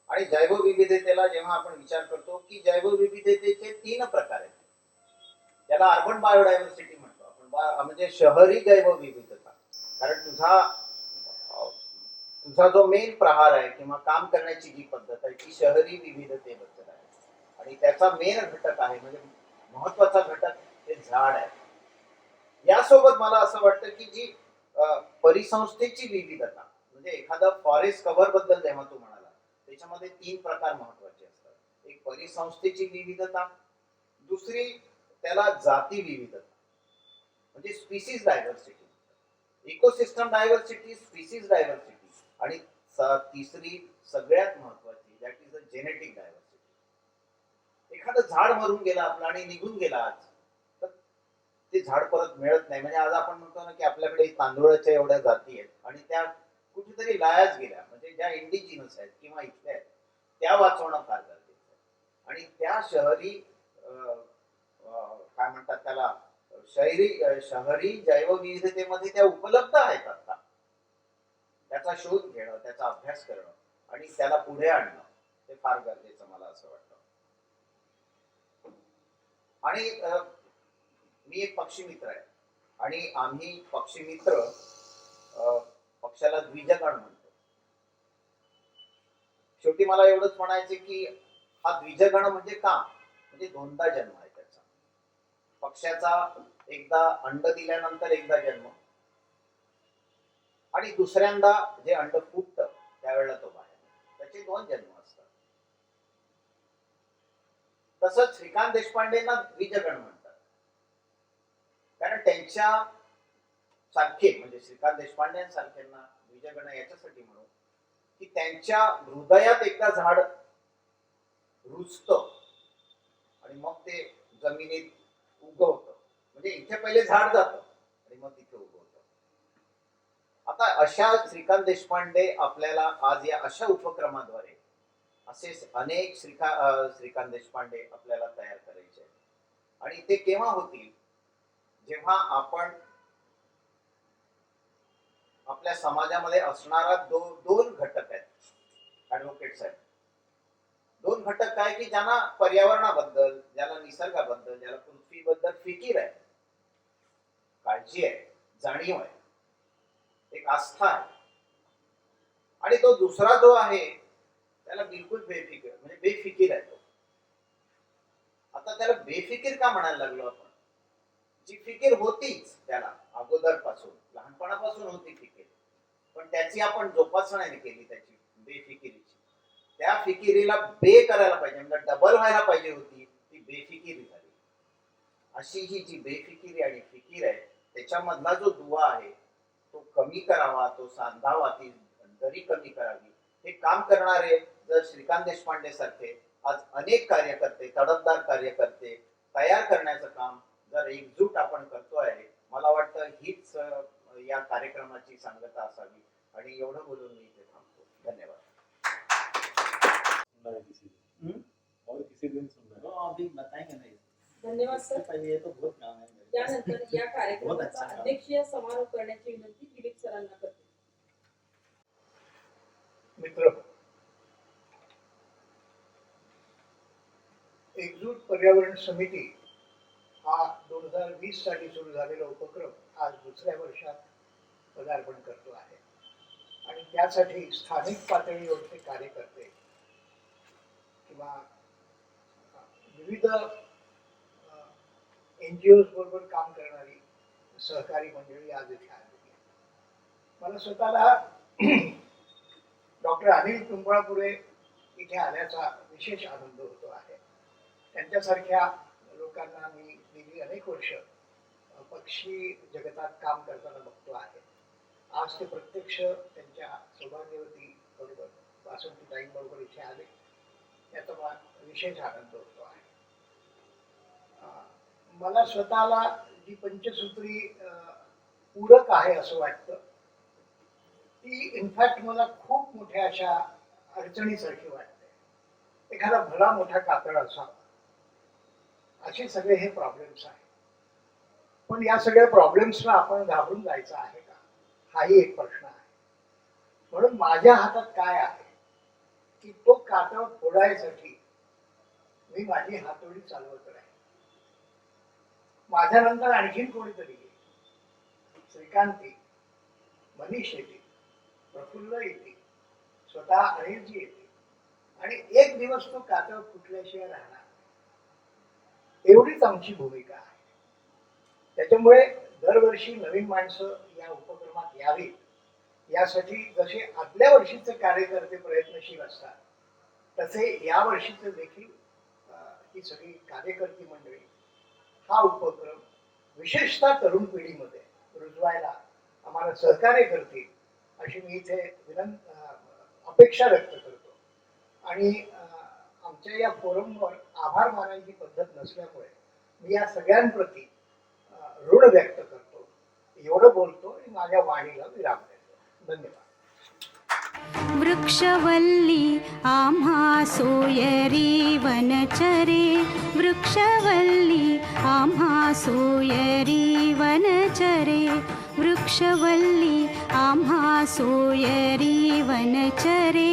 आणि जैवविविधतेला जेव्हा आपण विचार करतो की जैवविविधतेचे 3 प्रकार आहेत. त्याला अर्बन बायोडायव्हर्सिटी म्हणतो आपण, म्हणजे शहरी जैवविविधता. कारण तुझा जो मेन प्रहार आहे किंवा काम करण्याची जी पद्धत आहे ती शहरी विविधतेबद्दल आहे, आणि त्याचा मेन घटक आहे, म्हणजे महत्वाचा घटक हे झाड आहे. यासोबत मला असं वाटतं की जी परिसंस्थेची विविधता, म्हणजे एखादा फॉरेस्ट कव्हर बद्दल जेव्हा तू म्हणाला, त्याच्यामध्ये 3 प्रकार महत्वाचे असतात. एक परिसंस्थेची विविधता, दुसरी त्याला जाती विविधता म्हणजे species diversity, ecosystem diversity, species diversity, आणि तिसरी सगळ्यात महत्वाची that is a genetic diversity. एखादं झाड मरून गेलं आपलं आणि निघून गेला आज, तर ते झाड परत मिळत नाही. म्हणजे आज आपण म्हणतो ना की आपल्याकडे तांदूळाच्या एवढ्या जाती आहेत आणि त्या कुठेतरी लायाच गेल्या, म्हणजे ज्या इंडिजिनस आहेत किंवा इथल्या आहेत त्या वाचवणं फार गरजेचं आहे. आणि त्या शहरी काय म्हणतात त्याला, शहरी जैवविविधतेमध्ये त्या उपलब्ध आहेत. आता त्याचा शोध घेणं, त्याचा अभ्यास करणं आणि त्याला पुढे आणणं हे फार गरजेचं मला असं वाटतं. आणि मी एक पक्षी मित्र आहे, आणि आम्ही पक्षी मित्र पक्षाला द्विजगण म्हणतो. शेवटी मला एवढंच म्हणायचं की हा द्विजगण म्हणजे का, म्हणजे 2दा जन्म आहे त्याचा. पक्षाचा एकदा अंड दिल्यानंतर एकदा जन्म, आणि दुसऱ्यांदा जे अंड फुटतं त्यावेळेला तो बाहेर, त्याचे 2 जन्म असतात. तसंच श्रीकांत देशपांडेंना द्विजगण म्हणतात, कारण त्यांच्या सारखे म्हणजे श्रीकांत देशपांडेंसारख्यांना द्विजगण याच्यासाठी म्हणू की त्यांच्या हृदयात एकदा झाड रुजतं आणि मग ते जमिनीत उगवतं. म्हणजे इथे पहिले झाड जातं आणि मग तिथे उगवतं. आता अशा श्रीकांत देशपांडे आपल्याला आज या अशा उपक्रमाद्वारे असे अनेक श्रीकांत देशपांडे आपल्याला तयार करायचे आहेत. आणि ते केव्हा होतील? जेव्हा आपण आपल्या समाजामध्ये असणारा दोन घटक आहेत, ऍडव्होकेट साहेब. दोन घटक काय की ज्यांना पर्यावरणाबद्दल, ज्याला निसर्गाबद्दल, ज्याला पृथ्वीबद्दल फिकीर आहे, काळजी आहे, जाणीव आहे, एक आस्था आहे. आणि तो दुसरा जो आहे त्याला बिलकुल बेफिकीर म्हणजे बेफिकीर आहे तो. आता त्याला बेफिकीर का म्हणायला लागलो आपण? जी फिकीर होतीच त्याला अगोदरपासून, लहानपणापासून होती फिकीर, पण त्याची आपण जोपासना केली त्याची बेफिकिरीची. त्या फिकिरीला बे करायला पाहिजे, म्हणजे डबल व्हायला पाहिजे होती, ती बेफिकिरी झाली. अशी ही जी बेफिकिरी आणि फिकीर आहे त्याच्यामधला जो दुवा आहे तो कमी करावा, तो सांधावा, ती दरी कमी करावी. हे काम करणारे जर श्रीकांत देशपांडे सारखे आज अनेक कार्यकर्ते, तडफदार कार्यकर्ते तयार करण्याचं काम जर एकजूट आपण करतोय, मला वाटतं हीच या कार्यक्रमाची सांगता असावी. आणि एवढं बोलून मी इथे थांबतो. धन्यवाद. और किसी दिन सुनना है। अभी बताएंगे नहीं. धन्यवाद सर. पहले ये तो बहुत काम है. त्यानंतर या कार्यक्रमाचा अध्यक्षीय समारोप करण्याची विनंती दिलीप सरांना करते. मित्र, एकजूट पर्यावरण समिती हा 2020 साली सुरू झालेला उपक्रम आज दुसऱ्या वर्षात पदार्पण करतो आहे. आणि त्यासाठी स्थानिक पातळीवरचे कार्यकर्ते किंवा विविध NGOs बरोबर काम करणारी सहकारी मंडळी आज इथे आलेली आहे. मला स्वतःला डॉक्टर अनिल पिंपळापुरे इथे आल्याचा विशेष आनंद होतो आहे. त्यांच्यासारख्या लोकांना मी गेली अनेक वर्ष पक्षी जगतात काम करताना बघतो आहे. आज ते प्रत्यक्ष त्यांच्या सौभाग्यवती बरोबर वासंतीताई बरोबर इथे आले, याचा मला विशेष आनंद होतो आहे. मला स्वतःला जी पंचसूत्री पूरक आहे असं वाटतं, ती इनफॅक्ट मला खूप मोठ्या अशा अडचणीसारखी वाटते. एखादा भला मोठा कातळ असावा, असे सगळे हे प्रॉब्लेम्स आहेत. पण या सगळ्या प्रॉब्लेम्सला आपण घाबरून जायचं आहे का, हाही एक प्रश्न आहे. म्हणून माझ्या हातात काय आहे की तो कातळ फोडायसाठी मी माझी हातोडी चालवत राहील. माझ्यानंतर आणखीन कोणीतरी येईल, श्रीकांती, मनीष येतील, प्रफुल्ल येतील, स्वतः अनिलजी येतील, आणि एक दिवस तो कातळ फुटल्याशिवाय राहणार. एवढीच आमची भूमिका आहे. त्याच्यामुळे दरवर्षी नवीन माणसं या उपक्रमात यावीत यासाठी जसे आदल्या वर्षीचे कार्यकर्ते प्रयत्नशील असतात, तसे या वर्षीचे देखील ही सगळी कार्यकर्ती मंडळी हा उपक्रम विशेषतः तरुण पिढीमध्ये रुजवायला आम्हाला सहकार्य करतील अशी मी इथे अपेक्षा व्यक्त करतो. आणि आमच्या या फोरमवर आभार मानायची पद्धत नसल्यामुळे मी या सगळ्यांप्रती ऋण व्यक्त करतो. एवढं बोलतो आणि माझ्या वाणीला विराम देतो. धन्यवाद. वृक्षवल्ली आम्हा सोयरी वनचरे, वृक्षवल्ली आम्हा सोयरी वनचरे, वृक्षवल्ली आम्हा सोयरी वनचरे,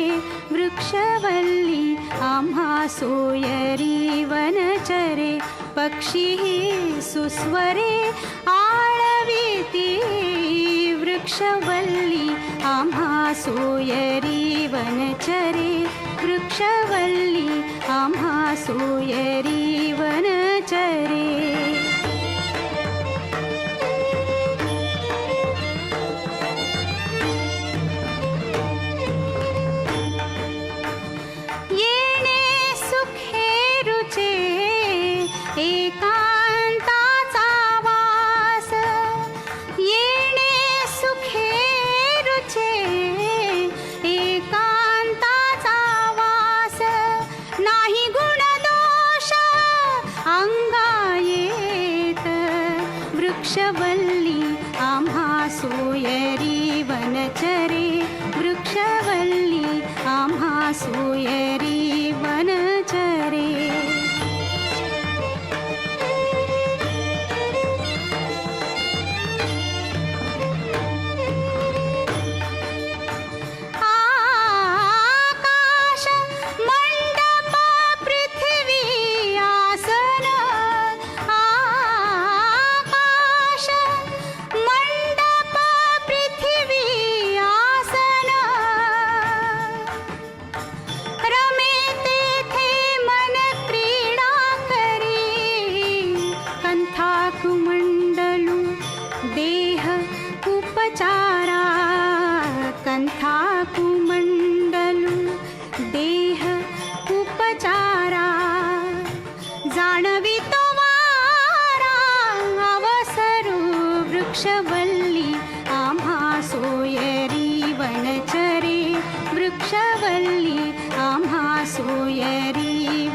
वृक्षवल्ली आम्हा सोयरी वनचरे. पक्षी सुस्वरे आळवीती, वृक्षवल्ली आम्हा सोयरी वनचरे, वृक्षवल्ली आम्हा सोयरी वनचरे. येणे सुखे रुचे वृक्षवल्ली आम्हा सोयरी वनचरे वृक्षवल्ली आम्हा सोयरी वनचरे आकाश मंडप पृथ्वी आसन आकाश मंडप पृथ्वी आसन रमे तेथे मन क्रीडा करी कंथा कुमंडलू देह उपचारा कंथा कुमंडलू देह उपचारा जाणवी तो वारा अवसरू वृक्षवल्ली आम्हा सोयरी वनचरे वृक्षवल्ली आम्हा सोयरी